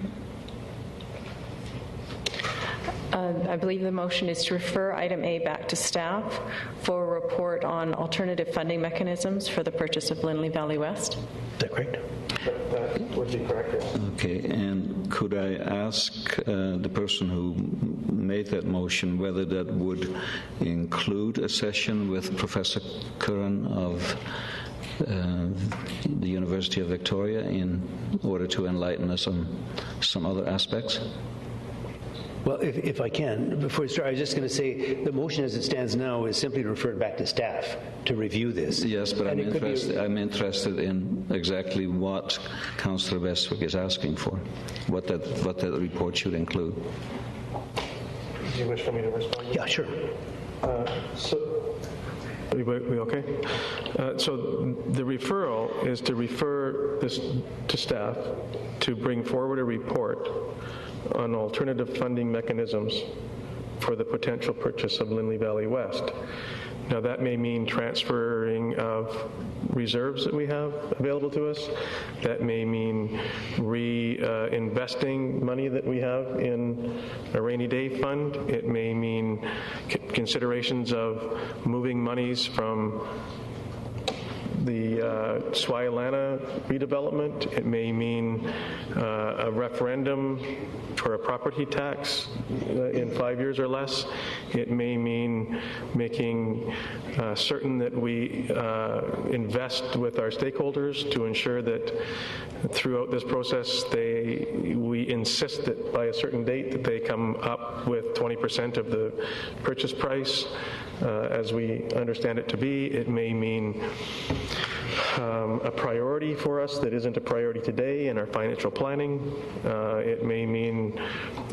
I believe the motion is to refer item A back to staff for a report on alternative funding mechanisms for the purchase of Lindley Valley West. Is that correct? That would be correct. Okay, and could I ask the person who made that motion whether that would include a session with Professor Curran of the University of Victoria in order to enlighten us on some other aspects? Well, if I can, before I start, I was just going to say the motion as it stands now is simply to refer it back to staff to review this. Yes, but I'm interested in exactly what Councillor Bestwick is asking for, what that report should include. Do you wish for me to respond? Yeah, sure. We okay? So the referral is to refer this to staff to bring forward a report on alternative funding mechanisms for the potential purchase of Lindley Valley West. Now that may mean transferring of reserves that we have available to us. That may mean reinvesting money that we have in a rainy day fund. It may mean considerations of moving monies from the Swayalana redevelopment. It may mean a referendum for a property tax in 5 years or less. It may mean making certain that we invest with our stakeholders to ensure that throughout this process we insist that by a certain date that they come up with 20% of the purchase price as we understand it to be. It may mean a priority for us that isn't a priority today in our financial planning. It may mean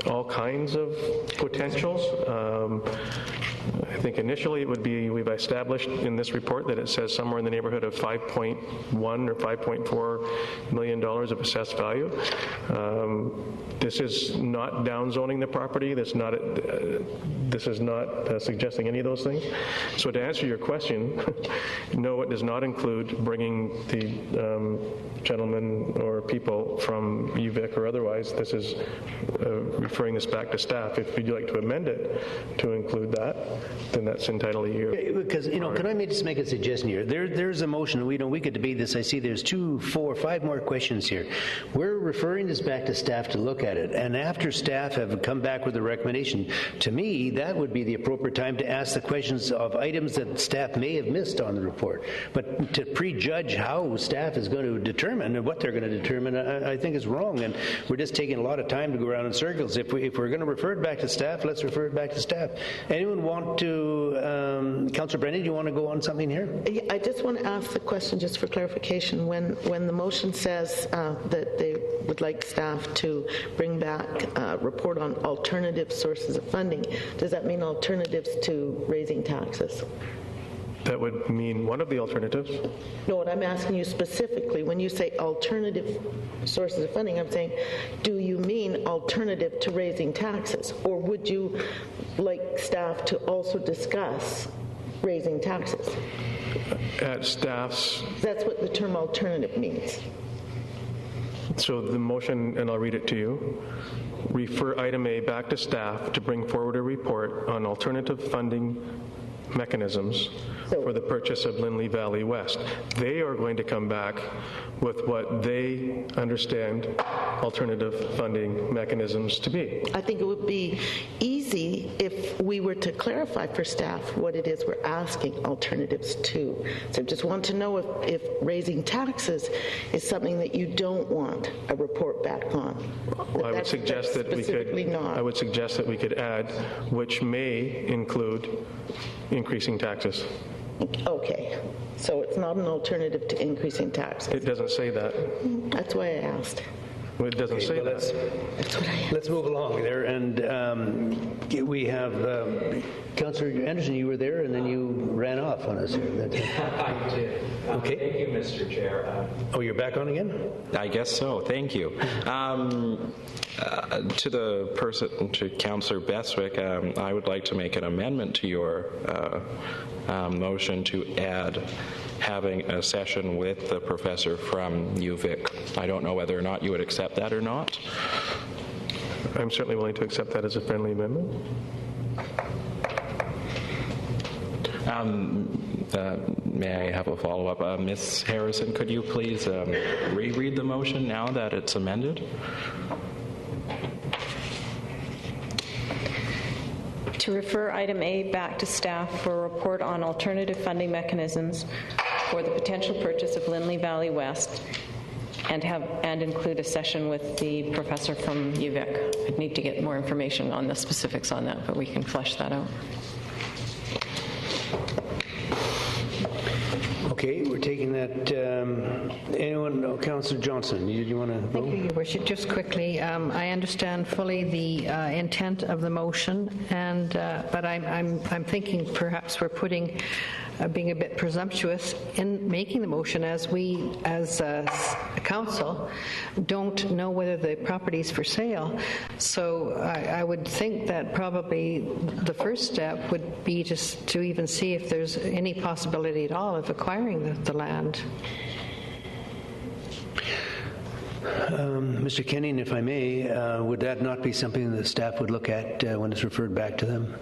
all kinds of potentials. I think initially it would be, we've established in this report that it says somewhere in the neighborhood of $5.1 or $5.4 million of assessed value. This is not downzoning the property. This is not suggesting any of those things. So to answer your question, no, it does not include bringing the gentlemen or people from UVic or otherwise. This is referring this back to staff. If you'd like to amend it to include that, then that's entirely you. Because, can I just make a suggestion here? There's a motion. We could debate this. I see there's 2, 4, 5 more questions here. We're referring this back to staff to look at it. And after staff have come back with a recommendation, to me, that would be the appropriate time to ask the questions of items that staff may have missed on the report. But to prejudge how staff is going to determine and what they're going to determine, I think is wrong. And we're just taking a lot of time to go around in circles. If we're going to refer it back to staff, let's refer it back to staff. Anyone want to, Councillor Brennan, do you want to go on something here? I just want to ask the question just for clarification. When the motion says that they would like staff to bring back a report on alternative sources of funding, does that mean alternatives to raising taxes? That would mean one of the alternatives. No, what I'm asking you specifically, when you say alternative sources of funding, I'm saying, do you mean alternative to raising taxes? Or would you like staff to also discuss raising taxes? At staff's... That's what the term alternative means. So the motion, and I'll read it to you, refer item A back to staff to bring forward a report on alternative funding mechanisms for the purchase of Lindley Valley West. They are going to come back with what they understand alternative funding mechanisms to be. I think it would be easy if we were to clarify for staff what it is we're asking alternatives to. So I just want to know if raising taxes is something that you don't want a report back on. Well, I would suggest that we could add, which may include increasing taxes. Okay, so it's not an alternative to increasing taxes. It doesn't say that. That's why I asked. Well, it doesn't say that. Let's move along there. And we have Councillor Anderson, you were there, and then you ran off on us. I did. Okay. Thank you, Mr. Chair. Oh, you're back on again? I guess so. Thank you. To the person, to Councillor Bestwick, I would like to make an amendment to your motion to add having a session with the professor from UVic. I don't know whether or not you would accept that or not. I'm certainly willing to accept that as a friendly amendment. May I have a follow-up? Ms. Harrison, could you please reread the motion now that it's amended? To refer item A back to staff for a report on alternative funding mechanisms for the potential purchase of Lindley Valley West, and include a session with the professor from UVic. I'd need to get more information on the specifics on that, but we can flesh that out. Okay, we're taking that. Anyone? Oh, Councillor Johnson, did you want to go? Thank you, Your Worship. Just quickly, I understand fully the intent of the motion, and but I'm thinking perhaps we're being a bit presumptuous in making the motion, as we, as a council, don't know whether the property is for sale. So I would think that probably the first step would be just to even see if there's any possibility at all of acquiring the land. Mr. Kenning, if I may, would that not be something that staff would look at when it's referred back to them?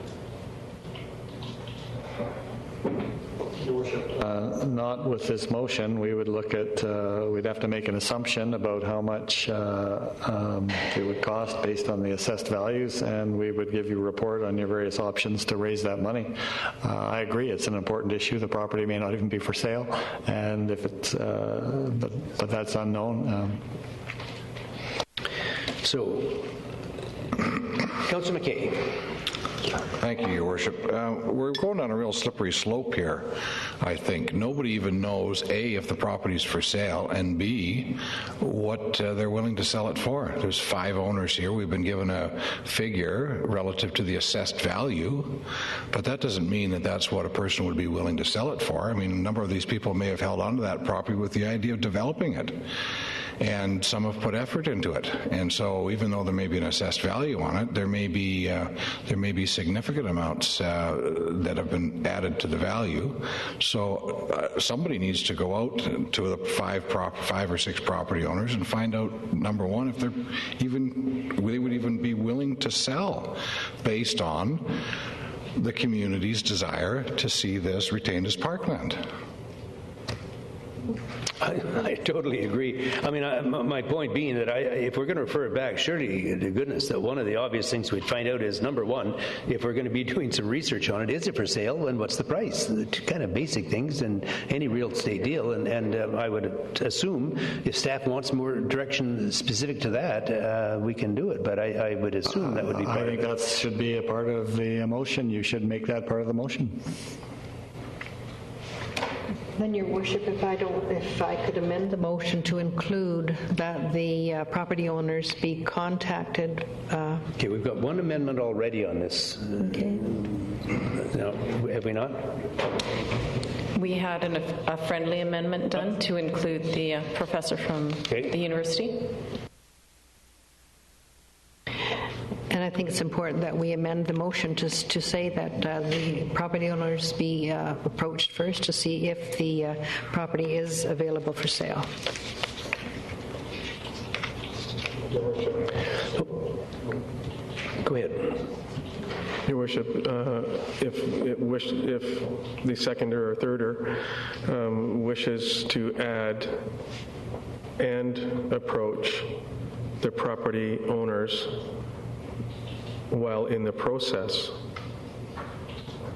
Not with this motion. We would look at, we'd have to make an assumption about how much it would cost based on the assessed values, and we would give you a report on your various options to raise that money. I agree, it's an important issue. The property may not even be for sale, and if it's, but that's unknown. So, Councillor McKay. Thank you, Your Worship. We're going down a real slippery slope here, I think. Nobody even knows, A, if the property's for sale, and B, what they're willing to sell it for. There's 5 owners here. We've been given a figure relative to the assessed value, but that doesn't mean that that's what a person would be willing to sell it for. I mean, a number of these people may have held onto that property with the idea of developing it, and some have put effort into it. And so even though there may be an assessed value on it, there may be significant amounts that have been added to the value. So somebody needs to go out to the 5 or 6 property owners and find out, number one, if they would even be willing to sell based on the community's desire to see this retained as parkland. I totally agree. I mean, my point being that if we're going to refer it back, surely, to goodness, that one of the obvious things we'd find out is, number one, if we're going to be doing some research on it, is it for sale and what's the price? The two kind of basic things in any real estate deal. And I would assume if staff wants more direction specific to that, we can do it. But I would assume that would be part of it. I think that should be a part of the motion. You should make that part of the motion. Then, Your Worship, if I could amend the motion to include that the property owners be contacted. Okay, we've got one amendment already on this. Okay. No, have we not? We had a friendly amendment done to include the professor from the university. And I think it's important that we amend the motion to say that the property owners be approached first to see if the property is available for sale. Go ahead. Your Worship, if the seconder or thirder wishes to add and approach the property owners while in the process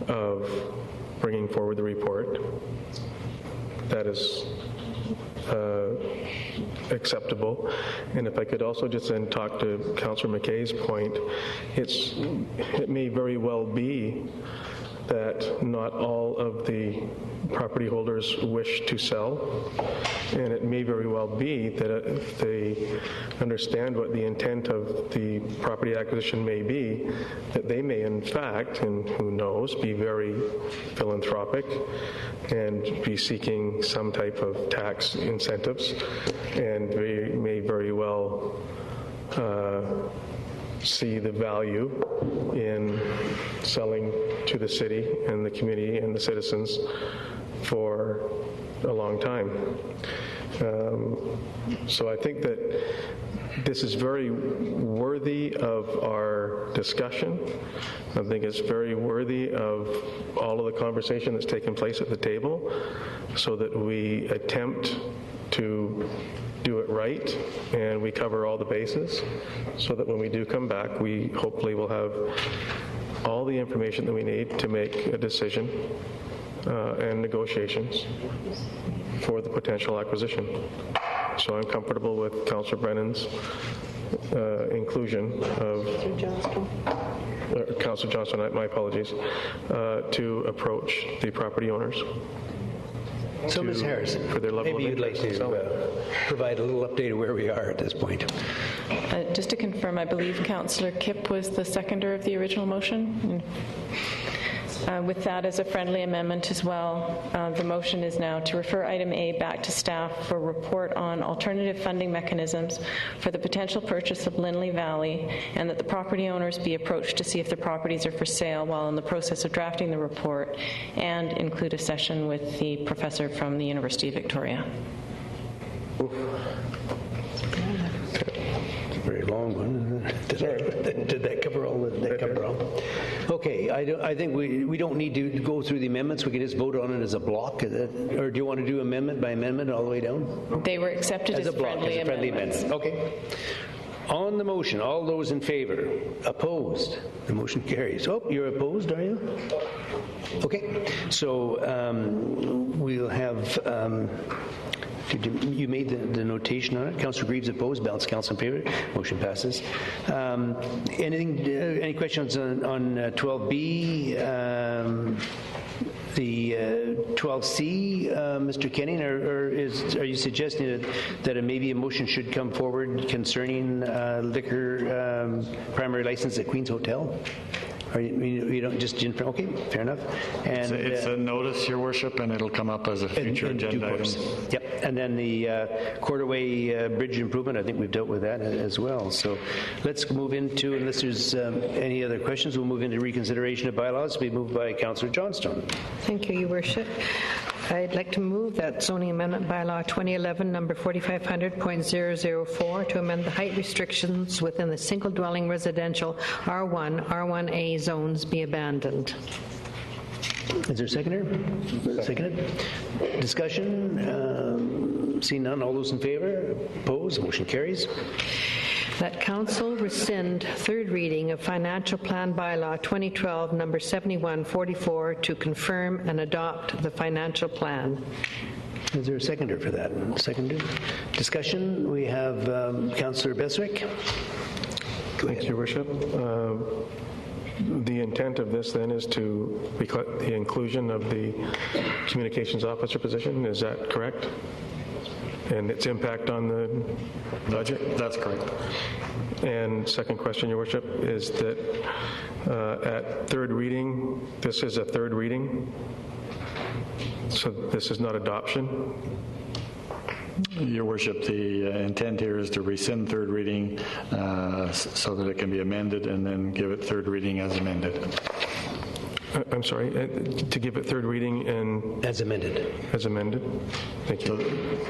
of bringing forward the report, that is acceptable. And if I could also just then talk to Councillor McKay's point, it may very well be that not all of the property holders wish to sell, and it may very well be that if they understand what the intent of the property acquisition may be, that they may in fact, and who knows, be very philanthropic and be seeking some type of tax incentives, and they may very well see the value in selling to the city and the community and the citizens for a long time. So I think that this is very worthy of our discussion. I think it's very worthy of all of the conversation that's taken place at the table, so that we attempt to do it right and we cover all the bases, so that when we do come back, we hopefully will have all the information that we need to make a decision and negotiations for the potential acquisition. So I'm comfortable with Councillor Brennan's inclusion of Councillor Johnston, my apologies, to approach the property owners. So, Ms. Harrison, for their level maybe of you'd like to provide a little update of where we are at this point. Just to confirm, I believe Councillor Kipp was the seconder of the original motion. With that as a friendly amendment as well, the motion is now to refer item A back to staff for report on alternative funding mechanisms for the potential purchase of Lindley Valley, and that the property owners be approached to see if the properties are for sale while in the process of drafting the report, and include a session with the professor from the University of Victoria. Very long one. Did that cover all? Okay, I think we don't need to go through the amendments. We can just vote on it as a block. Or do you want to do amendment by amendment all the way down? They were accepted as a block, friendly as a friendly amendments. amendment. Okay. On the motion, all those in favor? Opposed? The motion carries. Oh, you're opposed, are you? Okay. So we'll have... you made the notation on it. Councillor Greaves opposed. Balanced council in favor. Motion passes. Any questions on 12B? The 12C, Mr. Kenning, or are you suggesting that maybe a motion should come forward concerning liquor primary license at Queen's Hotel? Or you don't just okay, fair enough. And it's a notice, Your Worship, and it'll come up as a future agenda item. Yep, and then the Quarterway Bridge improvement, I think we've dealt with that as well. So let's move into, unless there's any other questions, we'll move into reconsideration of bylaws. Be moved by Councillor Johnston. Thank you, Your Worship. I'd like to move that zoning amendment bylaw 2011 number 4500.004 to amend the height restrictions within the single dwelling residential R1, R1A zones be abandoned. Is there a seconder? Seconded. Discussion? Seeing none, all those in favor? Opposed? Motion carries. That Council rescind third reading of Financial Plan Bylaw 2012 number 7144 to confirm and adopt the financial plan. Is there a seconder for that? Seconded. Discussion? We have Councillor Beswick. Thank you, Your Worship. The intent of this then is to the inclusion of the communications officer position. Is that correct? And its impact on the budget? That's correct. And second question, Your Worship, is that at third reading, this is a third reading, so this is not adoption? Your Worship, the intent here is to rescind third reading so that it can be amended and then give it third reading as amended. I'm sorry, to give it third reading and... As amended. As amended. Thank you. So,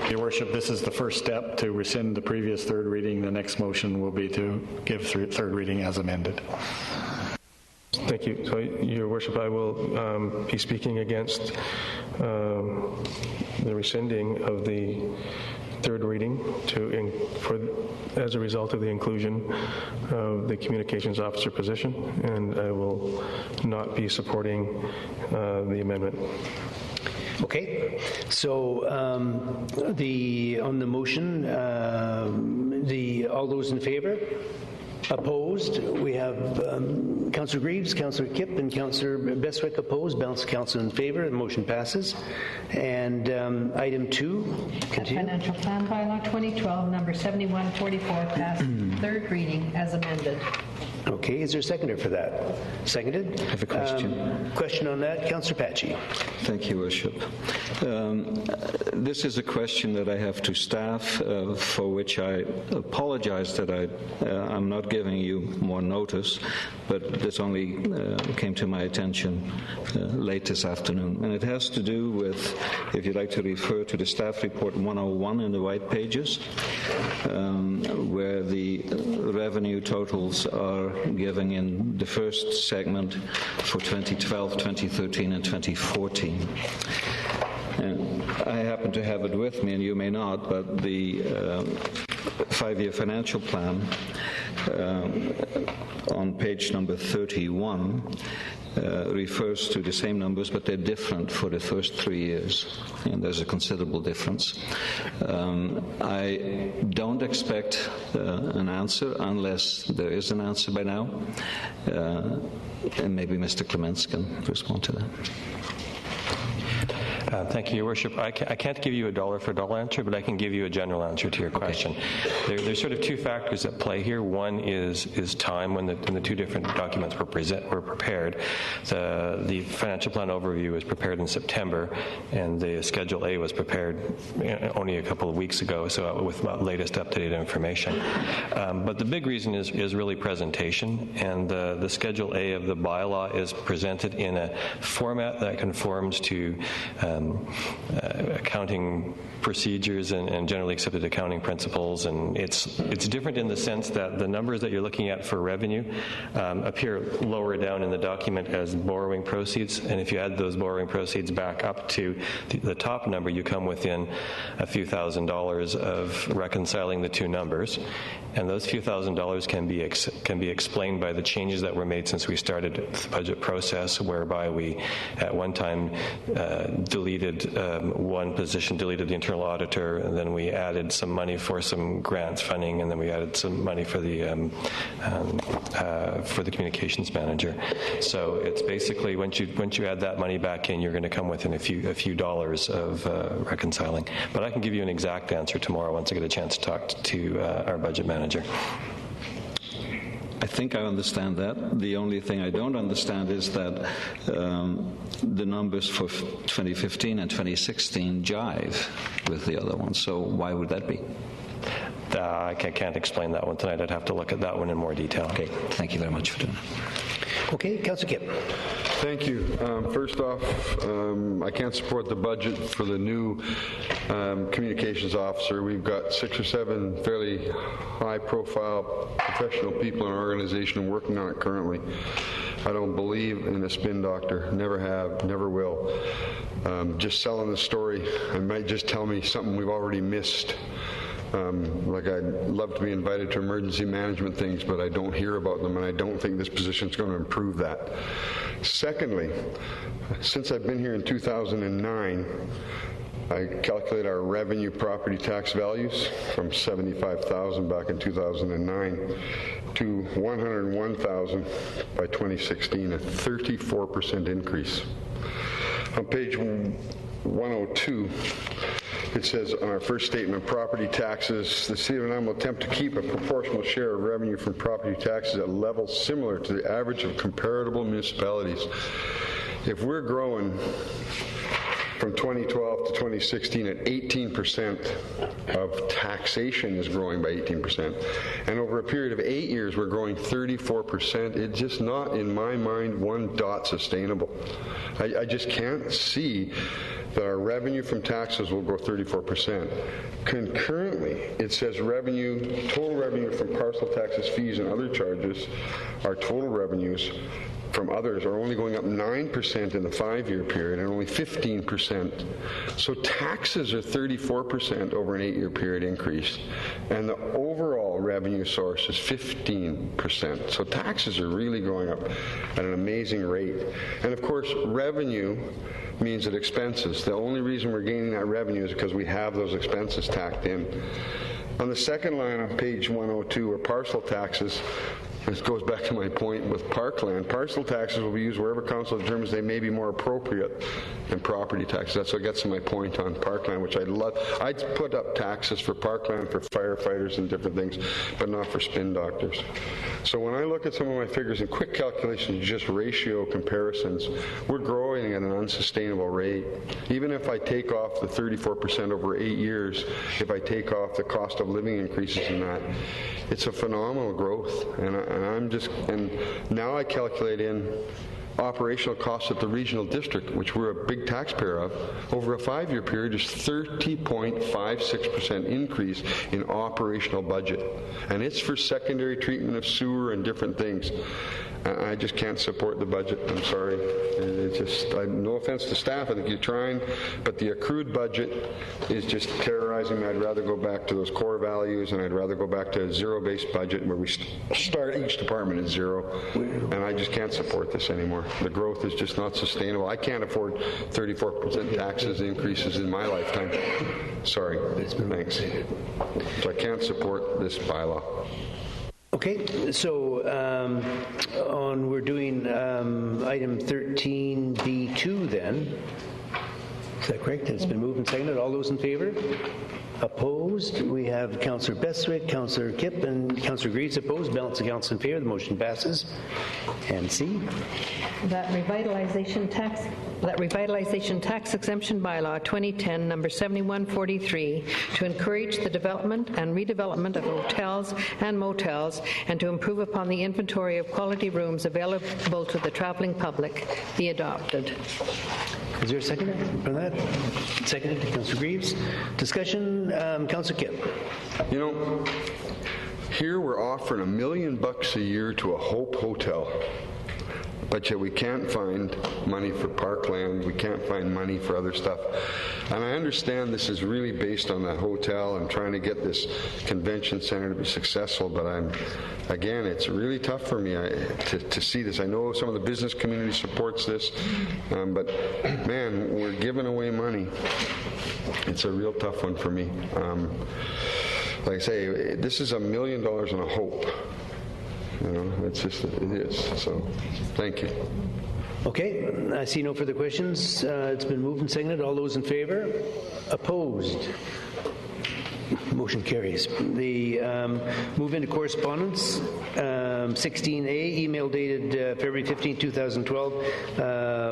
Your Worship, this is the first step to rescind the previous third reading. The next motion will be to give third reading as amended. Thank you. So, Your Worship, I will be speaking against the rescinding of the third reading as a result of the inclusion of the communications officer position, and I will not be supporting the amendment. Okay, so on the motion, all those in favor? Opposed? We have Councillor Greaves, Councillor Kipp, and Councillor Beswick opposed. Balanced council in favor. The motion passes. And item 2. Continue. Financial Plan Bylaw 2012 number 7144 passed third reading as amended. Okay, is there a seconder for that? Seconded? I have a question. Question on that, Councillor Patchy. Thank you, Worship. This is a question that I have to staff, for which I apologize that I'm not giving you more notice, but this only came to my attention late this afternoon. And it has to do with, if you'd like to refer to the staff report 101 in the white pages, where the revenue totals are given in the first segment for 2012, 2013, and 2014. And I happen to have it with me, and you may not, but the five-year financial plan on page number 31 refers to the same numbers, but they're different for the first 3 years, and there's a considerable difference. I don't expect an answer unless there is an answer by now, and maybe Mr. Clements can respond to that. Thank you, Your Worship. I can't give you a dollar-for-dollar answer, but I can give you a general answer to your question. There's sort of two factors at play here. One is time when the two different documents were prepared. The financial plan overview was prepared in September, and the Schedule A was prepared only a couple of weeks ago, so with latest up-to-date information. But the big reason is really presentation, and the Schedule A of the bylaw is presented in a format that conforms to accounting procedures and generally accepted accounting principles, and it's different in the sense that the numbers that you're looking at for revenue appear lower down in the document as borrowing proceeds, and if you add those borrowing proceeds back up to the top number, you come within a few $1,000s of reconciling the two numbers, and those few $1,000s can be explained by the changes that were made since we started the budget process, whereby we at one time deleted one position, deleted the internal auditor, and then we added some money for some grants funding, and then we added some money for the communications manager. So it's basically once you add that money back in, you're going to come within a few dollars of reconciling. But I can give you an exact answer tomorrow once I get a chance to talk to our budget manager. I think I understand that. The only thing I don't understand is that the numbers for 2015 and 2016 jive with the other ones. So why would that be? I can't explain that one tonight. I'd have to look at that one in more detail. Okay. Thank you very much for doing that. Okay, Councillor Kipp. Thank you. First off, I can't support the budget for the new communications officer. We've got 6 or 7 fairly high-profile professional people in our organization working on it currently. I don't believe in a spin doctor. Never have, never will. Just selling the story, it might just tell me something we've already missed. Like I'd love to be invited to emergency management things, but I don't hear about them, and I don't think this position is going to improve that. Secondly, since I've been here in 2009, I calculate our revenue property tax values from $75,000 back in 2009 to $101,000 by 2016, a 34% increase. On page 102, it says on our first statement, property taxes, the City of Nanaimo will attempt to keep a proportional share of revenue from property taxes at levels similar to the average of comparable municipalities. If we're growing from 2012 to 2016 at 18%, of taxation is growing by 18%, and over a period of 8 years we're growing 34%, it's just not, in my mind, one dot sustainable. I just can't see that our revenue from taxes will grow 34%. Concurrently, it says total revenue from parcel taxes, fees, and other charges, our total revenues from others are only going up 9% in the 5-year period and only 15%. So taxes are 34% over an 8-year period increase, and the overall revenue source is 15%. So taxes are really going up at an amazing rate. And of course, revenue means that expenses, the only reason we're gaining that revenue is because we have those expenses tacked in. On the second line on page 102 are parcel taxes. This goes back to my point with parkland. Parcel taxes will be used wherever council determines they may be more appropriate than property taxes. That's what gets to my point on parkland, which I'd love. I'd put up taxes for parkland for firefighters and different things, but not for spin doctors. So when I look at some of my figures in quick calculations, just ratio comparisons, we're growing at an unsustainable rate. Even if I take off the 34% over 8 years, if I take off the cost of living increases in that, it's a phenomenal growth. And now I calculate in operational costs at the regional district, which we're a big taxpayer of, over a 5-year period is 30.56% increase in operational budget. And it's for secondary treatment of sewer and different things. I just can't support the budget. I'm sorry. It's just, no offense to staff, I think you're trying, but the accrued budget is just terrorizing me. I'd rather go back to those core values, and I'd rather go back to a zero-based budget where we start each department at zero, and I just can't support this anymore. The growth is just not sustainable. I can't afford 34% taxes increases in my lifetime. Sorry. Thanks. So I can't support this bylaw. Okay, so we're doing item 13B2 then. Is that correct? It's been moved and seconded. All those in favor? Opposed? We have Councillor Bestwick, Councillor Kipp, and Councillor Greaves opposed. Balance of council in favor. The motion passes. And C? That revitalization tax exemption bylaw 2010 number 7143 to encourage the development and redevelopment of hotels and motels and to improve upon the inventory of quality rooms available to the traveling public be adopted. Is there a second for that? Seconded to Councillor Greaves. Discussion, Councillor Kipp. You know, here we're offering $1 million a year to a Hope Hotel, but yet we can't find money for parkland, we can't find money for other stuff. And I understand this is really based on that hotel and trying to get this convention center to be successful, but again, it's really tough for me to see this. I know some of the business community supports this, but man, we're giving away money. It's a real tough one for me. Like I say, this is $1 million on a hope. You know, it's just, it is. So, thank you. Okay, I see no further questions. It's been moved and seconded. All those in favor? Opposed? Motion carries. The move into correspondence. 16A, email dated February 15, 2012,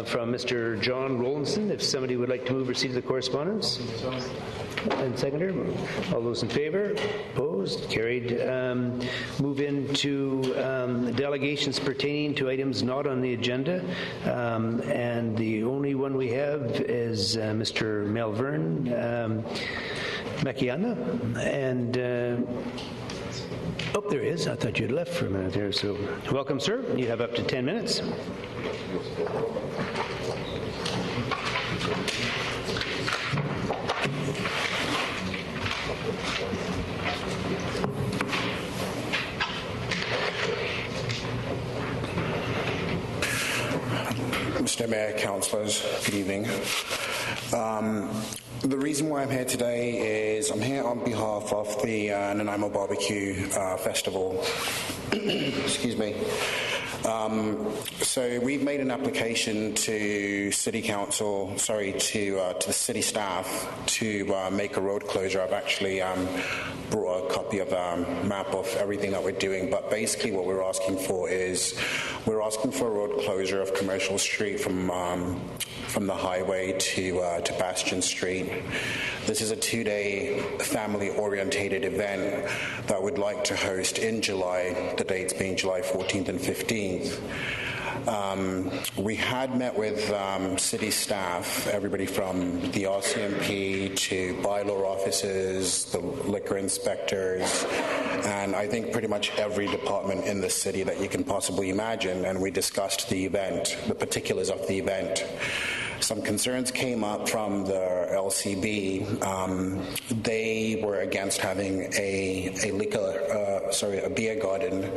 from Mr. John Rollinson. If somebody would like to move or receive the correspondence. And seconder. All those in favor? Opposed? Carried. Move into delegations pertaining to items not on the agenda. And the only one we have is Mr. Melvern Makiana. And oh, there he is. I thought you'd left for a minute there. So welcome, sir. You have up to 10 minutes. Mr. Mayor, councillors, good evening. The reason why I'm here today is I'm here on behalf of the Nanaimo Barbecue Festival. Excuse me. So we've made an application to City Council, to the city staff to make a road closure. I've actually brought a copy of a map of everything that we're doing, but basically what we're asking for is we're asking for a road closure of Commercial Street from the highway to Bastion Street. This is a 2-day family-orientated event that we'd like to host in July, the dates being July 14th and 15th. We had met with city staff, everybody from the RCMP to bylaw officers, the liquor inspectors, and I think pretty much every department in the city that you can possibly imagine, and we discussed the event, the particulars of the event. Some concerns came up from the LCB. They were against having a beer garden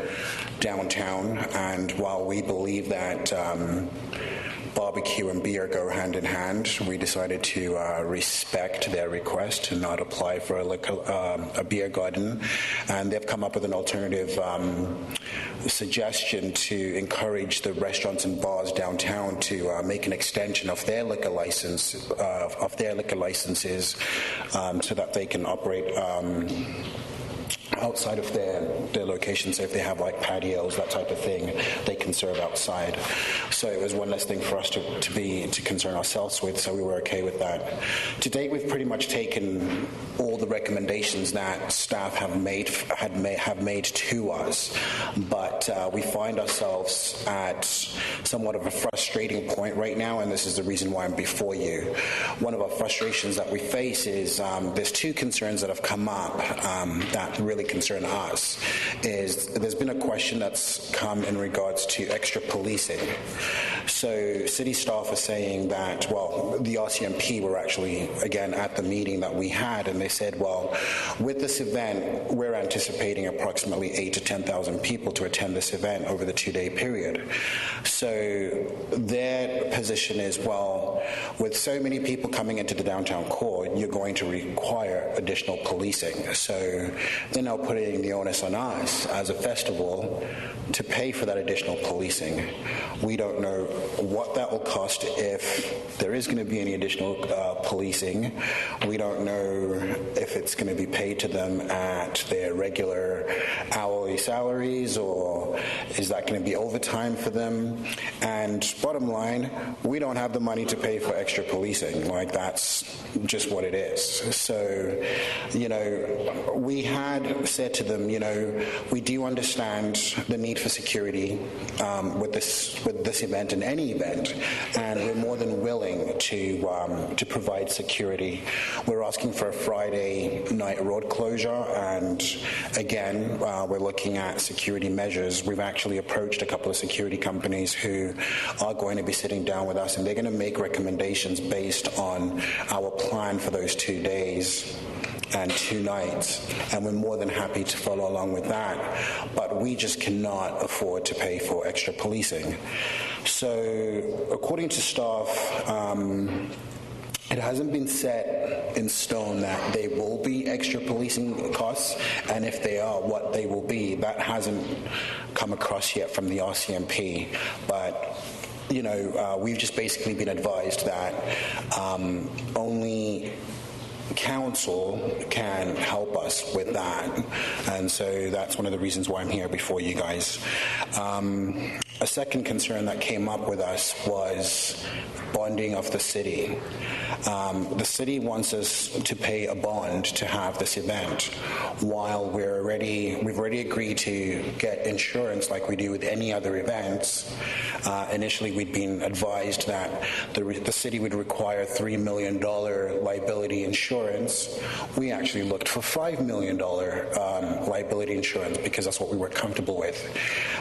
downtown, and while we believe that barbecue and beer go hand in hand, we decided to respect their request to not apply for a beer garden, and they've come up with an alternative suggestion to encourage the restaurants and bars downtown to make an extension of their liquor licenses so that they can operate outside of their locations. So if they have like patios, that type of thing, they can serve outside. So it was one less thing for us to concern ourselves with, so we were okay with that. To date, we've pretty much taken all the recommendations that staff have made to us, but we find ourselves at somewhat of a frustrating point right now, and this is the reason why I'm before you. One of our frustrations that we face is there's two concerns that have come up that really big concern to us is there's been a question that's come in regards to extra policing. So city staff are saying that, well, the RCMP were actually, again, at the meeting that we had, and they said, well, with this event, we're anticipating approximately 8,000 to 10,000 people to attend this event over the 2-day period. So their position is, well, with so many people coming into the downtown core, you're going to require additional policing. So they're now putting the onus on us as a festival to pay for that additional policing. We don't know what that will cost if there is going to be any additional policing. We don't know if it's going to be paid to them at their regular hourly salaries, or is that going to be overtime for them? And bottom line, we don't have the money to pay for extra policing. Like, that's just what it is. So, we had said to them, we do understand the need for security with this event and any event, and we're more than willing to provide security. We're asking for a Friday night road closure, and again, we're looking at security measures. We've actually approached a couple of security companies who are going to be sitting down with us, and they're going to make recommendations based on our plan for those 2 days and 2 nights, and we're more than happy to follow along with that, but we just cannot afford to pay for extra policing. So according to staff, it hasn't been set in stone that there will be extra policing costs, and if they are, what they will be. That hasn't come across yet from the RCMP, but we've just basically been advised that only council can help us with that, and so that's one of the reasons why I'm here before you guys. A second concern that came up with us was bonding of the city. The city wants us to pay a bond to have this event, while we've already agreed to get insurance like we do with any other events. Initially, we'd been advised that the city would require $3 million liability insurance. We actually looked for $5 million liability insurance because that's what we were comfortable with.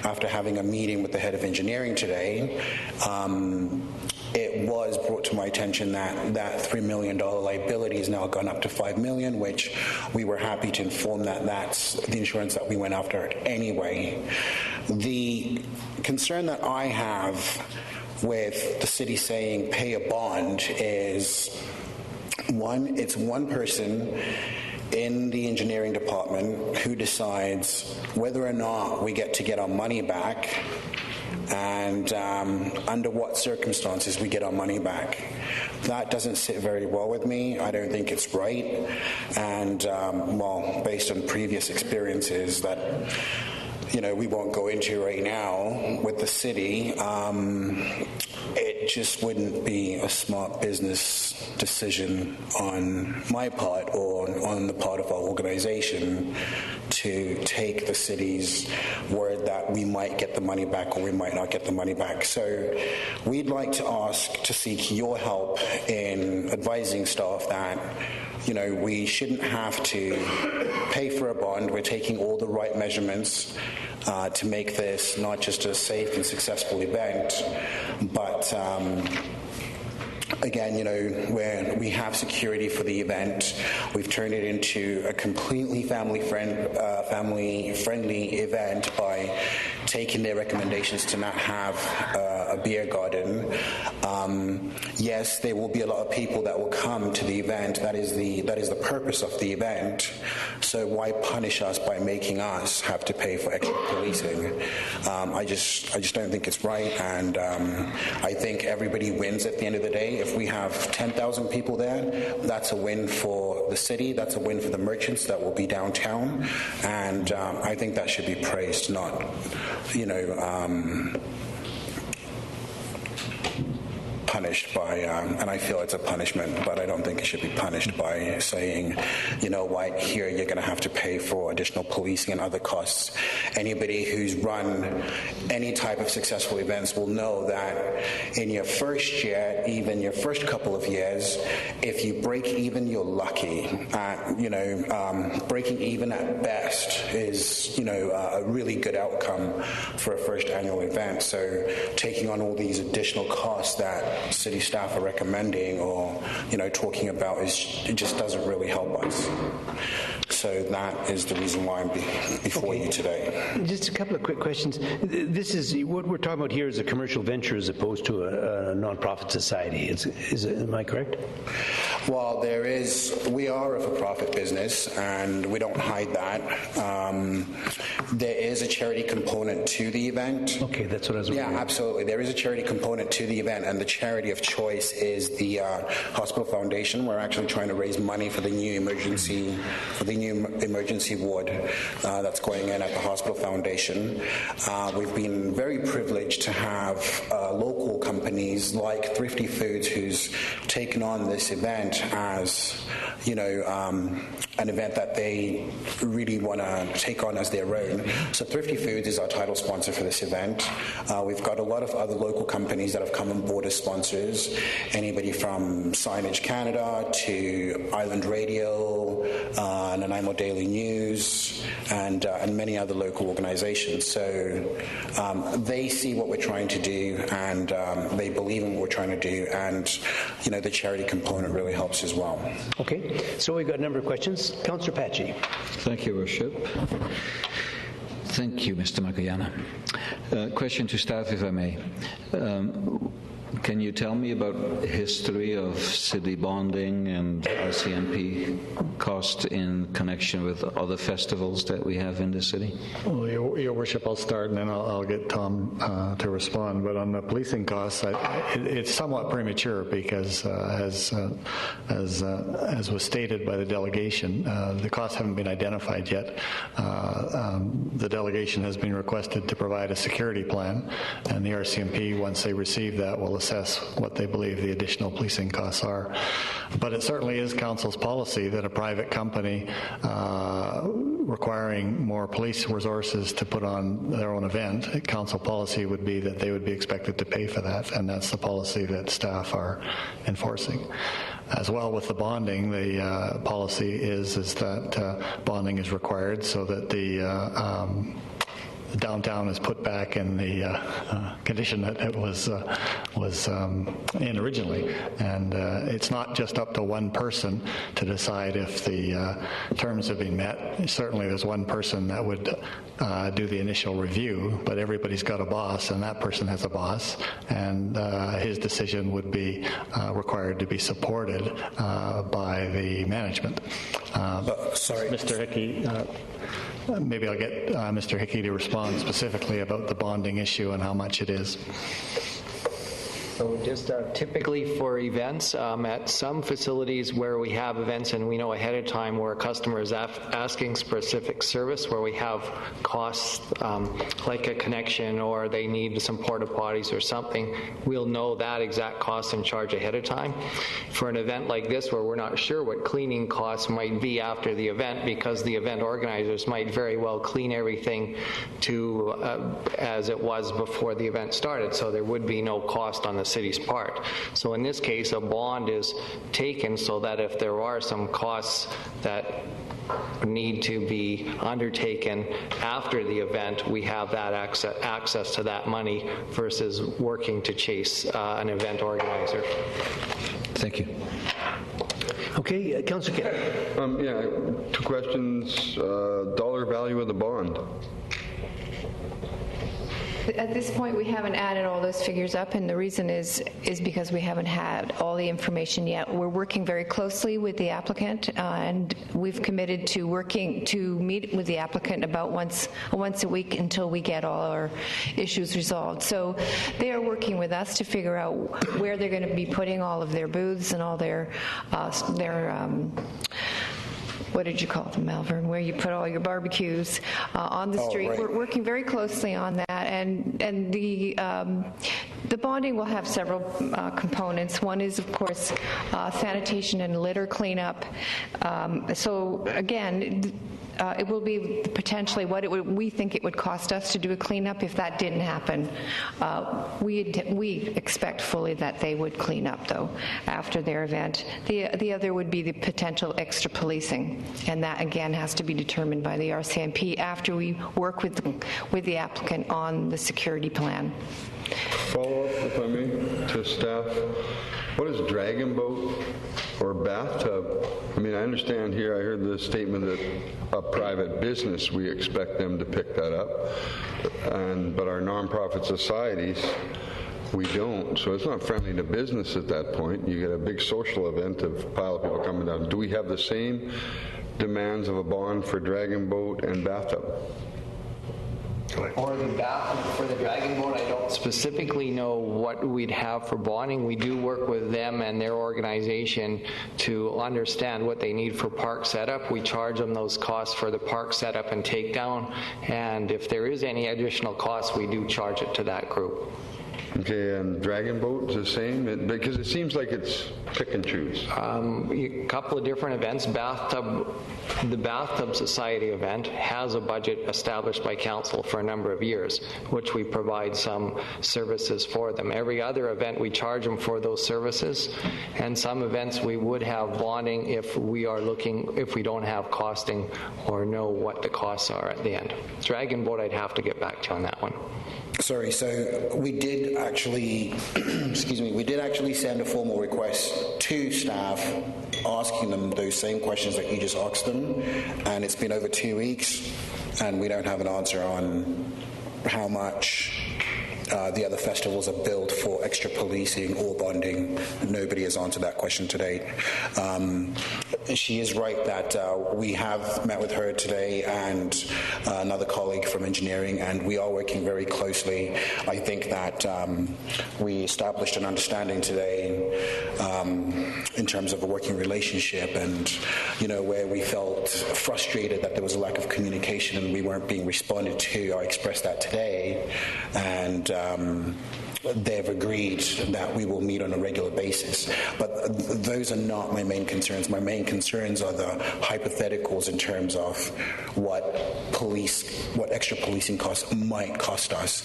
After having a meeting with the head of engineering today, it was brought to my attention that that $3 million liability has now gone up to $5 million, which we were happy to inform that's the insurance that we went after anyway. The concern that I have with the city saying pay a bond is, one, it's one person in the engineering department who decides whether or not we get our money back, and under what circumstances we get our money back. That doesn't sit very well with me. I don't think it's right. And, based on previous experiences that, we won't go into right now with the city, it just wouldn't be a smart business decision on my part or on the part of our organization to take the city's word that we might get the money back or we might not get the money back. So we'd like to ask to seek your help in advising staff that we shouldn't have to pay for a bond. We're taking all the right measurements to make this not just a safe and successful event, but again, where we have security for the event, we've turned it into a completely family-friendly event by taking their recommendations to not have a beer garden. Yes, there will be a lot of people that will come to the event. That is the purpose of the event. So why punish us by making us have to pay for extra policing? I just don't think it's right, and I think everybody wins at the end of the day. If we have 10,000 people there, that's a win for the city. That's a win for the merchants that will be downtown, and I think that should be praised, not, punished. punished by, and I feel it's a punishment, but I don't think it should be punished by saying, you know what, here you're going to have to pay for additional policing and other costs. Anybody who's run any type of successful events will know that in your first year, even your first couple of years, if you break even, you're lucky. Breaking even at best is, a really good outcome for a first annual event. So taking on all these additional costs that city staff are recommending or, talking about it just doesn't really help us. So that is the reason why I'm before you today. Just a couple of quick questions. This is what we're talking about here is a commercial venture as opposed to a nonprofit society. Am I correct? Well, we are a for-profit business, and we don't hide that. There is a charity component to the event. Okay, that's what I was wondering. Yeah, absolutely. There is a charity component to the event, and the charity of choice is the Hospital Foundation. We're actually trying to raise money for the new emergency ward that's going in at the Hospital Foundation. We've been very privileged to have local companies like Thrifty Foods, who's taken on this event as, an event that they really want to take on as their own. So Thrifty Foods is our title sponsor for this event. We've got a lot of other local companies that have come on board as sponsors, anybody from Signage Canada to Island Radio, Nanaimo Daily News, and many other local organizations. So they see what we're trying to do, and they believe in what we're trying to do, and the charity component really helps as well. Okay, so we've got a number of questions. Councillor Patchy. Thank you, Worship. Thank you, Mr. Makayana. Question to staff, if I may. Can you tell me about the history of city bonding and RCMP cost in connection with other festivals that we have in the city? Well, Your Worship, I'll start and then I'll get Tom to respond. But on the policing costs, it's somewhat premature because, as was stated by the delegation, the costs haven't been identified yet. The delegation has been requested to provide a security plan, and the RCMP, once they receive that, will assess what they believe the additional policing costs are. But it certainly is Council's policy that a private company requiring more police resources to put on their own event, Council policy would be that they would be expected to pay for that, and that's the policy that staff are enforcing. As well with the bonding, the policy is that bonding is required so that the downtown is put back in the condition that it was in originally. And it's not just up to one person to decide if the terms have been met. Certainly there's one person that would do the initial review, but everybody's got a boss, and that person has a boss, and his decision would be required to be supported by the management. Sorry. Mr. Hickey, maybe I'll get Mr. Hickey to respond specifically about the bonding issue and how much it is. So just typically for events, at some facilities where we have events and we know ahead of time where a customer is asking specific service, where we have costs like a connection or they need some porta potties or something, we'll know that exact cost and charge ahead of time. For an event like this where we're not sure what cleaning costs might be after the event, because the event organizers might very well clean everything to as it was before the event started, so there would be no cost on the city's part. So in this case, a bond is taken so that if there are some costs that need to be undertaken after the event, we have that access to that money versus working to chase an event organizer. Thank you. Okay, Councillor Kent. Yeah, two questions. Dollar value of the bond. At this point, we haven't added all those figures up, and the reason is because we haven't had all the information yet. We're working very closely with the applicant, and we've committed to meet with the applicant about once a week until we get all our issues resolved. So they are working with us to figure out where they're going to be putting all of their booths and all their what did you call them, Malvern, where you put all your barbecues on the street. Right. We're working very closely on that, and the bonding will have several components. One is, of course, sanitation and litter cleanup. So again, it will be potentially what we think it would cost us to do a cleanup if that didn't happen. We expect fully that they would clean up, though, after their event. The other would be the potential extra policing, and that, again, has to be determined by the RCMP after we work with the applicant on the security plan. Follow-up, if I may, to staff. What is Dragon Boat or bathtub? I mean, I understand here, I heard the statement that a private business, we expect them to pick that up, but our nonprofit societies, we don't. So it's not friendly to business at that point. You get a big social event of a pile of people coming down. Do we have the same demands of a bond for Dragon Boat and bathtub? For the Dragon Boat, I don't specifically know what we'd have for bonding. We do work with them and their organization to understand what they need for park setup. We charge them those costs for the park setup and takedown, and if there is any additional costs, we do charge it to that group. Okay, and Dragon Boat is the same? Because it seems like it's pick and choose. A couple of different events. The Bathtub Society event has a budget established by council for a number of years, which we provide some services for them. Every other event, we charge them for those services, and some events we would have bonding if we don't have costing or know what the costs are at the end. Dragon Boat, I'd have to get back to you on that one. Sorry, so we did actually, we did actually send a formal request to staff asking them those same questions that you just asked them, and it's been over 2 weeks, and we don't have an answer on how much the other festivals are billed for extra policing or bonding. Nobody has answered that question to date. She is right that we have met with her today and another colleague from engineering, and we are working very closely. I think that we established an understanding today in terms of a working relationship, and where we felt frustrated that there was a lack of communication and we weren't being responded to. I expressed that today, and they've agreed that we will meet on a regular basis. But those are not my main concerns. My main concerns are the hypotheticals in terms of what extra policing costs might cost us.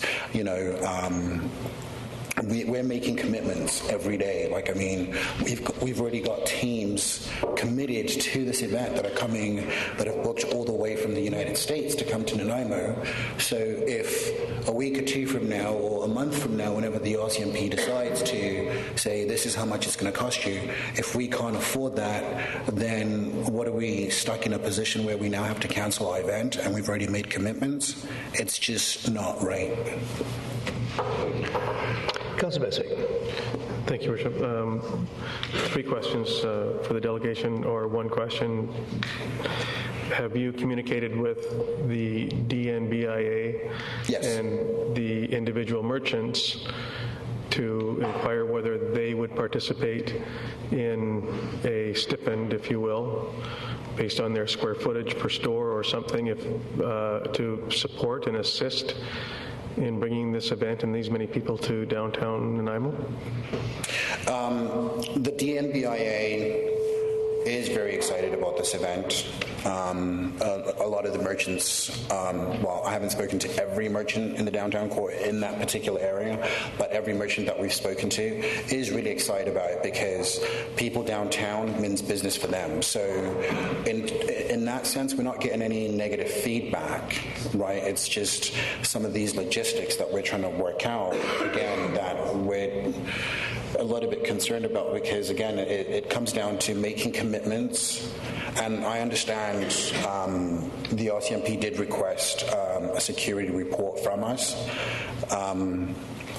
We're making commitments every day. We've already got teams committed to this event that have booked all the way from the United States to come to Nanaimo. So if a week or two from now or a month from now, whenever the RCMP decides to say this is how much it's going to cost you, if we can't afford that, then what are we stuck in a position where we now have to cancel our event and we've already made commitments? It's just not right. Councillor Beswick. Thank you, Worship. 3 questions for the delegation, or one question. Have you communicated with the DNBIA and the individual merchants to inquire whether they would participate in a stipend, if you will, based on their square footage per store or something, to support and assist in bringing this event and these many people to downtown Nanaimo? The DNBIA is very excited about this event. A lot of the merchants, I haven't spoken to every merchant in the downtown core in that particular area, but every merchant that we've spoken to is really excited about it because people downtown means business for them. So in that sense, we're not getting any negative feedback, right? It's just some of these logistics that we're trying to work out, again, that we're a little bit concerned about because, again, it comes down to making commitments. And I understand the RCMP did request a security report from us.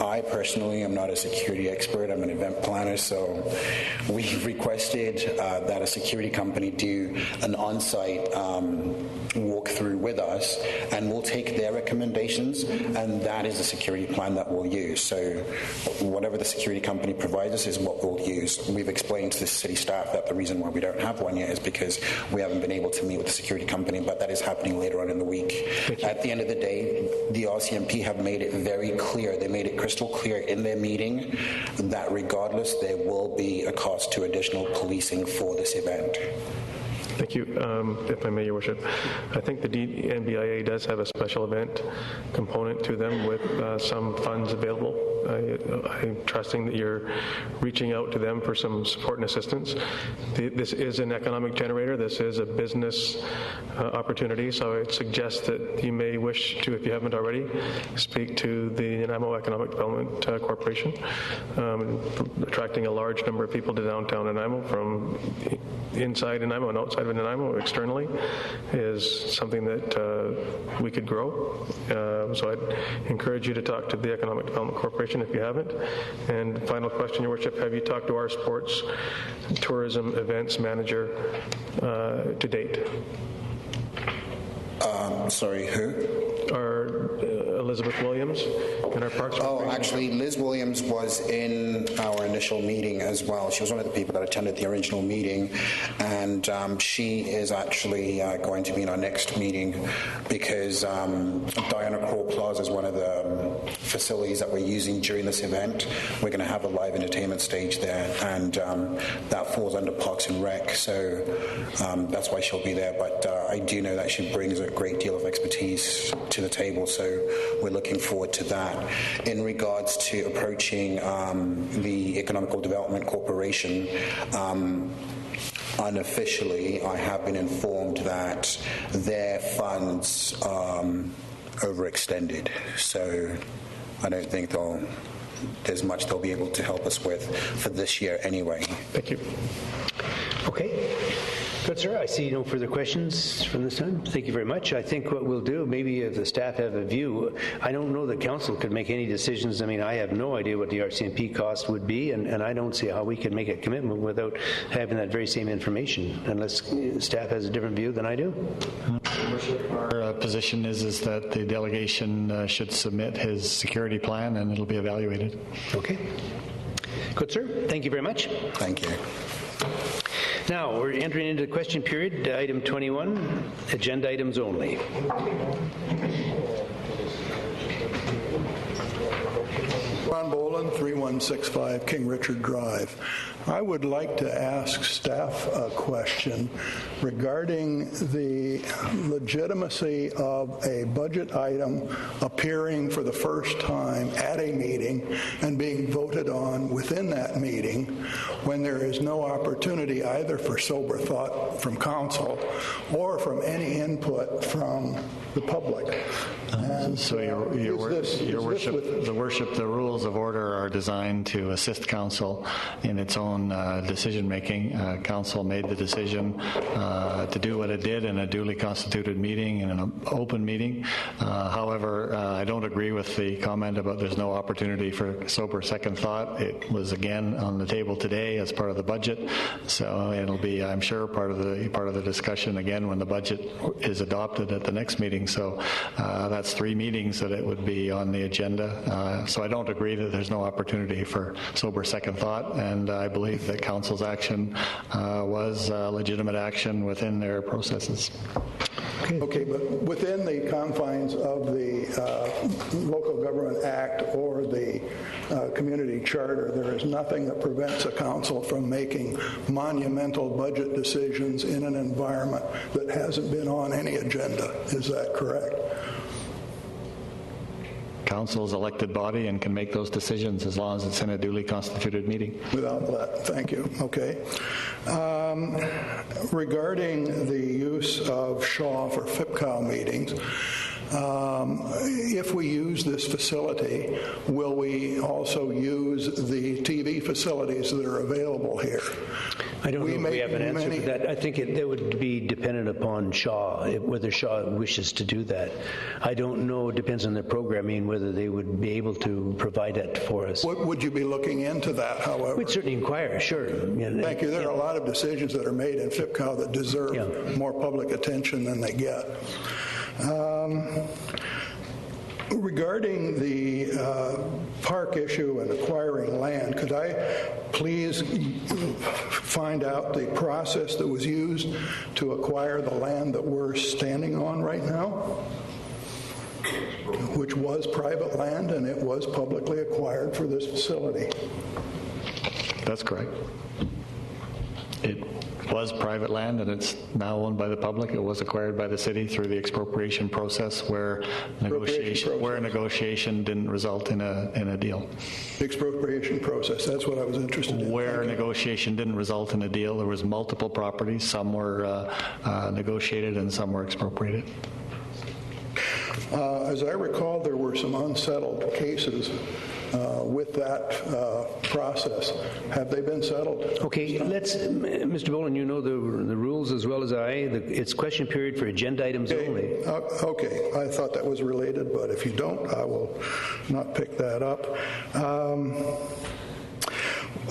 I personally am not a security expert. I'm an event planner, so we requested that a security company do an on-site walkthrough with us, and we'll take their recommendations, and that is the security plan that we'll use. So whatever the security company provides us is what we'll use. We've explained to the city staff that the reason why we don't have one yet is because we haven't been able to meet with the security company, but that is happening later on in the week. At the end of the day, the RCMP have made it very clear, they made it crystal clear in their meeting that regardless, there will be a cost to additional policing for this event. Thank you. If I may, Your Worship, I think the NBIA does have a special event component to them with some funds available. I'm trusting that you're reaching out to them for some support and assistance. This is an economic generator. This is a business opportunity, so I would suggest that you may wish to, if you haven't already, speak to the Nanaimo Economic Development Corporation. Attracting a large number of people to downtown Nanaimo from inside Nanaimo and outside of Nanaimo externally is something that we could grow. So I'd encourage you to talk to the Economic Development Corporation if you haven't. And final question, Your Worship, have you talked to our sports tourism events manager to date? Sorry, who? Our Elizabeth Williams in our Parks. Oh, actually, Liz Williams was in our initial meeting as well. She was one of the people that attended the original meeting, and she is actually going to be in our next meeting because Diana Kroll Plaza is one of the facilities that we're using during this event. We're going to have a live entertainment stage there, and that falls under Parks and Rec, so that's why she'll be there. But I do know that she brings a great deal of expertise to the table, so we're looking forward to that. In regards to approaching the Economical Development Corporation, unofficially, I have been informed that their funds overextended, so I don't think there's much they'll be able to help us with for this year anyway. Thank you. Okay. Good, sir. I see no further questions from this time. Thank you very much. I think what we'll do, maybe if the staff have a view, I don't know that council could make any decisions. I mean, I have no idea what the RCMP cost would be, and I don't see how we can make a commitment without having that very same information, unless staff has a different view than I do. Our position is that the delegation should submit his security plan, and it'll be evaluated. Okay. Good, sir. Thank you very much. Thank you. Now, we're entering into the question period. Item 21, agenda items only. Ron Boland, 3165 King Richard Drive. I would like to ask staff a question regarding the legitimacy of a budget item appearing for the first time at a meeting and being voted on within that meeting when there is no opportunity either for sober thought from council or from any input from the public. And so your worship, the rules of order are designed to assist council in its own decision-making. Council made the decision to do what it did in a duly constituted meeting, in an open meeting. However, I don't agree with the comment about there's no opportunity for sober second thought. It was again on the table today as part of the budget, so it'll be, I'm sure, part of the discussion again when the budget is adopted at the next meeting. So that's 3 meetings that it would be on the agenda. So I don't agree that there's no opportunity for sober second thought, and I believe that council's action was legitimate action within their processes. Okay, but within the confines of the Local Government Act or the Community Charter, there is nothing that prevents a council from making monumental budget decisions in an environment that hasn't been on any agenda. Is that correct? Council is elected body and can make those decisions as long as it's in a duly constituted meeting. Without that, thank you. Okay. Regarding the use of Shaw for FIPCOW meetings, If we use this facility, will we also use the TV facilities that are available here? I don't know if we have an answer to that. I think that would be dependent upon Shaw, whether Shaw wishes to do that. I don't know. It depends on their programming, whether they would be able to provide that for us. Would you be looking into that, however? We'd certainly inquire, sure. Thank you. There are a lot of decisions that are made in FIPCOW that deserve more public attention than they get. Regarding the park issue and acquiring land, could I please find out the process that was used to acquire the land that we're standing on right now, which was private land and it was publicly acquired for this facility? That's correct. It was private land and it's now owned by the public. It was acquired by the city through the expropriation process where negotiation didn't result in a deal. The expropriation process, that's what I was interested in. Where negotiation didn't result in a deal, there was multiple properties. Some were negotiated and some were expropriated. As I recall, there were some unsettled cases with that process. Have they been settled? Okay, Mr. Boland, you know the rules as well as I. It's question period for agenda items only. Okay, I thought that was related, but if you don't, I will not pick that up.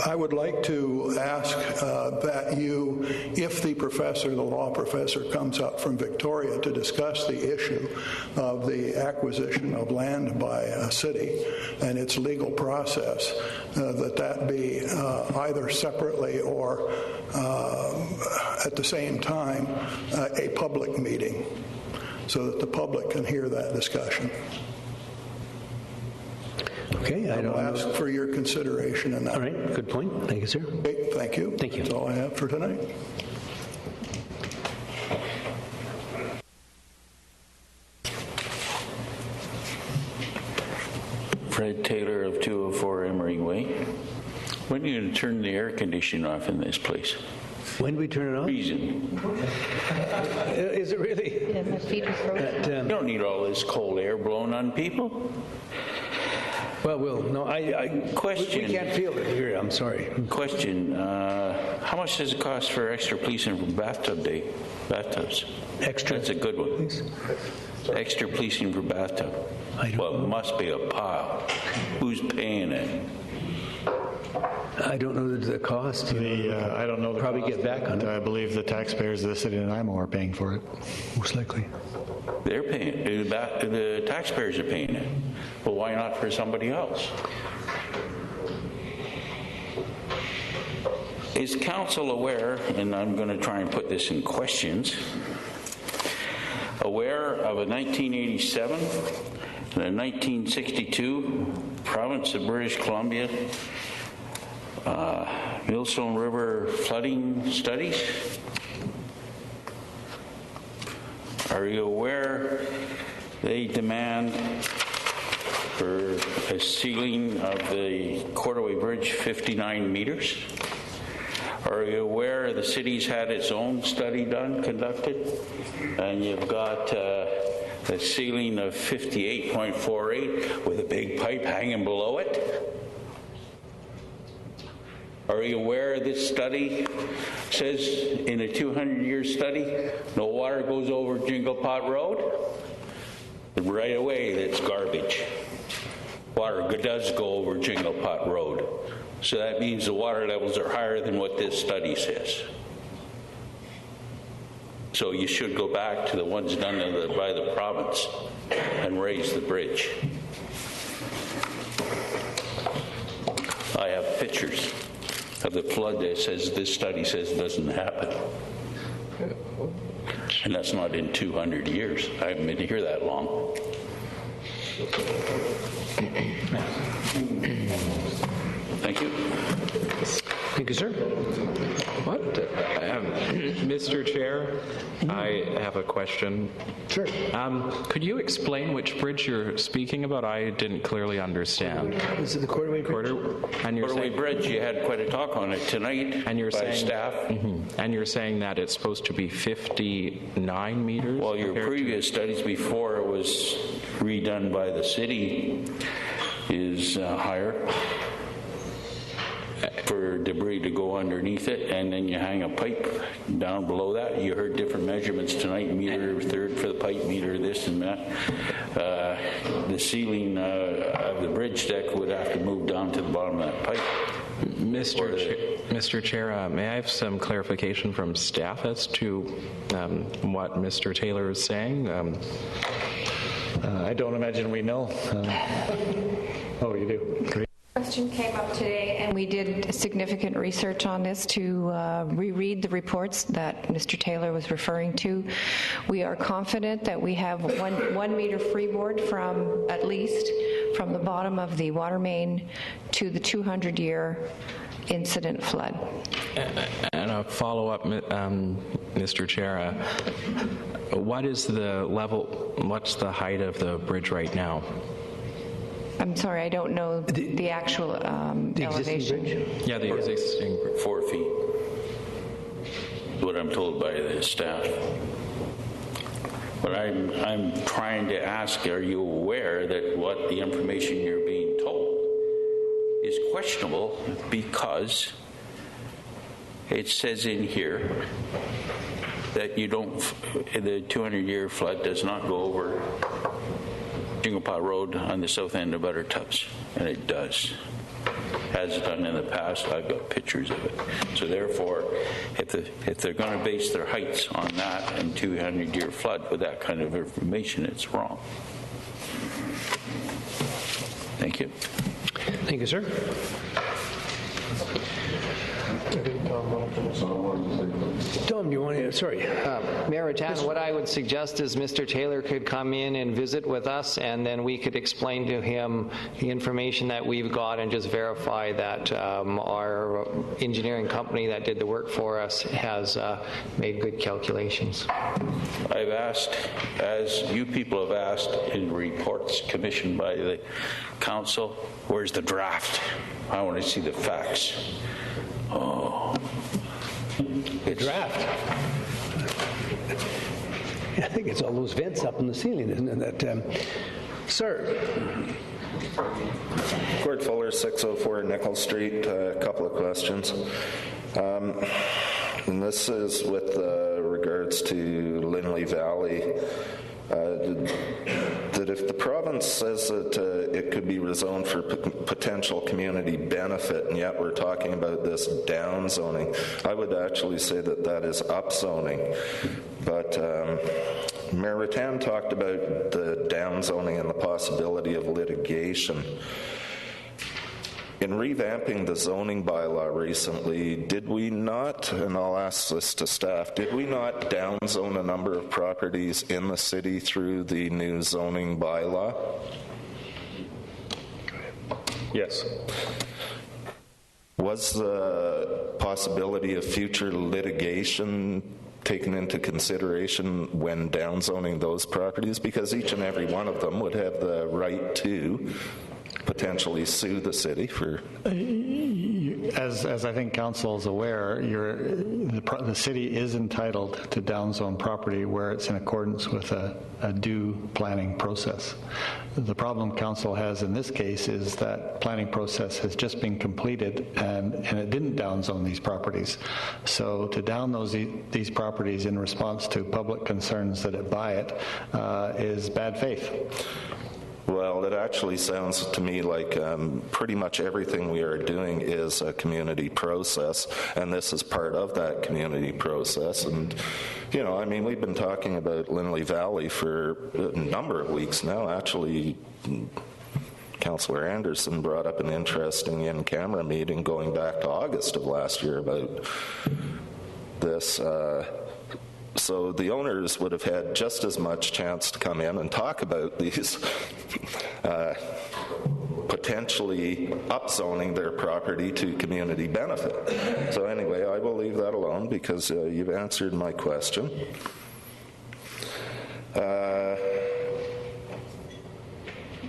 I would like to ask that you, if the law professor comes up from Victoria to discuss the issue of the acquisition of land by a city and its legal process, that be either separately or at the same time a public meeting so that the public can hear that discussion. Okay, I will ask for your consideration in that. All right, good point. Thank you, sir. Okay, thank you. Thank you. That's all I have for tonight. Fred Taylor of 204 Emery Way. When are you going to turn the air conditioning off in this place? When do we turn it on? Reason. Is it really? Yeah, my feet are frozen. You don't need all this cold air blown on people. Well, question. We can't feel it here. I'm sorry. Question: how much does it cost for extra policing for bathtubs? Extra. That's a good one. Extra policing for bathtub. Well, it must be a pile. Who's paying it? I don't know the cost. I don't know the probably cost. Get back on it. I believe the taxpayers of the city of Nanaimo are paying for it. Most likely. They're paying. The taxpayers are paying it. Well, why not for somebody else? Is council aware, and I'm going to try and put this in questions, aware of a 1987 and a 1962 province of British Columbia Millstone River flooding studies? Are you aware they demand for a ceiling of the Cordaway Bridge 59 meters? Are you aware the city's had its own study conducted, and you've got a ceiling of 58.48 with a big pipe hanging below it? Are you aware this study says in a 200-year study, no water goes over Jingle Pot Road? Right away, that's garbage. Water does go over Jingle Pot Road. So that means the water levels are higher than what this study says. So you should go back to the ones done by the province and raise the bridge. I have pictures of the flood that says this study says doesn't happen. And that's not in 200 years. I haven't been here that long. Thank you. Thank you, sir. What? Mr. Chair, I have a question. Sure. Could you explain which bridge you're speaking about? I didn't clearly understand. Is it the Quarterway Bridge? Quarterway Bridge, you had quite a talk on it tonight and you're by saying, staff. And you're saying that it's supposed to be 59 meters? Well, your previous studies before it was redone by the city is higher for debris to go underneath it, and then you hang a pipe down below that. You heard different measurements tonight, meter third for the pipe, meter this and that. The ceiling of the bridge deck would have to move down to the bottom of that pipe. Mr. Chair, may I have some clarification from staff as to what Mr. Taylor is saying? I don't imagine we know. Oh, you do? Great. Question came up today, and we did significant research on this to reread the reports that Mr. Taylor was referring to. We are confident that we have 1 meter freeboard from at least from the bottom of the water main to the 200-year incident flood. And a follow-up, Mr. Chair, what is the level, what's the height of the bridge right now? I'm sorry, I don't know the actual elevation. Yeah, the existing 4 feet. What I'm told by the staff. But I'm trying to ask, are you aware that what the information you're being told is questionable, because it says in here that you don't, the 200-year flood does not go over Jingle Road on the south end of Buttertubs, and it does. Has done in the past. I've got pictures of it. So therefore, if they're going to base their heights on that and 200-year flood with that kind of information, it's wrong. Thank you. Thank you, sir. Tom, do you want to, sorry. Mayor Rattan, what I would suggest is Mr. Taylor could come in and visit with us, and then we could explain to him the information that we've got and just verify that our engineering company that did the work for us has made good calculations. I've asked, as you people have asked in reports commissioned by the council, where's the draft? I want to see the facts. Oh. The draft. I think it's all those vents up in the ceiling, isn't it? That, sir. Gord Fuller, 604 Nickel Street. A couple of questions. And this is with regards to Linley Valley. That if the province says that it could be rezoned for potential community benefit, and yet we're talking about this down zoning, I would actually say that that is up zoning. But Mayor Rattan talked about the down zoning and the possibility of litigation. In revamping the zoning bylaw recently, did we not, and I'll ask this to staff, did we not downzone a number of properties in the city through the new zoning bylaw? Yes. Was the possibility of future litigation taken into consideration when downzoning those properties? Because each and every one of them would have the right to potentially sue the city for... As I think council is aware, the city is entitled to downzone property where it's in accordance with a due planning process. The problem council has in this case is that planning process has just been completed and it didn't downzone these properties. So to down these properties in response to public concerns that it buy it is bad faith. Well, it actually sounds to me like pretty much everything we are doing is a community process, and this is part of that community process. And, you know, I mean, we've been talking about Linley Valley for a number of weeks now. Actually, Councillor Anderson brought up an interesting in-camera meeting going back to August of last year about this. So the owners would have had just as much chance to come in and talk about these potentially upzoning their property to community benefit. So anyway, I will leave that alone because you've answered my question.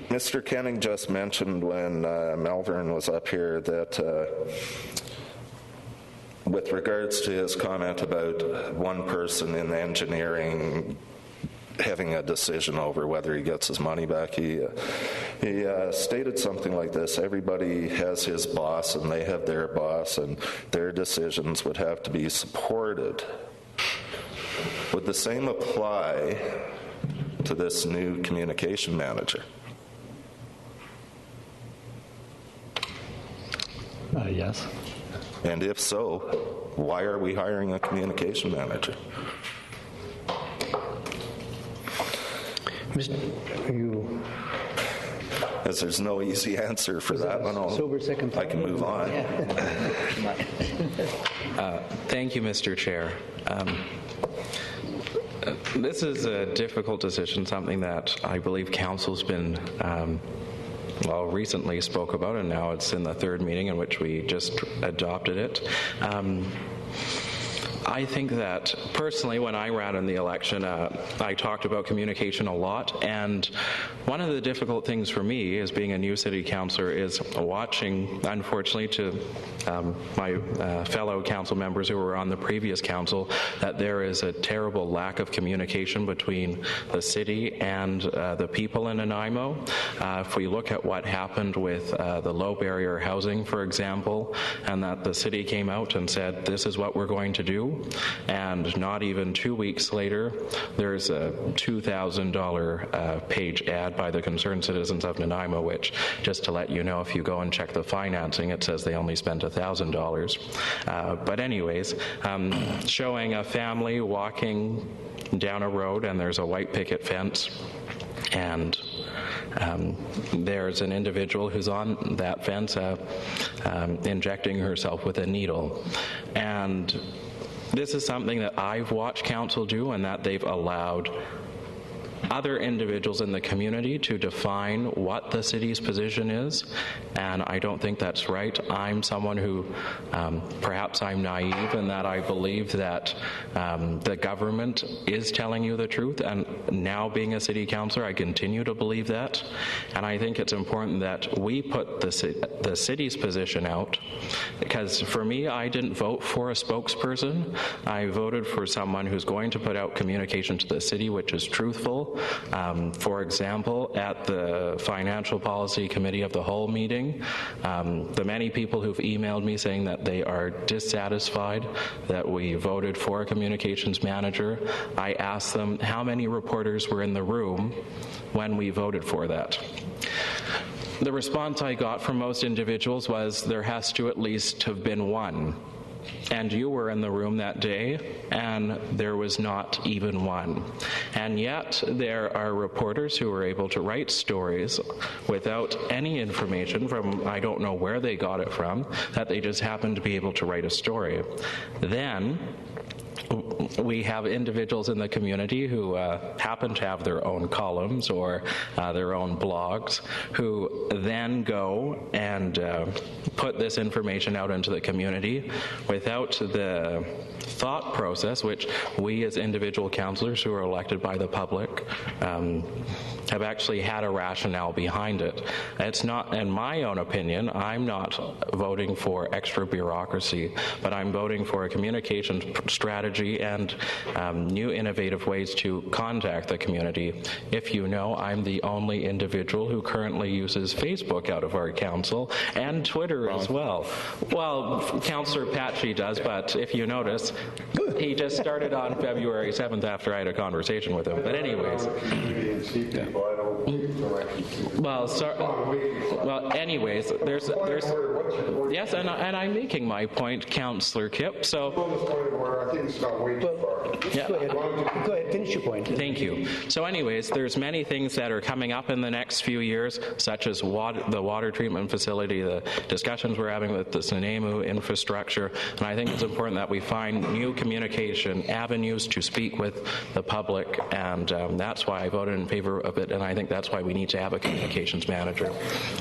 Mr. Kenning just mentioned when Melvern was up here that with regards to his comment about one person in engineering having a decision over whether he gets his money back, he stated something like this: everybody has his boss and they have their boss, and their decisions would have to be supported. Would the same apply to this new communication manager? Yes. And if so, why are we hiring a communication manager? As there's no easy answer for that one. I can move on. Thank you, Mr. Chair. This is a difficult decision, something that I believe Council's been recently spoke about, and now it's in the third meeting in which we just adopted it. I think that personally, when I ran in the election, I talked about communication a lot, and one of the difficult things for me as being a new city councillor is watching, unfortunately, to my fellow council members who were on the previous council, that there is a terrible lack of communication between the city and the people in Nanaimo. If we look at what happened with the low barrier housing, for example, and that the city came out and said, this is what we're going to do, and not even 2 weeks later, there's a $2,000 page ad by the Concerned Citizens of Nanaimo, which, just to let you know, if you go and check the financing, it says they only spent $1,000. But anyways, showing a family walking down a road and there's a white picket fence, and there's an individual who's on that fence injecting herself with a needle. And this is something that I've watched council do, and that they've allowed other individuals in the community to define what the city's position is, and I don't think that's right. I'm someone who, perhaps I'm naive in that I believe that the government is telling you the truth, and now being a city councillor, I continue to believe that, and I think it's important that we put the city's position out, because for me, I didn't vote for a spokesperson. I voted for someone who's going to put out communication to the city which is truthful. For example, at the Financial Policy Committee of the Whole meeting, the many people who've emailed me saying that they are dissatisfied that we voted for a communications manager, I asked them how many reporters were in the room when we voted for that. The response I got from most individuals was there has to at least have been one. And you were in the room that day, and there was not even one. And yet, there are reporters who were able to write stories without any information from, I don't know where they got it from, that they just happened to be able to write a story. Then, we have individuals in the community who happen to have their own columns or their own blogs, who then go and put this information out into the community without the thought process which we as individual councillors who are elected by the public have actually had a rationale behind it. It's not, in my own opinion, I'm not voting for extra bureaucracy, but I'm voting for a communication strategy and new innovative ways to contact the community. If you know, I'm the only individual who currently uses Facebook out of our council, and Twitter as well. Well, Councillor Patchy does, but if you notice, he just started on February 7th after I had a conversation with him. But anyways. Anyways, there's yes, and I'm making my point, Councillor Kipp. So, yeah, go ahead, finish your point. Thank you. So, anyways, there's many things that are coming up in the next few years, such as the water treatment facility, the discussions we're having with the Nanaimo infrastructure, and I think it's important that we find new communication avenues to speak with the public, and that's why I voted in favor of it, and I think that's why we need to have a communications manager.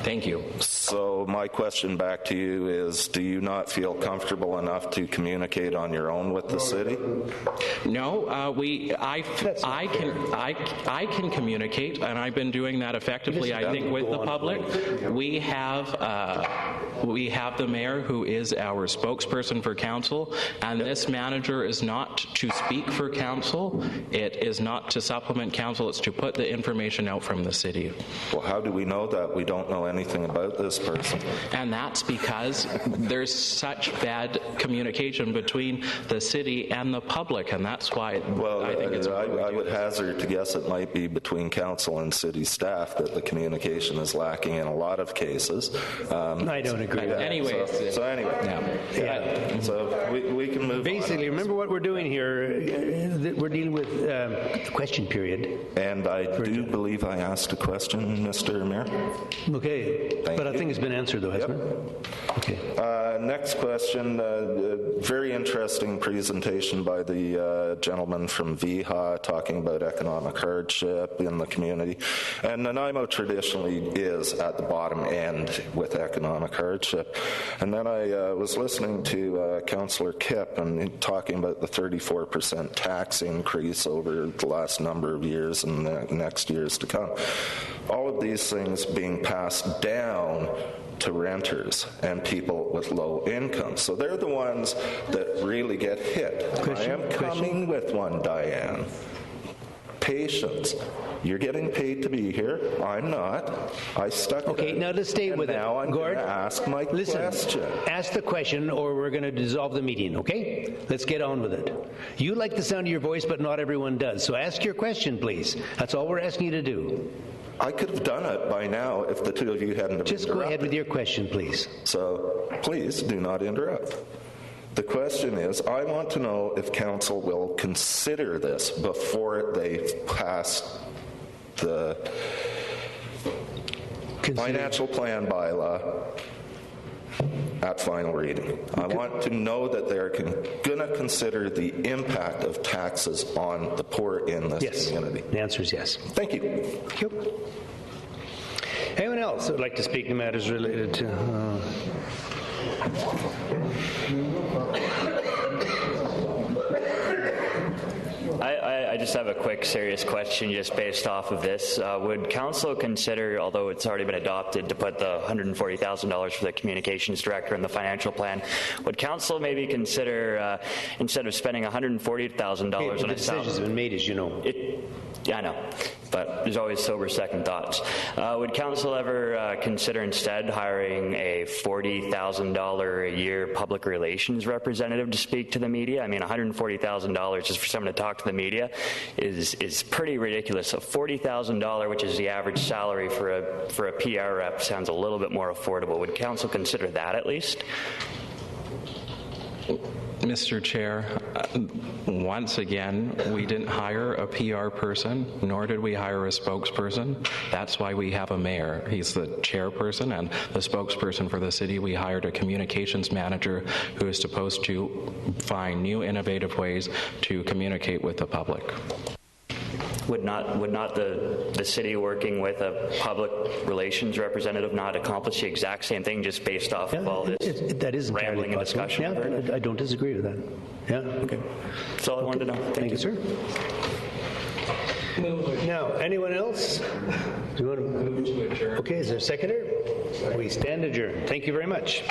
Thank you. Thank you. So my question back to you is, do you not feel comfortable enough to communicate on your own with the city? No, I can communicate, and I've been doing that effectively, I think, with the public. We have the mayor who is our spokesperson for council, and this manager is not to speak for council. It is not to supplement council. It's to put the information out from the city. Well, how do we know that? We don't know anything about this person. And that's because there's such bad communication between the city and the public, and that's why I think it's important. I would hazard to guess it might be between council and city staff that the communication is lacking in a lot of cases. I don't agree. Anyway. So we can move Basically, on. remember what we're doing here. We're dealing with the question period. And I do believe I asked a question, Mr. Mayor. Okay. But I think it's been answered, though, hasn't it? Okay. Next question. Very interesting presentation by the gentleman from VIHA talking about economic hardship in the community. And Nanaimo traditionally is at the bottom end with economic hardship. And then I was listening to Councillor Kipp and talking about the 34% tax increase over the last number of years and the next years to come. All of these things being passed down to renters and people with low income. So they're the ones that really get hit. I am coming with one, Diane. Patience. You're getting paid to be here. I'm not. I stuck with it. Okay, now to stay with it. Now I'm going to ask my question. Ask the question or we're going to dissolve the meeting, okay? Let's get on with it. You like the sound of your voice, but not everyone does. So ask your question, please. That's all we're asking you to do. I could have done it by now if the two of you hadn't Just go ahead with your question, please. So please do not interrupt. The question is, I want to know if council will consider this before they pass the financial plan bylaw at final reading. I want to know that they're going to consider the impact of taxes on the poor in this community. The answer is yes. Thank you. Thank you. Anyone else that would like to speak to matters related to... I just have a quick, serious question just based off of this. Would council consider, although it's already been adopted, to put the $140,000 for the communications director in the financial plan, would council maybe consider, instead of spending $140,000 on a salary... The decision's been made, as you know. Yeah, I know, but there's always sober second thoughts. Would council ever consider instead hiring a $40,000 a year public relations representative to speak to the media? I mean, $140,000 just for someone to talk to the media is pretty ridiculous. So $40,000, which is the average salary for a PR rep, sounds a little bit more affordable. Would council consider that at least? Mr. Chair, once again, we didn't hire a PR person, nor did we hire a spokesperson. That's why we have a mayor. He's the chairperson and the spokesperson for the city. We hired a communications manager who is supposed to find new innovative ways to communicate with the public. Would not the city working with a public relations representative not accomplish the exact same thing just based off of all this that is rambling and discussion? Yeah, I don't disagree with that. Yeah. Okay. That's all I wanted to know. Thank you, sir. Now, anyone else? Do you want to move to adjourn? Okay, is there a seconder? We stand adjourned. Thank you very much.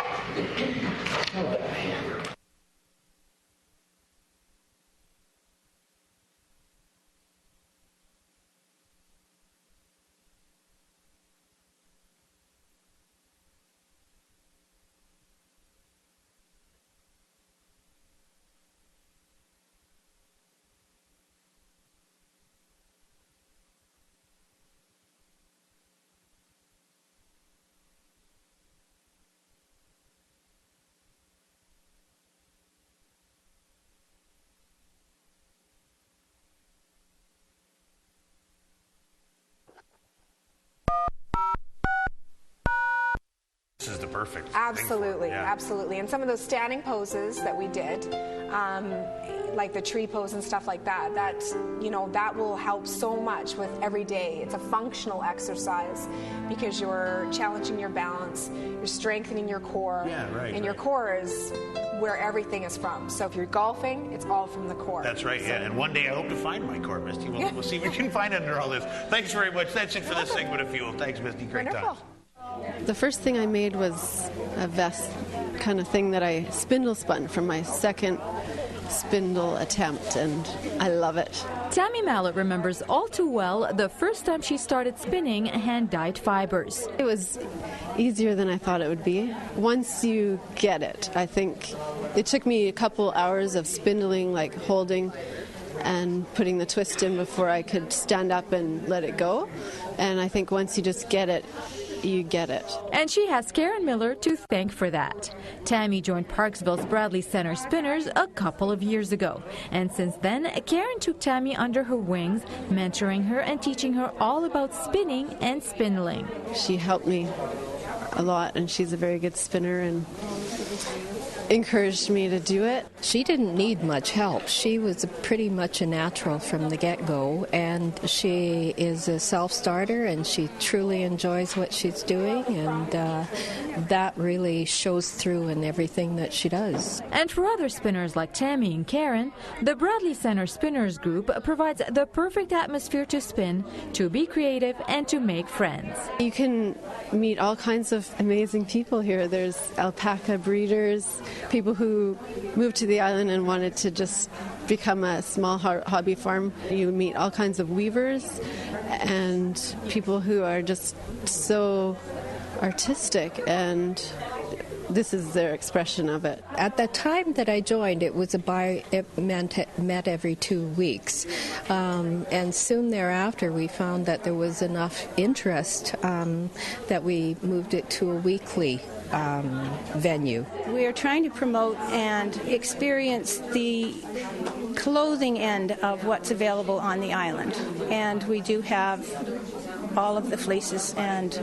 This is the perfect Absolutely, thing for it, yeah. absolutely. And some of those standing poses that we did, like the tree pose and stuff like that. That will help so much with every day. It's a functional exercise because you're challenging your balance, you're strengthening your core, and your core is where everything is from. So if you're golfing, it's all from the core. That's right, yeah. And one day I hope to find my core, Misty. We'll see what we can find under all this. Thanks very much. That's it for this segment of Fuel. Thanks, Misty. Great time. The first thing I made was a vest kind of thing that I spindle spun from my second spindle attempt, and I love it. Tammy Mallett remembers all too well the first time she started spinning hand-dyed fibers. It was easier than I thought it would be. Once you get it, I think it took me a couple hours of spindling, like holding and putting the twist in before I could stand up and let it go. And I think once you just get it, you get it. And she has Karen Miller to thank for that. Tammy joined Parksville's Bradley Center Spinners a couple of years ago. And since then, Karen took Tammy under her wings, mentoring her and teaching her all about spinning and spindling. She helped me a lot, and she's a very good spinner and encouraged me to do it. She didn't need much help. She was pretty much a natural from the get-go, and she is a self-starter, and she truly enjoys what she's doing, and that really shows through in everything that she does. And for other spinners like Tammy and Karen, the Bradley Center Spinners Group provides the perfect atmosphere to spin, to be creative, and to make friends. You can meet all kinds of amazing people here. There's alpaca breeders, people who moved to the island and wanted to just become a small hobby farm. You meet all kinds of weavers and people who are just so artistic, and this is their expression of it. At the time that I joined, it met every 2 weeks. And soon thereafter, we found that there was enough interest that we moved it to a weekly venue. We are trying to promote and experience the clothing end of what's available on the island. And we do have all of the fleeces and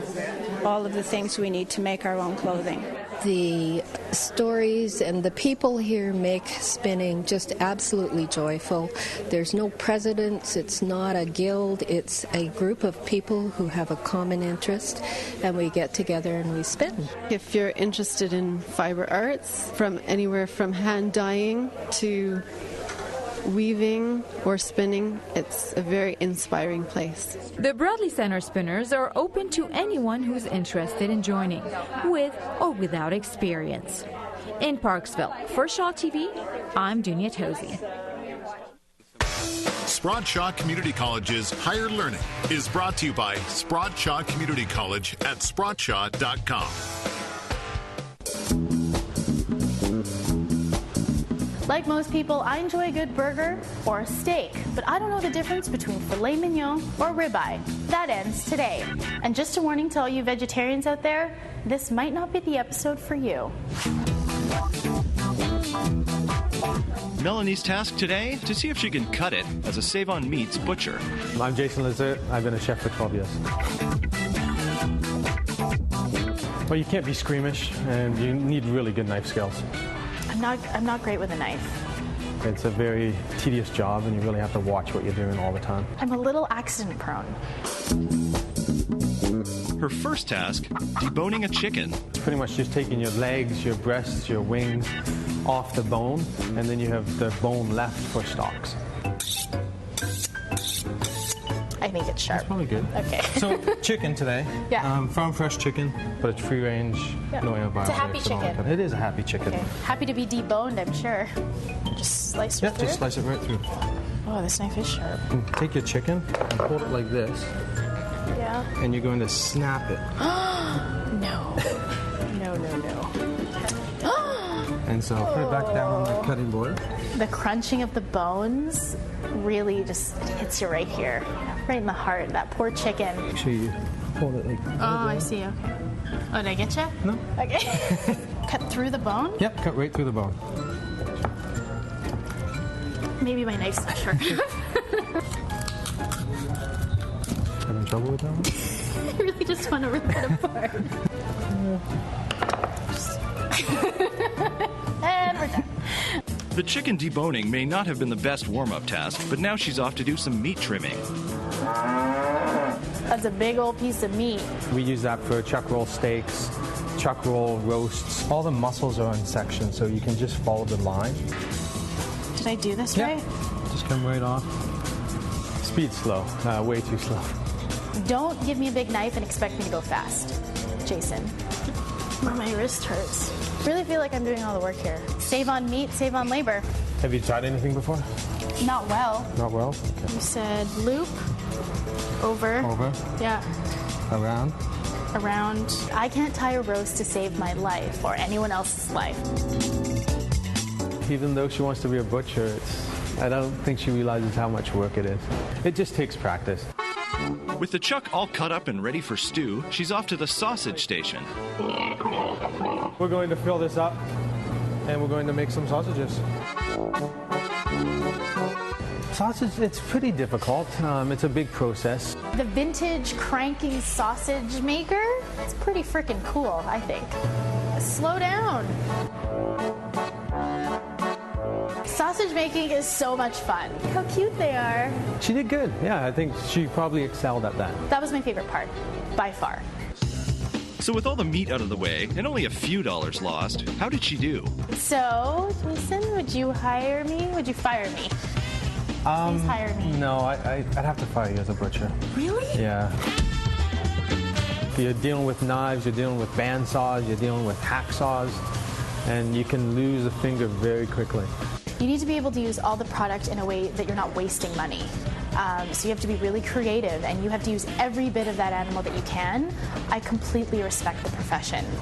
all of the things we need to make our own clothing. The stories and the people here make spinning just absolutely joyful. There's no presidents, it's not a guild, it's a group of people who have a common interest, and we get together and we spin. If you're interested in fiber arts, from anywhere from hand dyeing to weaving or spinning, it's a very inspiring place. The Bradley Center Spinners are open to anyone who's interested in joining, with or without experience. In Parksville, for Shaw TV, I'm Dunya Tosi. Sprott Shaw Community College's Higher Learning is brought to you by Sprott Shaw Community College at sprottshaw.com. Like most people, I enjoy a good burger or a steak, but I don't know the difference between filet mignon or ribeye. That ends today. And just a warning to all you vegetarians out there, this might not be the episode for you. Melanie's task today, to see if she can cut it as a Save on Meats butcher. I'm Jason Lizard. I've been a chef for 12 years. Well, you can't be squeamish, and you need really good knife skills. I'm not great with a knife. It's a very tedious job, and you really have to watch what you're doing all the time. I'm a little accident prone. Her first task, deboning a chicken. It's pretty much just taking your legs, your breasts, your wings off the bone, and then you have the bone left for stalks. I think it's sharp. That's probably good. Okay. So, chicken today. Yeah. Farm fresh chicken, but it's free range. Yeah. No antibiotics. It's a happy and all that chicken. kind of- It is a happy chicken. Okay. Happy to be deboned, I'm sure. Just slice Yeah, it through. just slice it right through. Oh, this knife is sharp. Take your chicken and hold it like this, Yeah. and you're going to snap it. No. No. And so put it back down on the cutting board. The crunching of the bones really just hits you right here, right in the heart. That poor chicken. Make sure you hold it like Oh, I see. Okay. Oh, did I get you? No. Okay. Cut through the bone? Yep, cut right through the bone. Maybe my knife's not sharp enough. Having trouble with that one? I really just want to rip it apart. And we're done. The chicken deboning may not have been the best warm-up task, but now she's off to do some meat trimming. That's a big old piece of meat. We use that for chuck roll steaks, chuck roll roasts. All the muscles are in sections, so you can just follow the line. Did I do this right? Just come right off. Speed slow, way too slow. Don't give me a big knife and expect me to go fast, Jason. My wrist hurts. Really feel like I'm doing all the work here. Save on meat, save on labor. Have you tried anything before? Not well. Not well? Okay. You said loop, over. Over? Yeah. Around? Around. I can't tie a roast to save my life or anyone else's life. Even though she wants to be a butcher, I don't think she realizes how much work it is. It just takes practice. With the chuck all cut up and ready for stew, she's off to the sausage station. We're going to fill this up, and we're going to make some sausages. Sausage, it's pretty difficult. It's a big process. The vintage cranking sausage maker, it's pretty freaking cool, I think. Slow down. Sausage making is so much fun. Look how cute they are. She did good. Yeah, I think she probably excelled at that. That was my favorite part, by far. So with all the meat out of the way and only a few dollars lost, how did she do? So, Jason, would you hire me? Would you fire me? Please hire me. No, I'd have to fire you as a butcher. Really? Yeah. You're dealing with knives, you're dealing with bandsaws, you're dealing with hacksaws, and you can lose a finger very quickly. You need to be able to use all the product in a way that you're not wasting money. So you have to be really creative, and you have to use every bit of that animal that you can. I completely respect the profession.